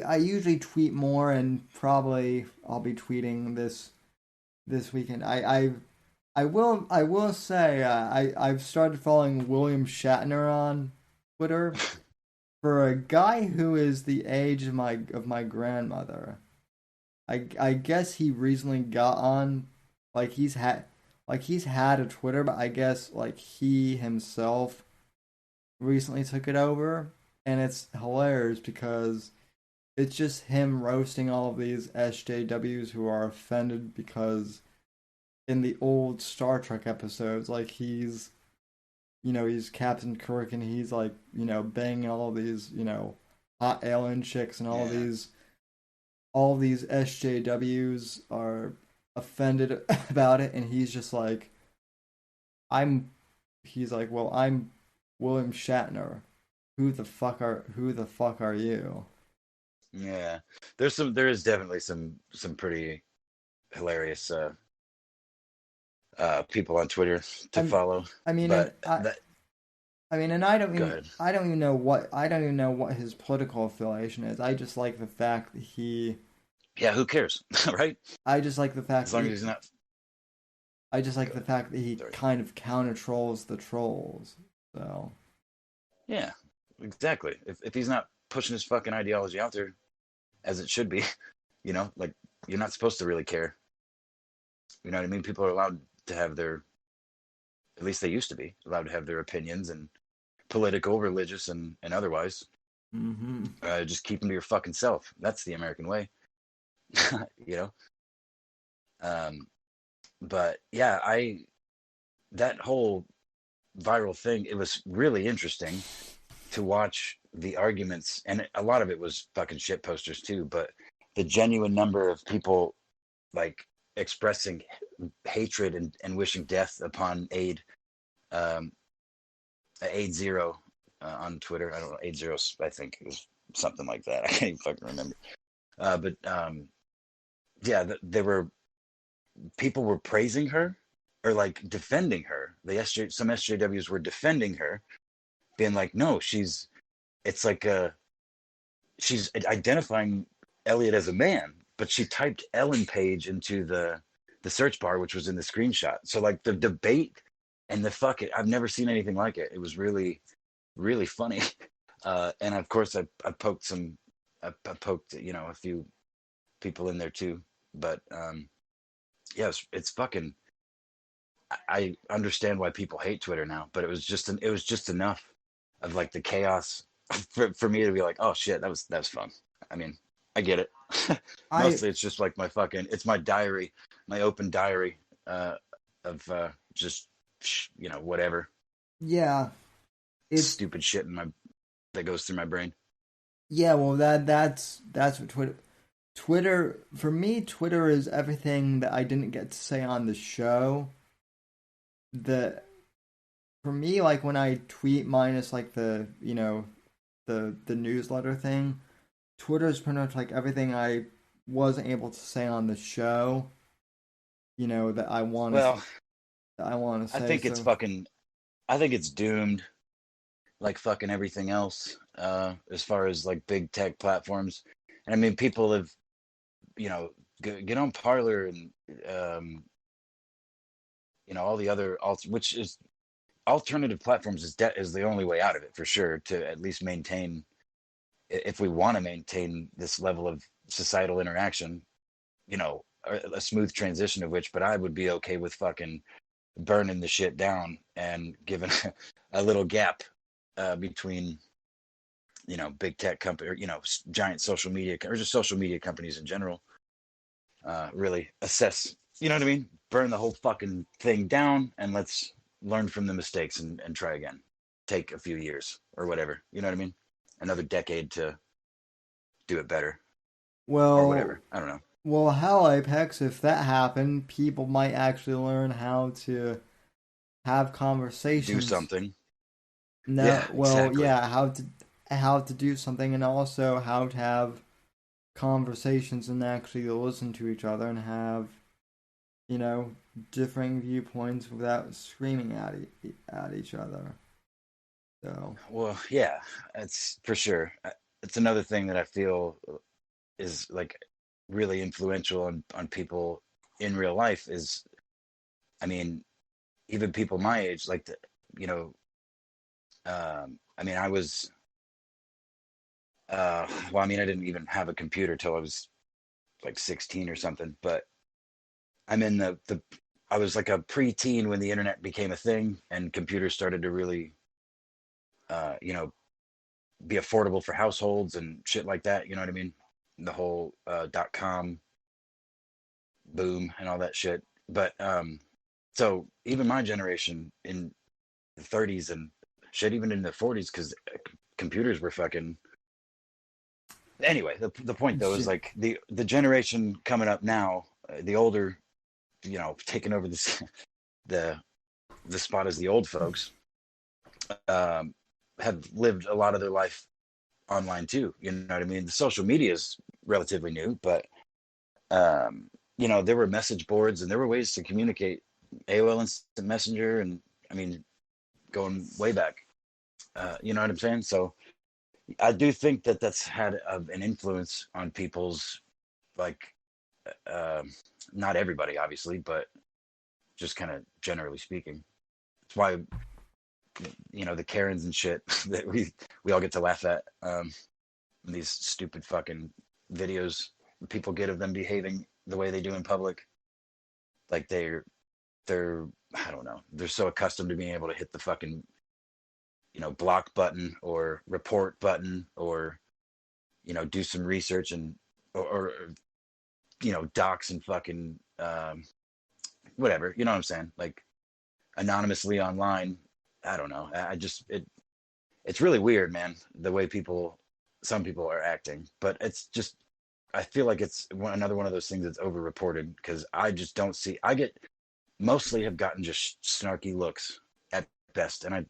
I usually tweet more, and probably I'll be tweeting this weekend. I will say I've started following William Shatner on Twitter for a guy who is the age of my grandmother. I guess he recently got on, like he's had a Twitter, but I guess like he himself recently took it over, and it's hilarious because it's just him roasting all of these SJWs who are offended because in the old Star Trek episodes, like he's Captain Kirk and he's like, banging all of these, hot alien chicks and Yeah. all of these SJWs are offended about it and he's just like I'm he's like, "Well, I'm William Shatner. Who the fuck are you?" Yeah. There is definitely some pretty hilarious people on Twitter to I'm follow. I mean and But that and go ahead. I don't even know what his political affiliation is. I just like the fact that he Yeah, who cares? Right? I just like the fact As that long as he's not I just like go the ahead. fact that he Sorry. kind of counter trolls the trolls. So Yeah, exactly. If he's not pushing his fucking ideology out there as it should be, like you're not supposed to really care. You know what I mean? People are allowed to have their, at least they used to be allowed to have their opinions and political, religious, and otherwise. hmm Just keep them to your fucking self. That's the American way. you know. Um, but yeah, that whole viral thing. It was really interesting to watch the arguments, and a lot of it was fucking shit posters too. But the genuine number of people like expressing hatred and wishing death upon um, Aid Zero on Twitter. I don't know, Aid Zero. I think it was something like that. I can't even fucking remember. But yeah, they were people were praising her or like defending her. Some SJWs were defending her, being like, no, it's like she's identifying Elliot as a man, but she typed Ellen Page into the search bar, which was in the screenshot. So like the debate and the fuck it, I've never seen anything like it. It was really, really funny. And of course, I poked I poked a few people in there too. But yeah, it's fucking. I understand why people hate Twitter now, but it was just enough of like the chaos for me to be like, oh shit, that was fun. I mean, I get it. I Mostly it's just like it's my diary, my open diary uh, of just whatever yeah, it's stupid shit that goes through my brain. yeah, well that's what Twitter for me Twitter is everything that I didn't get to say on the show. The For me, like when I tweet minus like the newsletter thing, Twitter is pretty much like everything I wasn't able to say on the show, that Well, I want to I say. think it's So fucking. I think it's doomed, like fucking everything else, as far as like big tech platforms. And I mean, people have, get on Parlor and, um, all the other which is alternative platforms is the only way out of it for sure to at least maintain, if we want to maintain this level of societal interaction, a smooth transition of which, but I would be okay with fucking burning the shit down and giving a little gap between big tech company or giant social media or just social media companies in general. Really assess, you know what I mean, burn the whole fucking thing down and let's learn from the mistakes and try again. Take a few years or whatever, you know what I mean, another decade to do it better or well, whatever, I don't know. hell, Apex. If that happened, people might actually learn how to have Do conversations. something. No, Yeah, well, exactly. yeah, how to do something, and also how to have conversations and actually listen to each other and have you know differing viewpoints without screaming at each other. So Well, yeah, it's for sure. It's another thing that I feel is like really influential on people in real life is, I mean, even people my age, like you know, I mean, I was, well, I mean, I didn't even have a computer till I was like 16 or something, but I'm in I was like a preteen when the internet became a thing and computers started to really, you know, be affordable for households and shit like that. You know what I mean? The whole .com boom and all that shit. But so even my generation in the 30s and shit, even in the 40s, because computers were fucking. Anyway, the point though is like the generation coming up now, the older, you know, taking over this the spot as the old folks, have lived a lot of their life online too. You know what I mean? The social media is relatively new, but you know, there were message boards and there were ways to communicate. AOL Instant Messenger, and I mean, going way back. You know what I'm saying? So I do think that that's had an influence on people's, like, not everybody, obviously, but just kind of generally speaking. That's why, you know, the Karens and shit that we all get to laugh at, these stupid fucking videos people get of them behaving the way they do in public. Like they're I don't know, they're so accustomed to being able to hit the fucking, you know, block button or report button, or, you know, do some research and or you know, dox and fucking whatever, you know what I'm saying, like anonymously online. I don't know, I just it's really weird, man, the way some people are acting. But it's just, I feel like it's another one of those things that's over reported, because I just don't see, I get mostly have gotten just snarky looks at best, and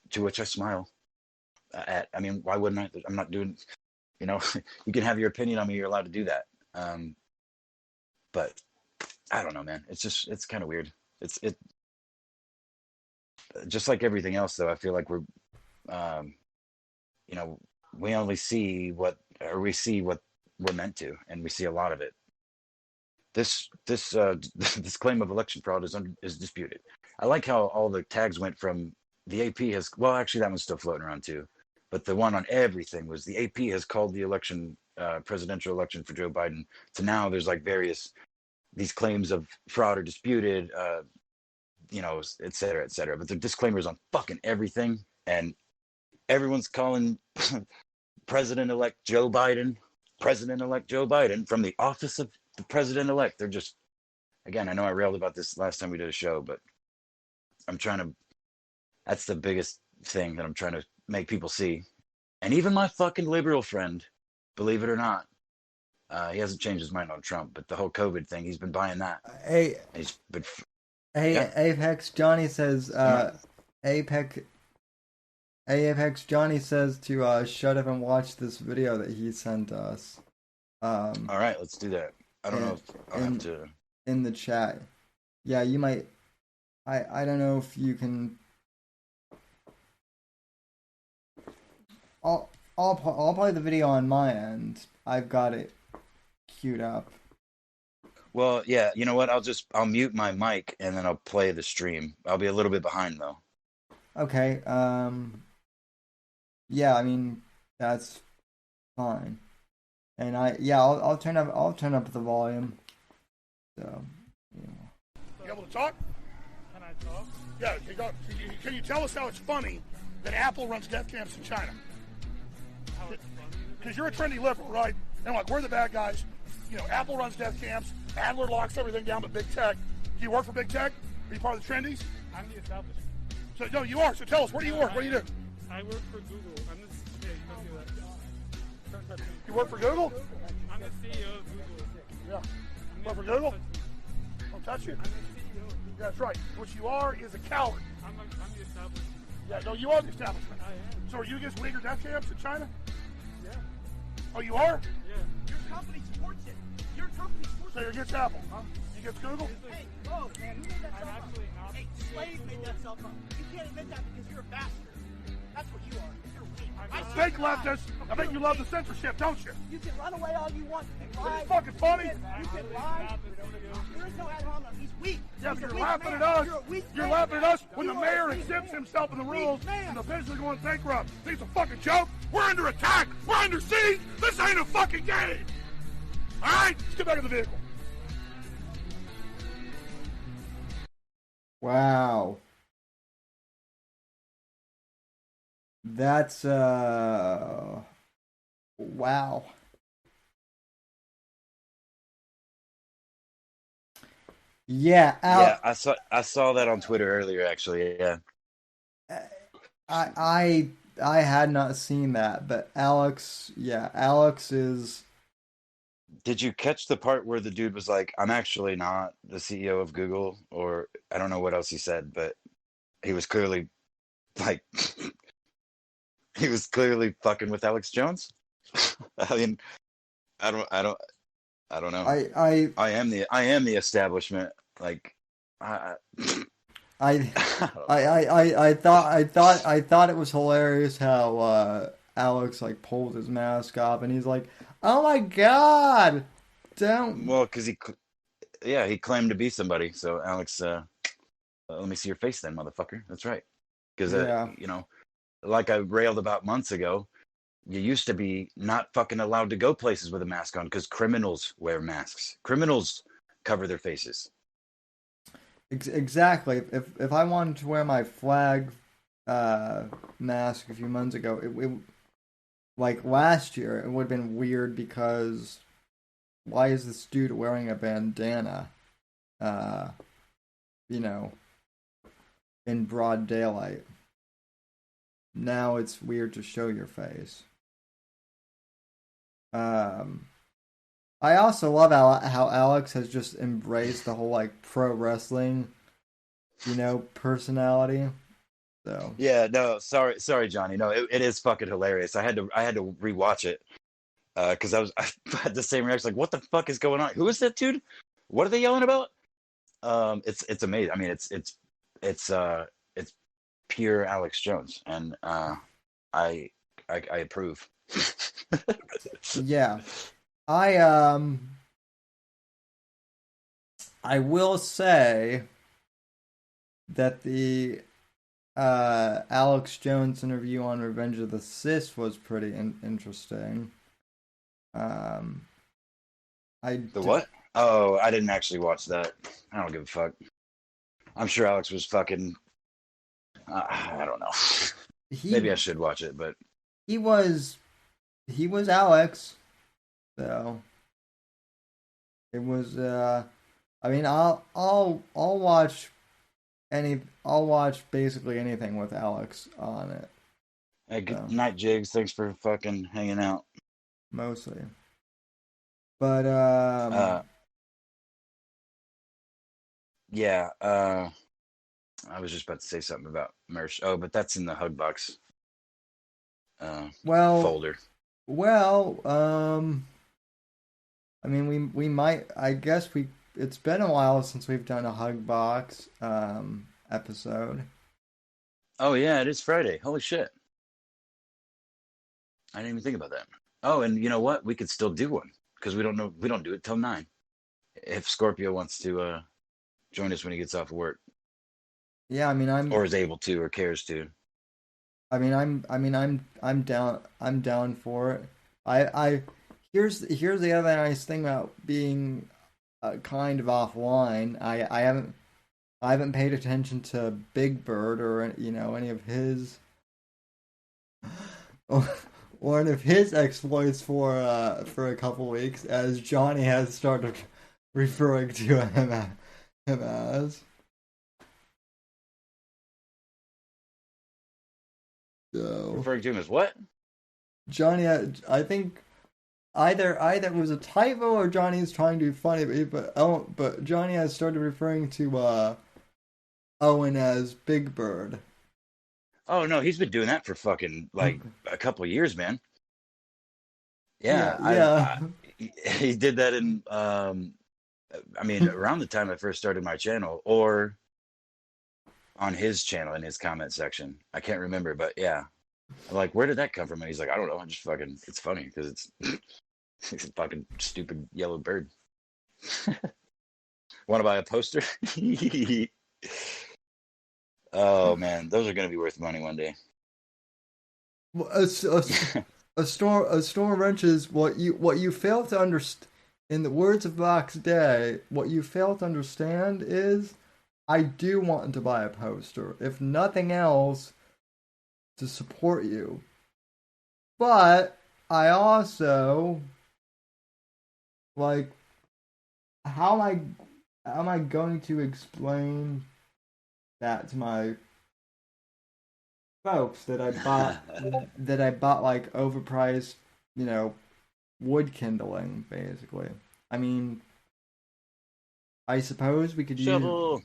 to which I smile at. I mean, why wouldn't I? I'm not doing, you know, you can have your opinion on me, you're allowed to do that. But I don't know, man. It's kind of weird. It just like everything else, though. I feel like we're, you know, we see what we're meant to, and we see a lot of it. This this claim of election fraud is disputed. I like how all the tags went from the AP has, well, actually that one's still floating around too, but the one on everything was the AP has called the election, presidential election for Joe Biden, to now there's like these claims of fraud are disputed, you know, et cetera, et cetera. But the disclaimers on fucking everything, and everyone's calling President-elect Joe Biden from the office of the president-elect. They're just, again, I know I railed about this last time we did a show, but that's the biggest thing that I'm trying to make people see. And even my fucking liberal friend, believe it or not, he hasn't changed his mind on Trump, but the whole COVID thing, he's been buying that. Hey, he's been, yeah. Apex Johnny says, Apex Johnny says to shut up and watch this video that he sent us. All right, let's do that. I don't know if I'll have to in the chat. Yeah, you might. I don't know if you can. I'll play the video on my end. I've got it queued up. Well, yeah, you know what? I'll mute my mic and then I'll play the stream. I'll be a little bit behind though. Okay. Yeah, I mean that's fine. And I'll turn up the volume. So, yeah. You able to talk? Can I talk? Yeah. Can you tell us how it's funny that Apple runs death camps in China? How it's funny? Because you're a trendy liberal, right? And like, we're the bad guys. You know, Apple runs death camps. Adler locks everything down but big tech. Do you work for big tech? Are you part of the trendies? I'm the establishment. So no, you are. So tell us, where do you work? What do you do? I work for Google. I'm the You work for Google? I'm the CEO of Google. Yeah. You work for Google? Don't touch you. I'm the CEO. Yeah, that's right. What you are is a coward. I'm the establishment. Yeah, no, you are the establishment. I am. So are you against Uyghur death camps in China? Yeah. Oh, you are? Yeah. Your company supports it. Your company supports So you're against Apple, huh? You against Google? Hey, whoa, man, who made that I'm cell phone? actually not. Hey, Slave made that cell phone. You can't admit that because you're a bastard. That's what you are. You're weak. Fake leftist. I bet you love the censorship, don't you? You can run away all you want. You can But lie. it's fucking funny. You can lie. There is no ad hominem. He's weak. Yeah, He's but a you're weak laughing man. at us. You're a weak You're man. laughing at us when the You are mayor a weak exempts man. himself in the Weak rules man. and the business is going bankrupt. Think it's a fucking joke? We're under attack. We're under siege. This ain't a fucking game. All right, let's get back in the vehicle. Wow. That's wow. Yeah, Yeah, I saw that on Twitter earlier, actually. Yeah. I had not seen that, but Alex, yeah, Alex is Did you catch the part where the dude was like, "I'm actually not the CEO of Google," or I don't know what else he said, but he was clearly like, he was clearly fucking with Alex Jones. I mean, I don't, I don't, I don't know. I I am the establishment. Like, I I don't know. I thought it was hilarious how Alex like pulled his mask off and he's like, "Oh my God, don't." Well, because yeah, he claimed to be somebody. So Alex, let me see your face then, motherfucker. That's right. Because Yeah, you know, like I railed about months ago, you used to be not fucking allowed to go places with a mask on because criminals wear masks. Criminals cover their faces. exactly. If I wanted to wear my flag mask a few months ago, it like last year, it would have been weird because why is this dude wearing a bandana? Uh, you know, in broad daylight. Now it's weird to show your face. I also love how Alex has just embraced the whole like pro wrestling, personality. So Yeah, no, sorry, Johnny. No, it is fucking hilarious. I had to rewatch it because I had the same reaction. Like, what the fuck is going on? Who is that dude? What are they yelling about? It's amazing. I mean, it's pure Alex Jones, and I approve. yeah, I I will say that the Alex Jones interview on Revenge of the Sis was pretty interesting. Um, The what? Oh, I didn't actually watch that. I don't give a fuck. I'm sure Alex was fucking. I don't know. Maybe I should watch it, but he was Alex, so it was. I mean, I'll watch I'll watch basically anything with Alex on it. hey, good So, night, Jigs. Thanks for fucking hanging out. mostly, but Yeah. I was just about to say something about merch. Oh, but that's in the hug box well, folder. well, I mean, we might. I guess we. It's been a while since we've done a hug box episode. Oh yeah, it is Friday. Holy shit! I didn't even think about that. Oh, and you know what? We could still do one because we don't know. We don't do it till 9. If Scorpio wants to join us when he gets off work, Yeah, I mean, or is able to, or cares to. I'm down. I'm down for it. I here's the other nice thing about being kind of offline. I haven't paid attention to Big Bird or any of his or any of his exploits for a couple weeks, as Johnny has started referring to him as. So Referring to him as what? Johnny, I think either it was a typo or Johnny is trying to be funny, but Johnny has started referring to Owen as Big Bird. Oh no, he's been doing that for fucking like a couple of years, man. Yeah, Yeah. he did that in I mean around the time I first started my channel, or on his channel in his comment section. I can't remember, but yeah. I'm like, where did that come from? And he's like, I don't know. I just fucking, it's funny because it's, it's a fucking stupid yellow bird. Want to buy a poster? Oh man, those are gonna be worth money one day. Well, a storm of wrenches. What you fail to understand, in the words of Box Day, what you fail to understand is, I do want to buy a poster, if nothing else, to support you. But I also like, how am I going to explain that to my folks that I bought like overpriced, you know, wood kindling basically. I mean, I suppose we could use Shovel.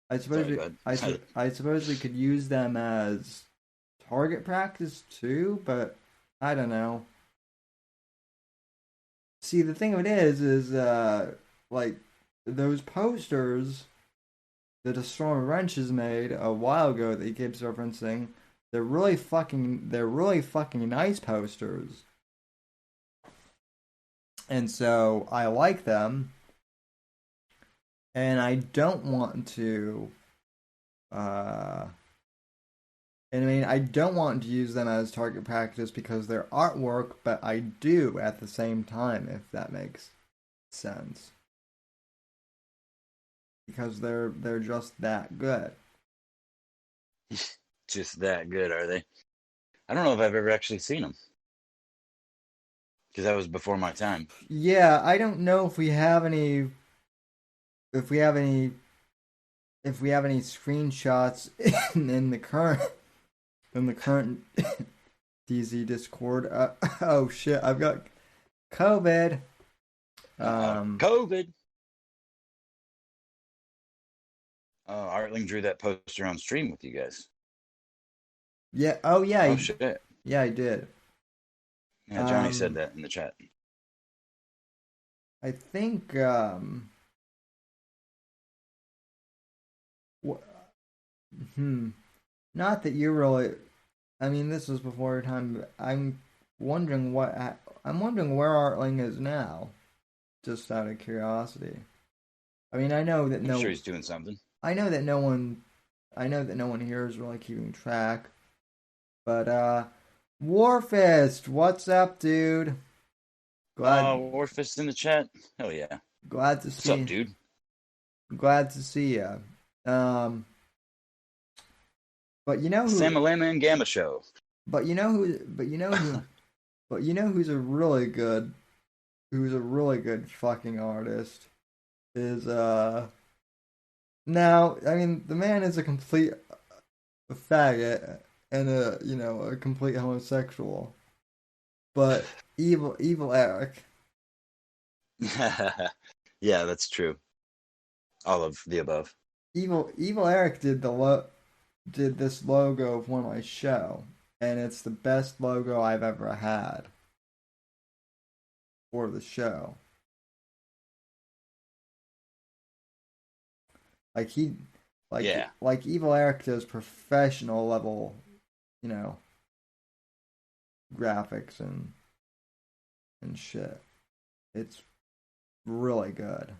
I suppose Sorry, we, go ahead. I suppose we could use them as target practice too, but I don't know. See, the thing of it is like those posters that a Storm of Wrenches made a while ago that he keeps referencing. They're really fucking nice posters, and so I like them, and I don't want to. Uh, and I mean, I don't want to use them as target practice because they're artwork, but I do at the same time, if that makes sense. Because they're just that good. Just that good, are they? I don't know if I've ever actually seen them because that was before my time. Yeah, I don't know if we have any screenshots in the current DZ Discord. Oh shit, I've got COVID. COVID. Artling drew that poster on stream with you guys. Yeah. Oh yeah. Oh shit. Yeah, I did. Yeah, Johnny said that in the chat. I think. Not that you really. I mean, this was before your time. But I'm wondering where Artling is now. Just out of curiosity. I mean, I know that I'm sure he's doing something. I know that no one here is really keeping track. But Warfist, what's up, dude? Warfist in the chat. Hell yeah. Glad to see. What's up, dude? Glad to see you. But you know who? Samalama and Gamma Show. But you know who? But you know who? But you know who's a really good fucking artist is now, I mean, the man is a complete faggot and a complete homosexual. But evil Eric. Yeah, that's true. All of the above. Evil Eric did this logo of one of my show, and it's the best logo I've ever had for the show. Like Evil Eric does professional level, graphics and shit. It's really good.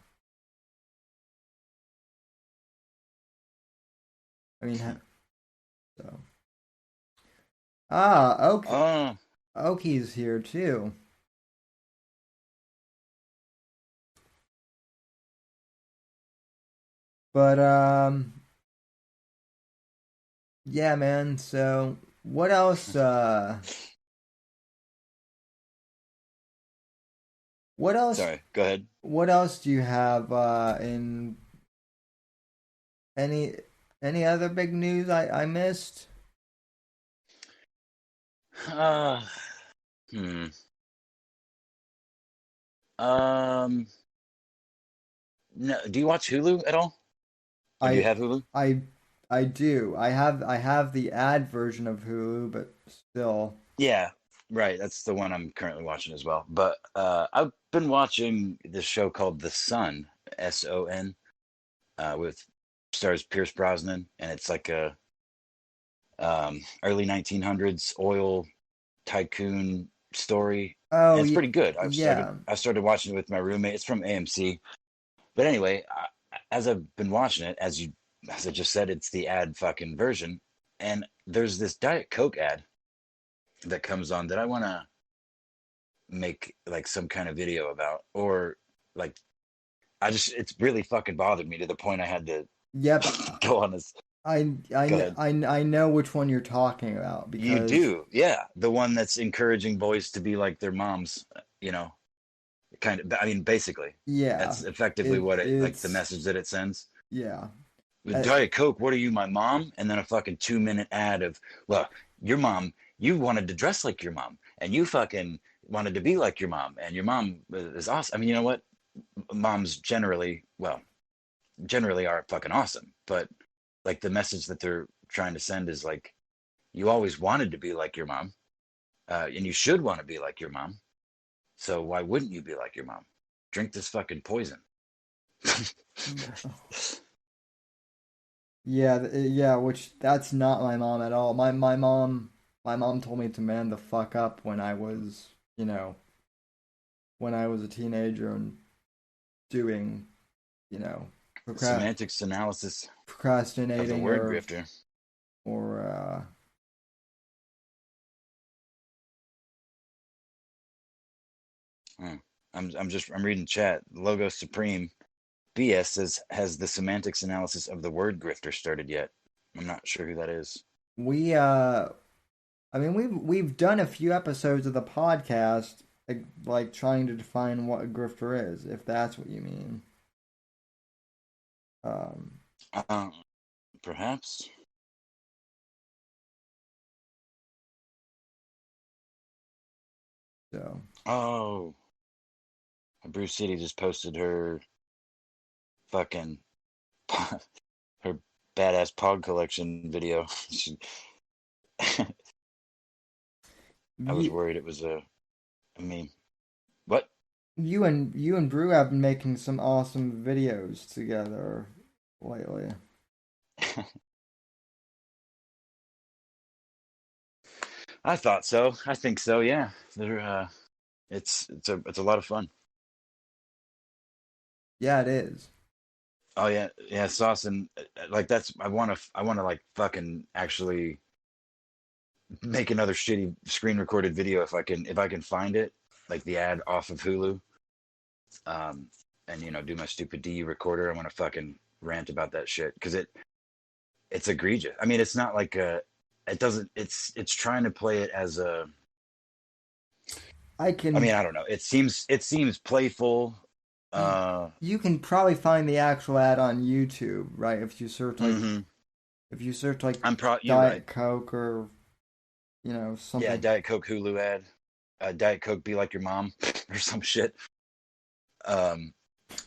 I mean, so. Okay. Oki's here too. But yeah, man. So what else? What else? Sorry, go ahead. What else do you have in any other big news I missed? No. Do you watch Hulu at all? Do you have Hulu? I do. I have the ad version of Hulu, but still. Yeah, right. That's the one I'm currently watching as well. But I've been watching this show called The Son, SON, with stars Pierce Brosnan, and it's like a early 1900s oil tycoon story. And Oh, it's pretty good. yeah. I started watching it with my roommate. It's from AMC. But anyway, as I've been watching it, as I just said, it's the ad fucking version. And there's this Diet Coke ad that comes on that I want to make like some kind of video about, or like it's really fucking bothered me to the point I had to Yep. go on this. Go ahead. I know which one you're talking about You because do, yeah, the one that's encouraging boys to be like their moms, you know, kind of. I mean, basically, yeah, that's effectively what it like the it's message that it sends. yeah. With Uh, Diet Coke, what are you, my mom? And then a fucking 2 minute ad of, well, your mom, you wanted to dress like your mom, and you fucking wanted to be like your mom, and your mom is awesome. I mean, you know what? Moms generally, well, generally are fucking awesome, but like the message that they're trying to send is like, you always wanted to be like your mom, and you should want to be like your mom. So why wouldn't you be like your mom? Drink this fucking poison. yeah, yeah, which that's not my mom at all. My mom told me to man the fuck up when I was, when I was a teenager and doing, you know, Semantics analysis of the procrastinating word grifter. or I'm reading chat. Logo Supreme BS says, has the semantics analysis of the word grifter started yet? I'm not sure who that is. we I mean we've done a few episodes of the podcast like trying to define what a grifter is, if that's what you mean. Um Uh, Perhaps. so Oh, Bruce City just posted her fucking her badass Pog collection video. I was you, worried it was a meme. What? you and Brew have been making some awesome videos together lately. I thought so. I think so. Yeah, they're it's a lot of fun. Yeah, it is. Oh yeah, yeah, sauce and like that's I want to like fucking actually make another shitty screen recorded video if I can find it, like the ad off of Hulu, um, and do my stupid DU recorder. I want to fucking rant about that shit because it's egregious. I mean, it's not like it doesn't. It's trying to play it as a. I I mean, can I don't know. It seems playful. you, Uh, you can probably find the actual ad on YouTube, right? mm-hmm. If you search like You're right. Diet Coke or Yeah, something. Diet Coke Hulu ad. Diet Coke be like your mom or some shit. Um,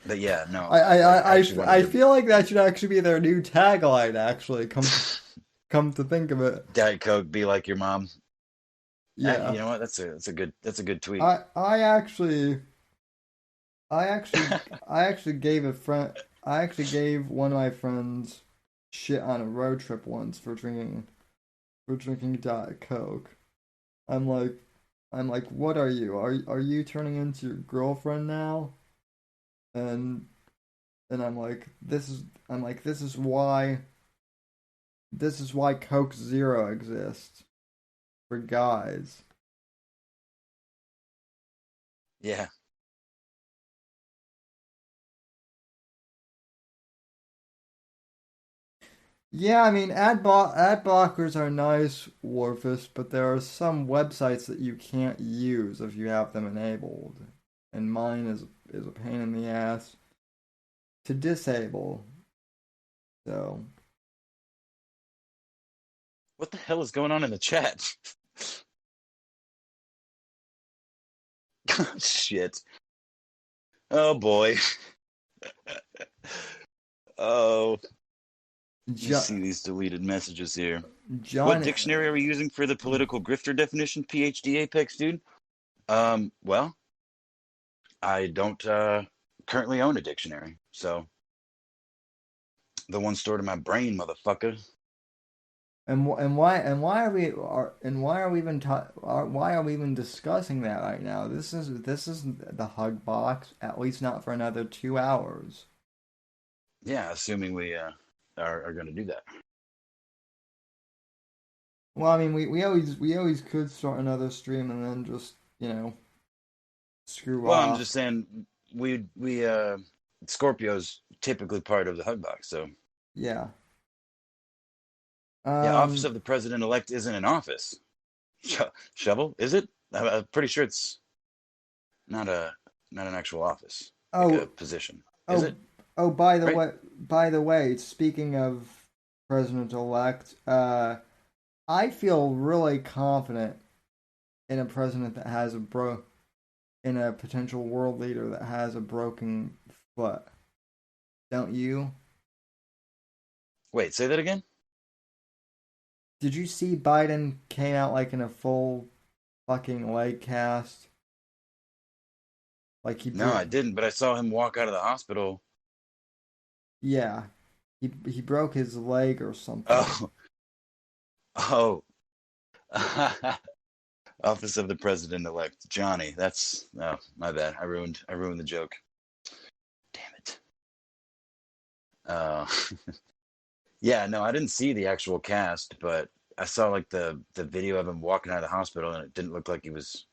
but yeah, no. I I Like, I I actually I I wanted feel like that should actually be their new tagline. Actually, come to think of it, to Diet Coke be like your mom. You yeah. know what? That's a good tweet. I actually I actually I actually gave a friend I actually gave one of my friends shit on a road trip once for drinking Diet Coke. I'm like I'm like, what are you? Are you turning into your girlfriend now? And this is why Coke Zero exists for guys. Yeah. Yeah, I mean, ad blockers are nice, Warfist, but there are some websites that you can't use if you have them enabled, and mine is a pain in the ass to disable. So, What the hell is going on in the chat? Shit. Oh boy. Oh, let me jo- see these deleted messages here. What John, dictionary are we using for the political grifter definition? PhD Apex, dude. Well, I don't currently own a dictionary, so the one stored in my brain, motherfucker. why are we even why are we even discussing that right now? This is the hug box, at least not for another 2 hours. Yeah, assuming we are going to do that. Well, I mean, we always could start another stream and then just, screw Well, I'm just off. saying we Scorpio's typically part of the hug box, so Yeah. yeah, office Um, of the president elect isn't an office. Shovel, is it? I'm pretty sure it's not a not an actual office, like a oh, position. Is oh, it? oh, Right? by the way, speaking of President-elect, I feel really confident in a president that has in a potential world leader that has a broken foot. Don't you? Wait, say that again? Did you see Biden came out like in a full fucking leg cast? Like he No, I broke. didn't, but I saw him walk out of the hospital. Yeah, he broke his leg or something. Oh, oh. Office of the president elect, Johnny. That's oh, my bad. I ruined the joke. Damn it. Uh Yeah, no, I didn't see the actual cast, but I saw like the video of him walking out of the hospital, and it didn't look like he was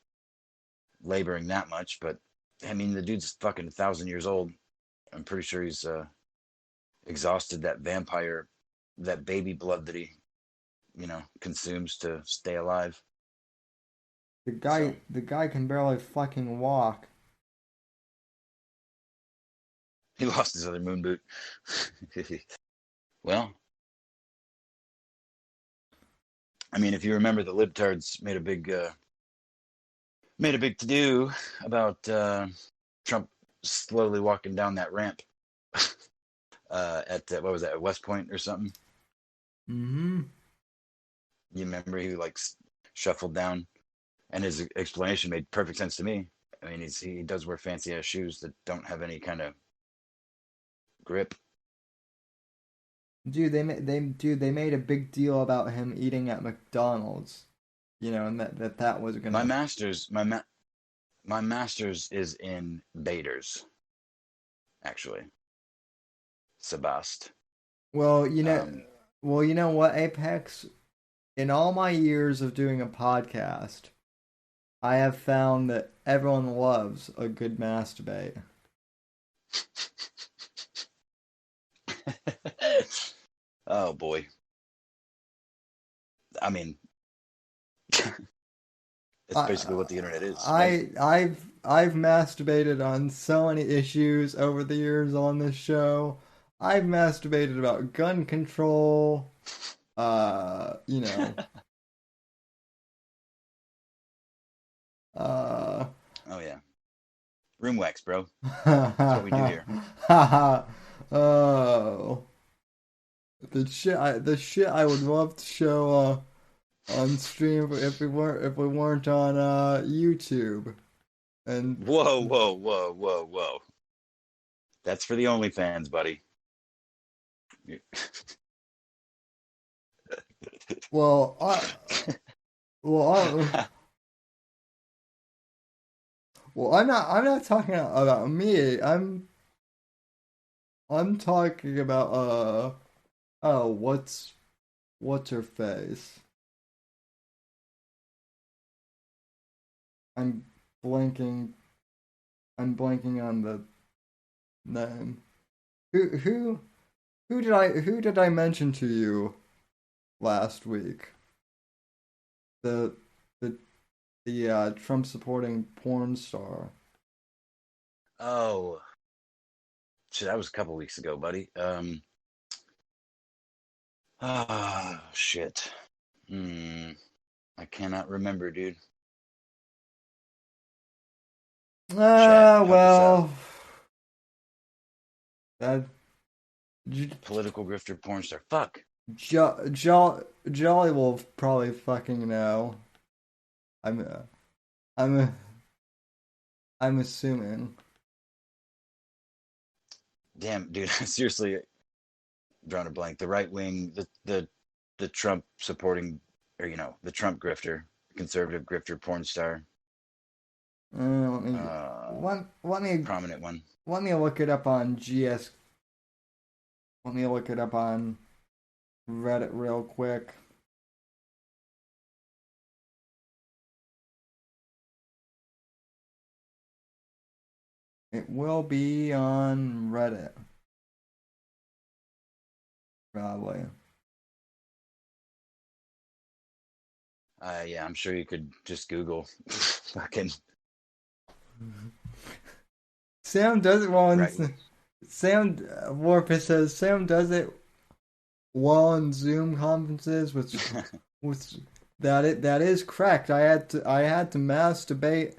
laboring that much. But I mean, the dude's fucking 1,000 years old. I'm pretty sure he's exhausted that vampire, that baby blood that he, consumes to stay alive. The So guy can barely fucking walk. he lost his other moon boot. Well, I mean, if you remember, the libtards made a big to do about Trump slowly walking down that ramp at what was that, West Point or something? Mm-hmm. You remember he like shuffled down, and his explanation made perfect sense to me. I mean, he does wear fancy ass shoes that don't have any kind of grip. They made a big deal about him eating at McDonald's, and that was My gonna. master's my ma- my master's is in Bader's, actually. Sebast. Well, Um, you know what, Apex? In all my years of doing a podcast, I have found that everyone loves a good masturbate. oh boy. I mean, it's basically what the internet is, right? I've masturbated on so many issues over the years on this show. I've masturbated about gun control. You know, uh, Oh yeah. Room wax, bro. That's what we do here. oh, the shit I would love to show on stream if we weren't on YouTube. And Whoa, whoa, whoa, whoa, whoa. That's for the OnlyFans, buddy. well, well, I'm not talking about me. I'm talking about oh, what's her face? I'm blanking. I'm blanking on the name. Who who did I mention to you last week? The the the Trump supporting porn star. oh, shit, that was a couple weeks ago, buddy. Shit. Hmm. I cannot remember, dude. Chat, help us out. Well, that Political grifter porn star. Fuck. Jolly will probably fucking know. I'm I'm I'm assuming. Damn, dude. Seriously, drawing a blank. The right wing, the the Trump supporting, or the Trump grifter, conservative grifter, porn star, Let me prominent one. let me look it up on GS. Let me look it up on Reddit real quick. It will be on Reddit. Probably. Yeah, I'm sure you could just Google fucking Sam does it while right. Sam Warpus says Sam does it while on Zoom conferences, which that is correct. I had to masturbate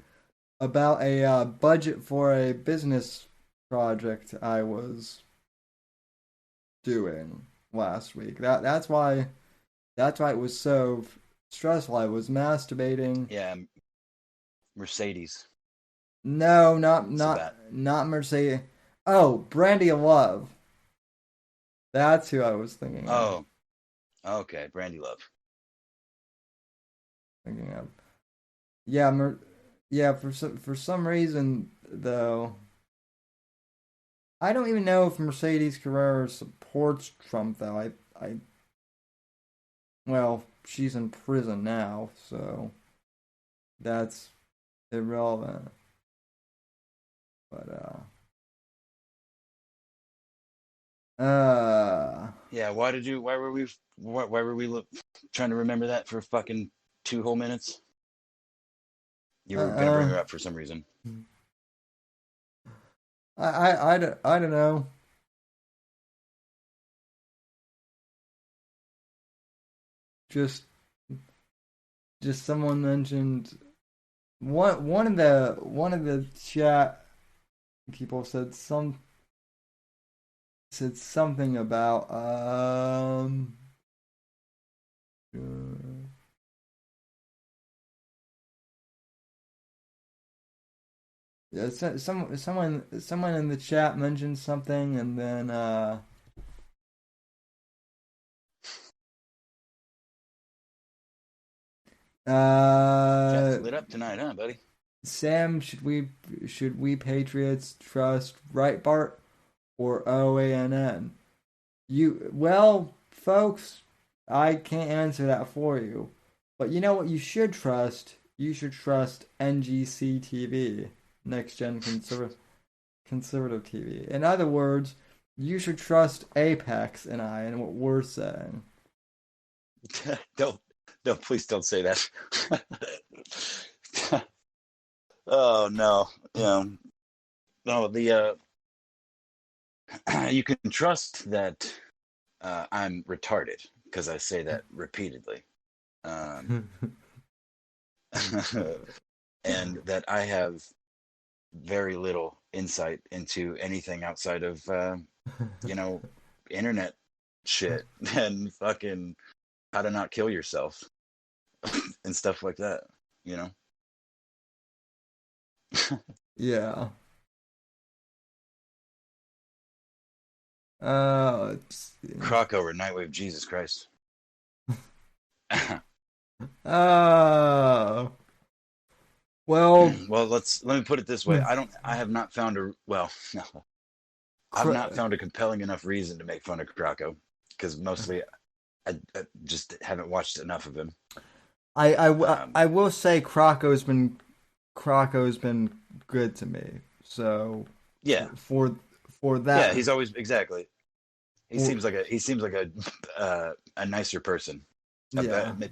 about a budget for a business project I was doing last week. That's why it was so stressful. I was masturbating. Yeah, Mercedes. No, So that. not Mercedes. Oh, Brandy Love. That's who I was thinking of. Oh, okay, Brandy Love. Thinking of. Yeah, yeah. For some reason though, I don't even know if Mercedes Carrera supports Trump though. Well, she's in prison now, so that's irrelevant. But Yeah, why were we trying to remember that for fucking 2 whole minutes? You were gonna bring her up for some reason. I don't know. Just someone mentioned one of the chat people said something about yeah, someone in the chat mentioned something, and then Chat's lit up tonight, huh, buddy? Sam, should we Patriots trust Breitbart or OANN? Well, folks, I can't answer that for you. But you know what you should trust? You should trust NGC TV, Next Gen Conservative TV. In other words, you should trust Apex and I and what we're saying. don't, please don't say that. Oh no, no. You can trust that I'm retarded because I say that repeatedly, and that I have very little insight into anything outside of internet shit and fucking how to not kill yourself and stuff like that. Yeah. Let's see. Croc over Nightwave, Jesus Christ. Well, let me put it this way. I have not found I've not found a compelling enough reason to make fun of Croco because mostly I just haven't watched enough of him. I will say Croco's been good to me. So yeah, for that, yeah, he's always exactly. He seems like a nicer person,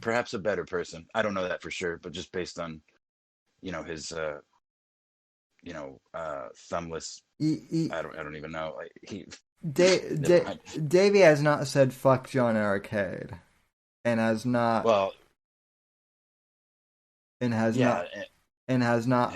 perhaps a better person. I don't know that for sure, but just based on his thumbless. I don't even know. Like Davey has not said fuck John Arcade, and has not. Well, and has not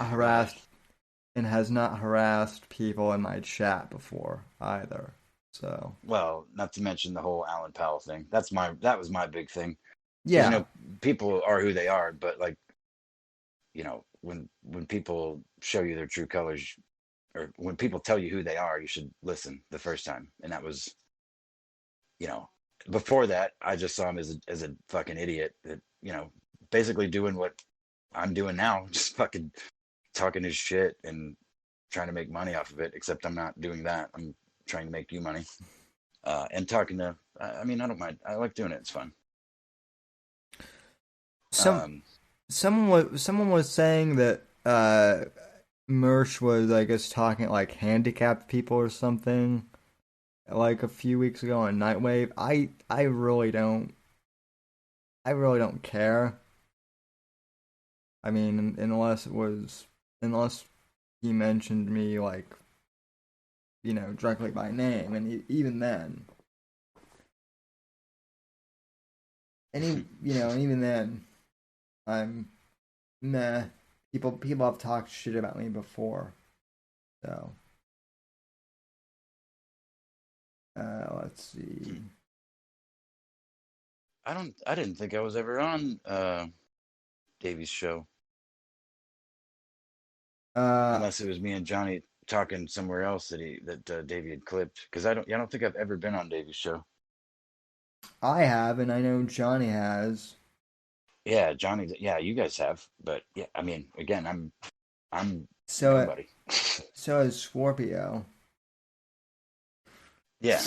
harassed people in my chat before either. So well, not to mention the whole Alan Powell thing. That was my big thing. Yeah, people are who they are, but like, when people show you their true colors, or when people tell you who they are, you should listen the first time. And that was, before that, I just saw him as a fucking idiot that, basically doing what I'm doing now, just fucking talking his shit and trying to make money off of it, except I'm not doing that. I'm trying to make you money. And talking to, I mean, I don't mind. I like doing it. It's fun. Some someone was saying that Mersh was, I guess, talking like handicapped people or something like a few weeks ago on Nightwave. I really don't care. I mean, unless he mentioned me like, directly by name, and even then, and even then, I'm meh. People have talked shit about me before, so let's see. I didn't think I was ever on Davy's show, unless it was me and Johnny talking somewhere else that Davy had clipped. Because I don't think I've ever been on Davy's show. I have, and I know Johnny has. Yeah, Johnny. Yeah, you guys have, but yeah, I mean, again, I'm So nobody. so is Scorpio. Yeah.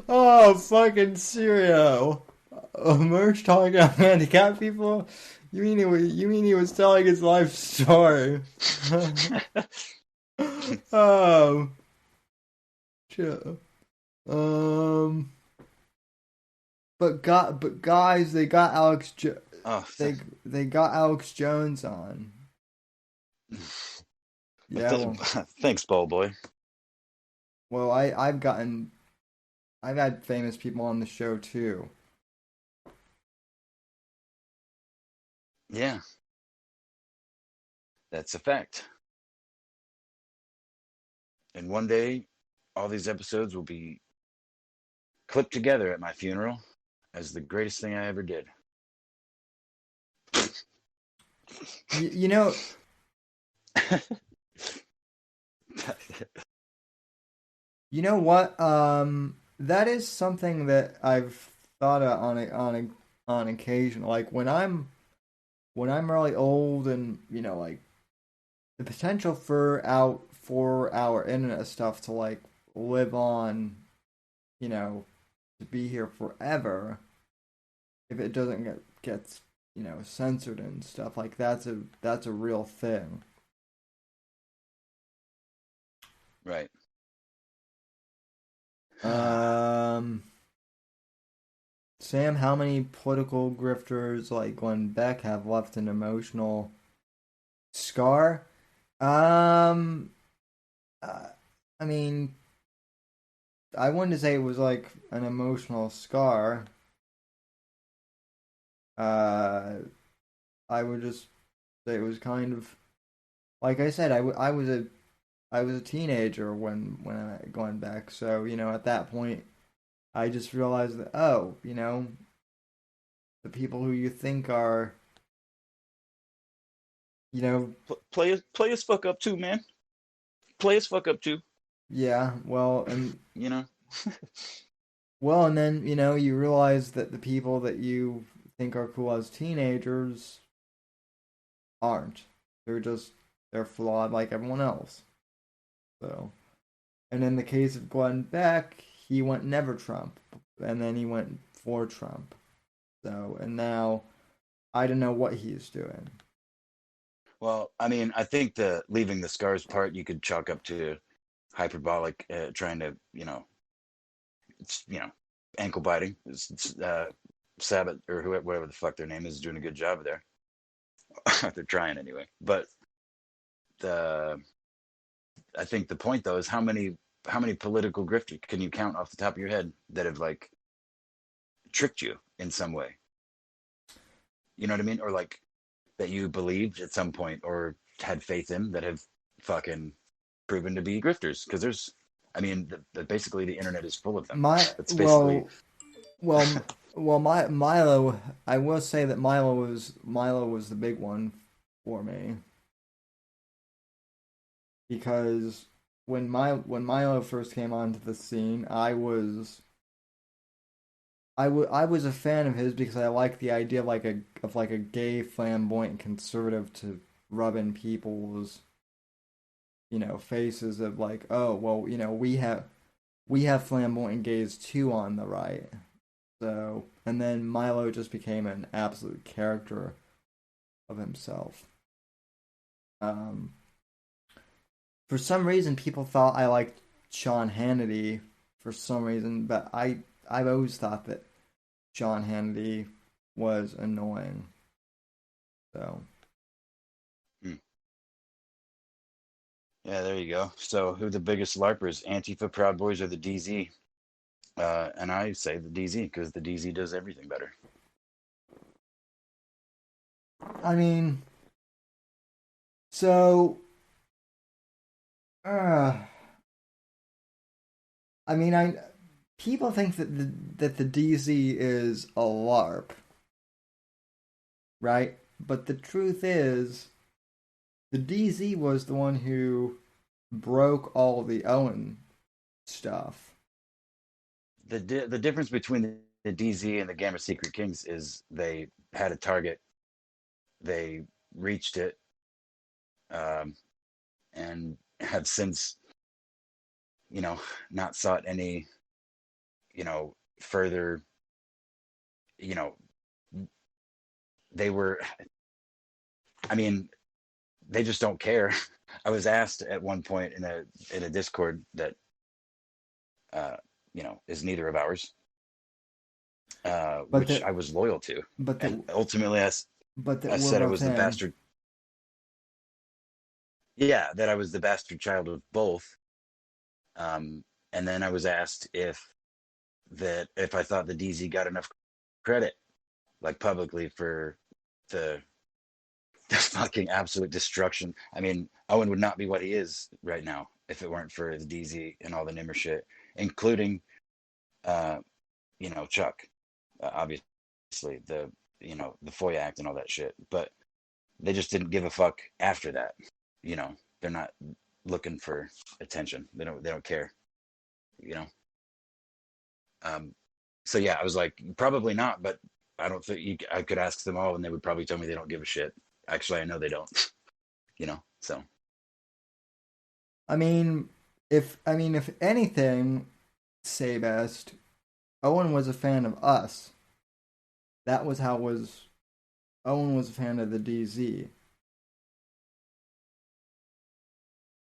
Oh, fucking Sirio. Merch talking about handicapped people? You mean he was telling his life story? Oh, shit. But guys, they got Oh, they got Alex Jones on. Yeah. Well, thanks, Ball Boy. well, I've had famous people on the show too. Yeah, that's a fact. And one day, all these episodes will be clipped together at my funeral as the greatest thing I ever did. You know, you know what? That is something that I've thought of on occasion. Like when I'm really old, and like the potential for our internet stuff to like live on, to be here forever. If it doesn't gets censored and stuff, like that's a real thing. Right. Sam, how many political grifters like Glenn Beck have left an emotional scar? Um, I mean, I wouldn't say it was like an emotional scar. Uh, I would just say it was kind of like I said. I was a teenager when I met Glenn Beck, so at that point, I just realized that the people who you think are you know Play his fuck up too, man. Play his fuck up too. yeah, You know. and then you realize that the people that you think are cool as teenagers aren't. They're flawed like everyone else. So, and in the case of Glenn Beck, he went never Trump, and then he went for Trump. So, and now I don't know what he's doing. Well, I mean, I think the leaving the scars part you could chalk up to hyperbolic, trying to, it's, ankle biting. Sabbath or whatever the fuck their name is doing a good job there. They're trying anyway. But I think the point though is how many political grifters can you count off the top of your head that have like tricked you in some way? You know what I mean? Or like that you believed at some point or had faith in that have fucking proven to be grifters. Because there's, I mean, basically the internet is full of them. It's basically Milo. I will say that Milo was the big one for me because when Milo first came onto the scene, I was a fan of his because I like the idea of like a gay flamboyant conservative to rub in people's faces of like, oh well, we have flamboyant gays too on the right. So, and then Milo just became an absolute character of himself. Um, for some reason, people thought I liked Sean Hannity for some reason, but I've always thought that Sean Hannity was annoying. So, Hmm. Yeah, there you go. So, who the biggest LARPers, Antifa, Proud Boys, or the DZ? And I say the DZ because the DZ does everything better. I mean, so, uh, I mean, people think that the DZ is a LARP, right? But the truth is, the DZ was the one who broke all the Owen stuff. The difference between the DZ and the Gamma Secret Kings is they had a target, they reached it, um, and have since, not sought any, further, you know, they were, I mean, they just don't care. I was asked at one point in a Discord that, uh, is neither of ours, But which that I was loyal to, but and that ultimately but that I were said I with was the him. bastard. Yeah, that I was the bastard child of both. And then I was asked if I thought the DZ got enough credit, like publicly, for the the fucking absolute destruction. I mean, Owen would not be what he is right now if it weren't for the DZ and all the Nimmer shit, including, uh, Chuck, obviously the FOIA Act and all that shit. But they just didn't give a fuck after that. They're not looking for attention. They don't care. You know. Um, so yeah, I was like, probably not, but I don't think I could ask them all, and they would probably tell me they don't give a shit. Actually, I know they don't. So I mean, if anything, say best, Owen was a fan of us. That was how was Owen was a fan of the DZ.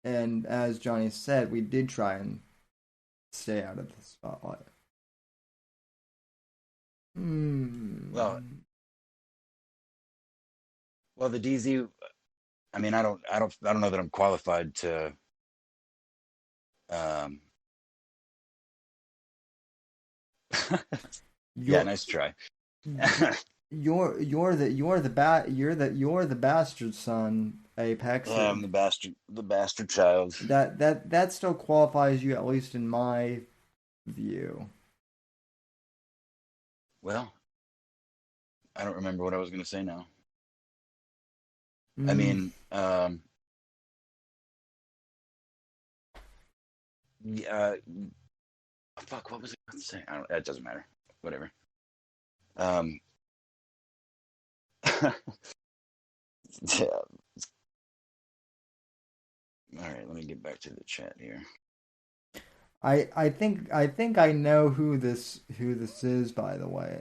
And as Johnny said, we did try and stay out of the spotlight. well, Hmm. well, the DZ. I mean, I don't know that I'm qualified to. Um, yeah, You're nice try. you're the bastard son, Apex. I'm the bastard child. That still qualifies you, at least in my view. Well, I don't remember what I was going to say now. I Mm, mean, yeah, fuck, what was I going to say? I don't. It doesn't matter. Whatever. Um, yeah. All right, let me get back to the chat here. I think I know who this is, by the way,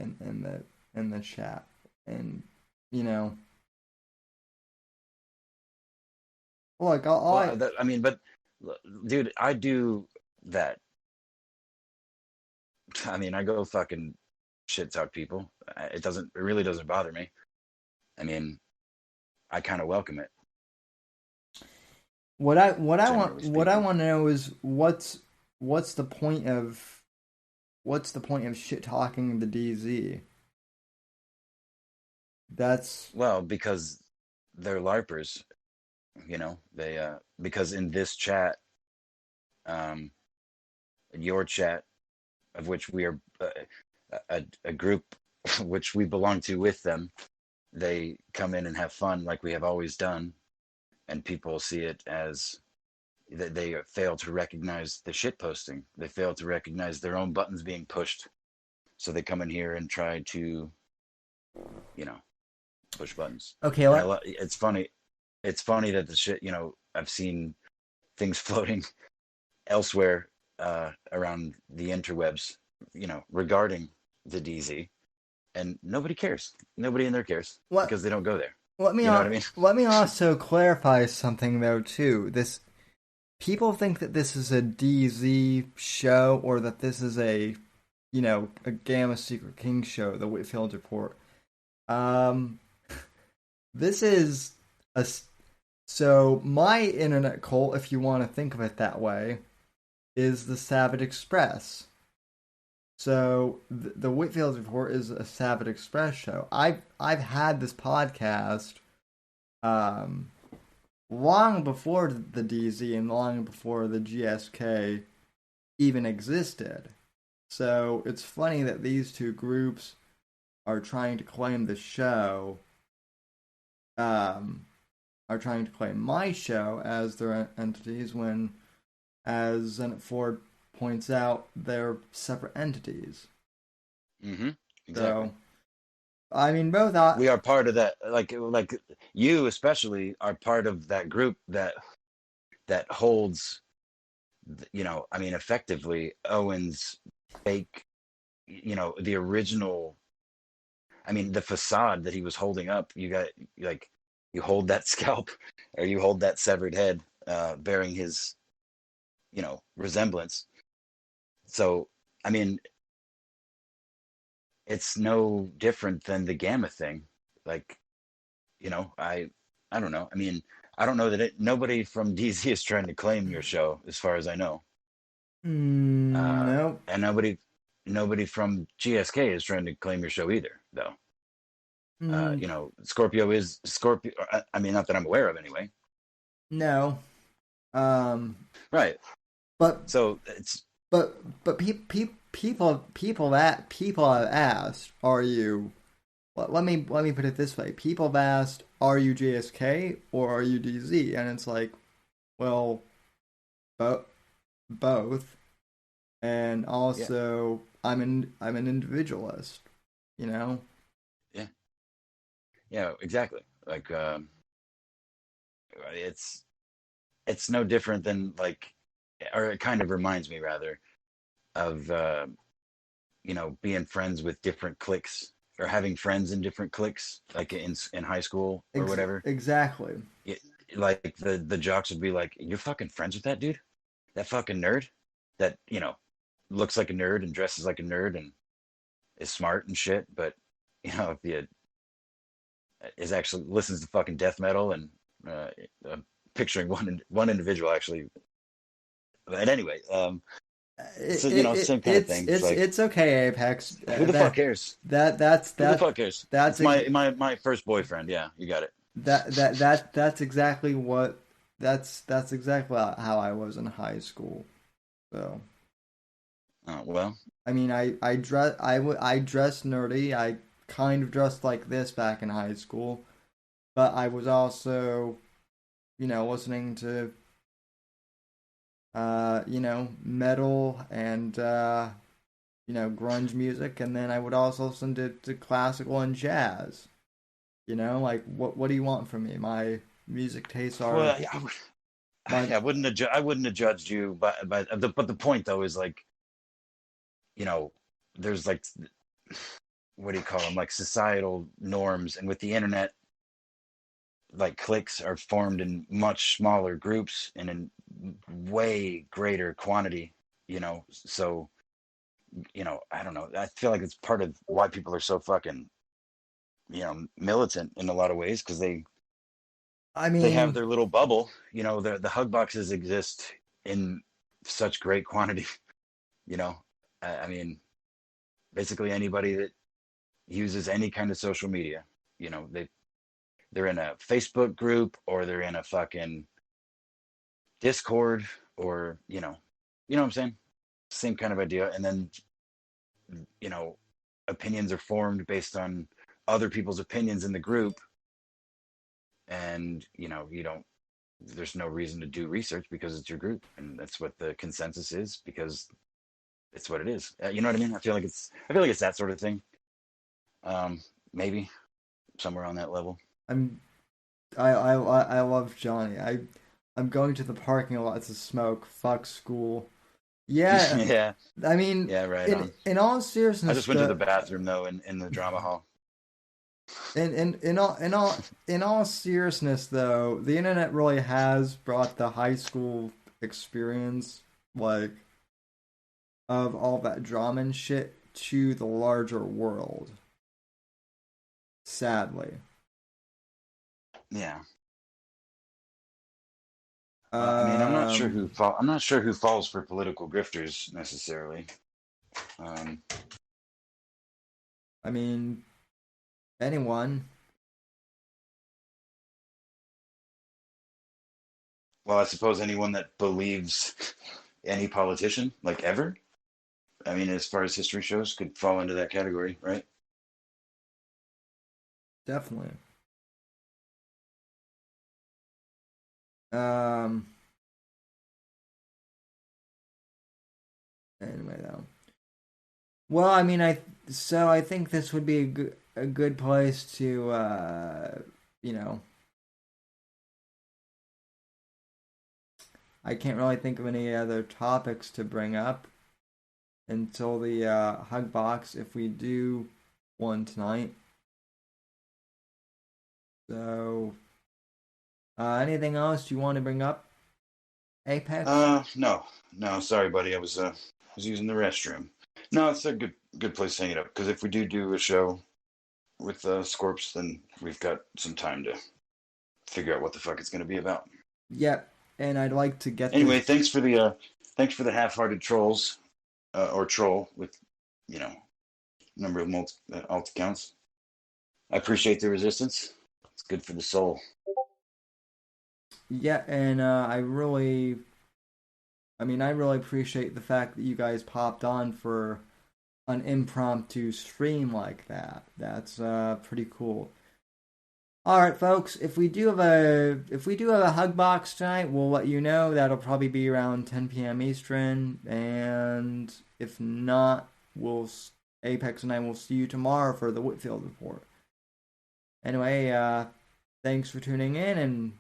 in the chat. And you know look, Well, I mean, but dude, I do that. I mean, I go fucking shit talk people. It really doesn't bother me. I mean, I kind of welcome it, what I what I want generally what I speaking. want to know is what's the point of shit talking the DZ? That's Well, because they're LARPers, they because in this chat, um, your chat, of which we are a group which we belong to with them, they come in and have fun like we have always done, and people see it as They fail to recognize the shit posting. They fail to recognize their own buttons being pushed. So they come in here and try to, you know, push buttons. Okay, And it's funny. It's funny that the shit, I've seen things floating elsewhere around the interwebs, regarding the DZ, and nobody cares. Nobody in there cares what? because they don't go there. Let me You know what I mean? let me also clarify something though too. This people think that this is a DZ show or that this is a a Gamma Secret King show, the Whitfield Report. Um, this is so my internet cult, if you want to think of it that way, is the Savage Express. So the Whitfield Report is a Savage Express show. I've had this podcast um long before the DZ and long before the GSK even existed. So it's funny that these two groups are trying to claim the show, are trying to claim my show as their entities when, as Zenit Ford points out, they're separate entities. Mm-hmm. Exactly. So, I mean, both we are part of that. Like you especially are part of that group that holds, I mean, effectively Owen's fake, the original. I mean, the facade that he was holding up. You got you hold that scalp, or you hold that severed head, bearing his, resemblance. So, I mean, it's no different than the Gamma thing. Like, I don't know. I mean, I don't know that nobody from DZ is trying to claim your show, as far as I know. no. And nobody from GSK is trying to claim your show either, though. Scorpio is Scorpio. I mean, not that I'm aware of, anyway. No. Right. But so it's but people have asked, are you? Let me put it this way: people have asked, are you JSK or are you DZ? And it's like, well, both. And also, I'm an individualist. Yeah, exactly. Like, it's no different than, like, or it kind of reminds me rather of being friends with different cliques, or having friends in different cliques, like in high school or whatever. Exactly. Like the jocks would be like, "You're fucking friends with that dude, that fucking nerd, that looks like a nerd and dresses like a nerd and is smart and shit, but if you is actually listens to fucking death metal and I'm picturing one individual actually." But anyway, so, same kind of thing. It's okay, Apex. Who the fuck cares? That's who the fuck cares? That's my first boyfriend. Yeah, you got it. That's exactly what that's exactly how I was in high school. So. Well. I mean, I dressed nerdy. I kind of dressed like this back in high school, but I was also, listening to, metal and, grunge music, and then I would also listen to classical and jazz. Like, what do you want from me? My music tastes are. Well, I wouldn't have judged you, but the point though is, like, there's, like, what do you call them, like, societal norms, and with the internet, like, cliques are formed in much smaller groups and in way greater quantity, so I don't know, I feel like it's part of why people are so fucking militant in a lot of ways, because they have their little bubble, the hug boxes exist in such great quantity. I mean, basically anybody that uses any kind of social media, they're in a Facebook group, or they're in a fucking Discord, or what I'm saying? Same kind of idea. And then, opinions are formed based on other people's opinions in the group. And, you don't there's no reason to do research because it's your group, and that's what the consensus is because it's what it is. You know what I mean? I feel like it's that sort of thing. Maybe somewhere on that level. I love Johnny. I'm going to the parking lot to smoke. Fuck school. Yeah, Yeah, I mean, yeah, right on. in all I seriousness, just went to the bathroom though in the drama hall. in all seriousness though, the internet really has brought the high school experience, like, of all that drama and shit to the larger world. Sadly. Yeah. I mean, Um, I'm not sure who falls for political grifters necessarily. Um, I mean, anyone. well, I suppose anyone that believes any politician, like ever. I mean, as far as history shows, could fall into that category, right? Definitely. Um, anyway, though. Well, I mean, I think this would be a good place to, you know, I can't really think of any other topics to bring up until the hug box if we do one tonight. So, anything else you want to bring up, Apex? No, sorry, buddy. I was using the restroom. No, it's a good place to hang it up because if we do a show with Scorps, then we've got some time to figure out what the fuck it's going to be about. Yep, and I'd like to get Anyway, this. thanks for the half-hearted trolls or troll with number of alt accounts. I appreciate the resistance. It's good for the soul. Yeah, and I really appreciate the fact that you guys popped on for an impromptu stream like that. That's pretty cool. All right, folks. If we do have a hug box tonight, we'll let you know. That'll probably be around 10 p.m. Eastern, and if not, Apex and I will see you tomorrow for the Whitfield report. Anyway, thanks for tuning in, and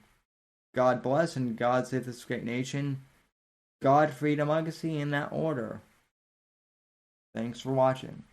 God bless and God save this great nation. God, freedom, legacy, in that order. Thanks for watching.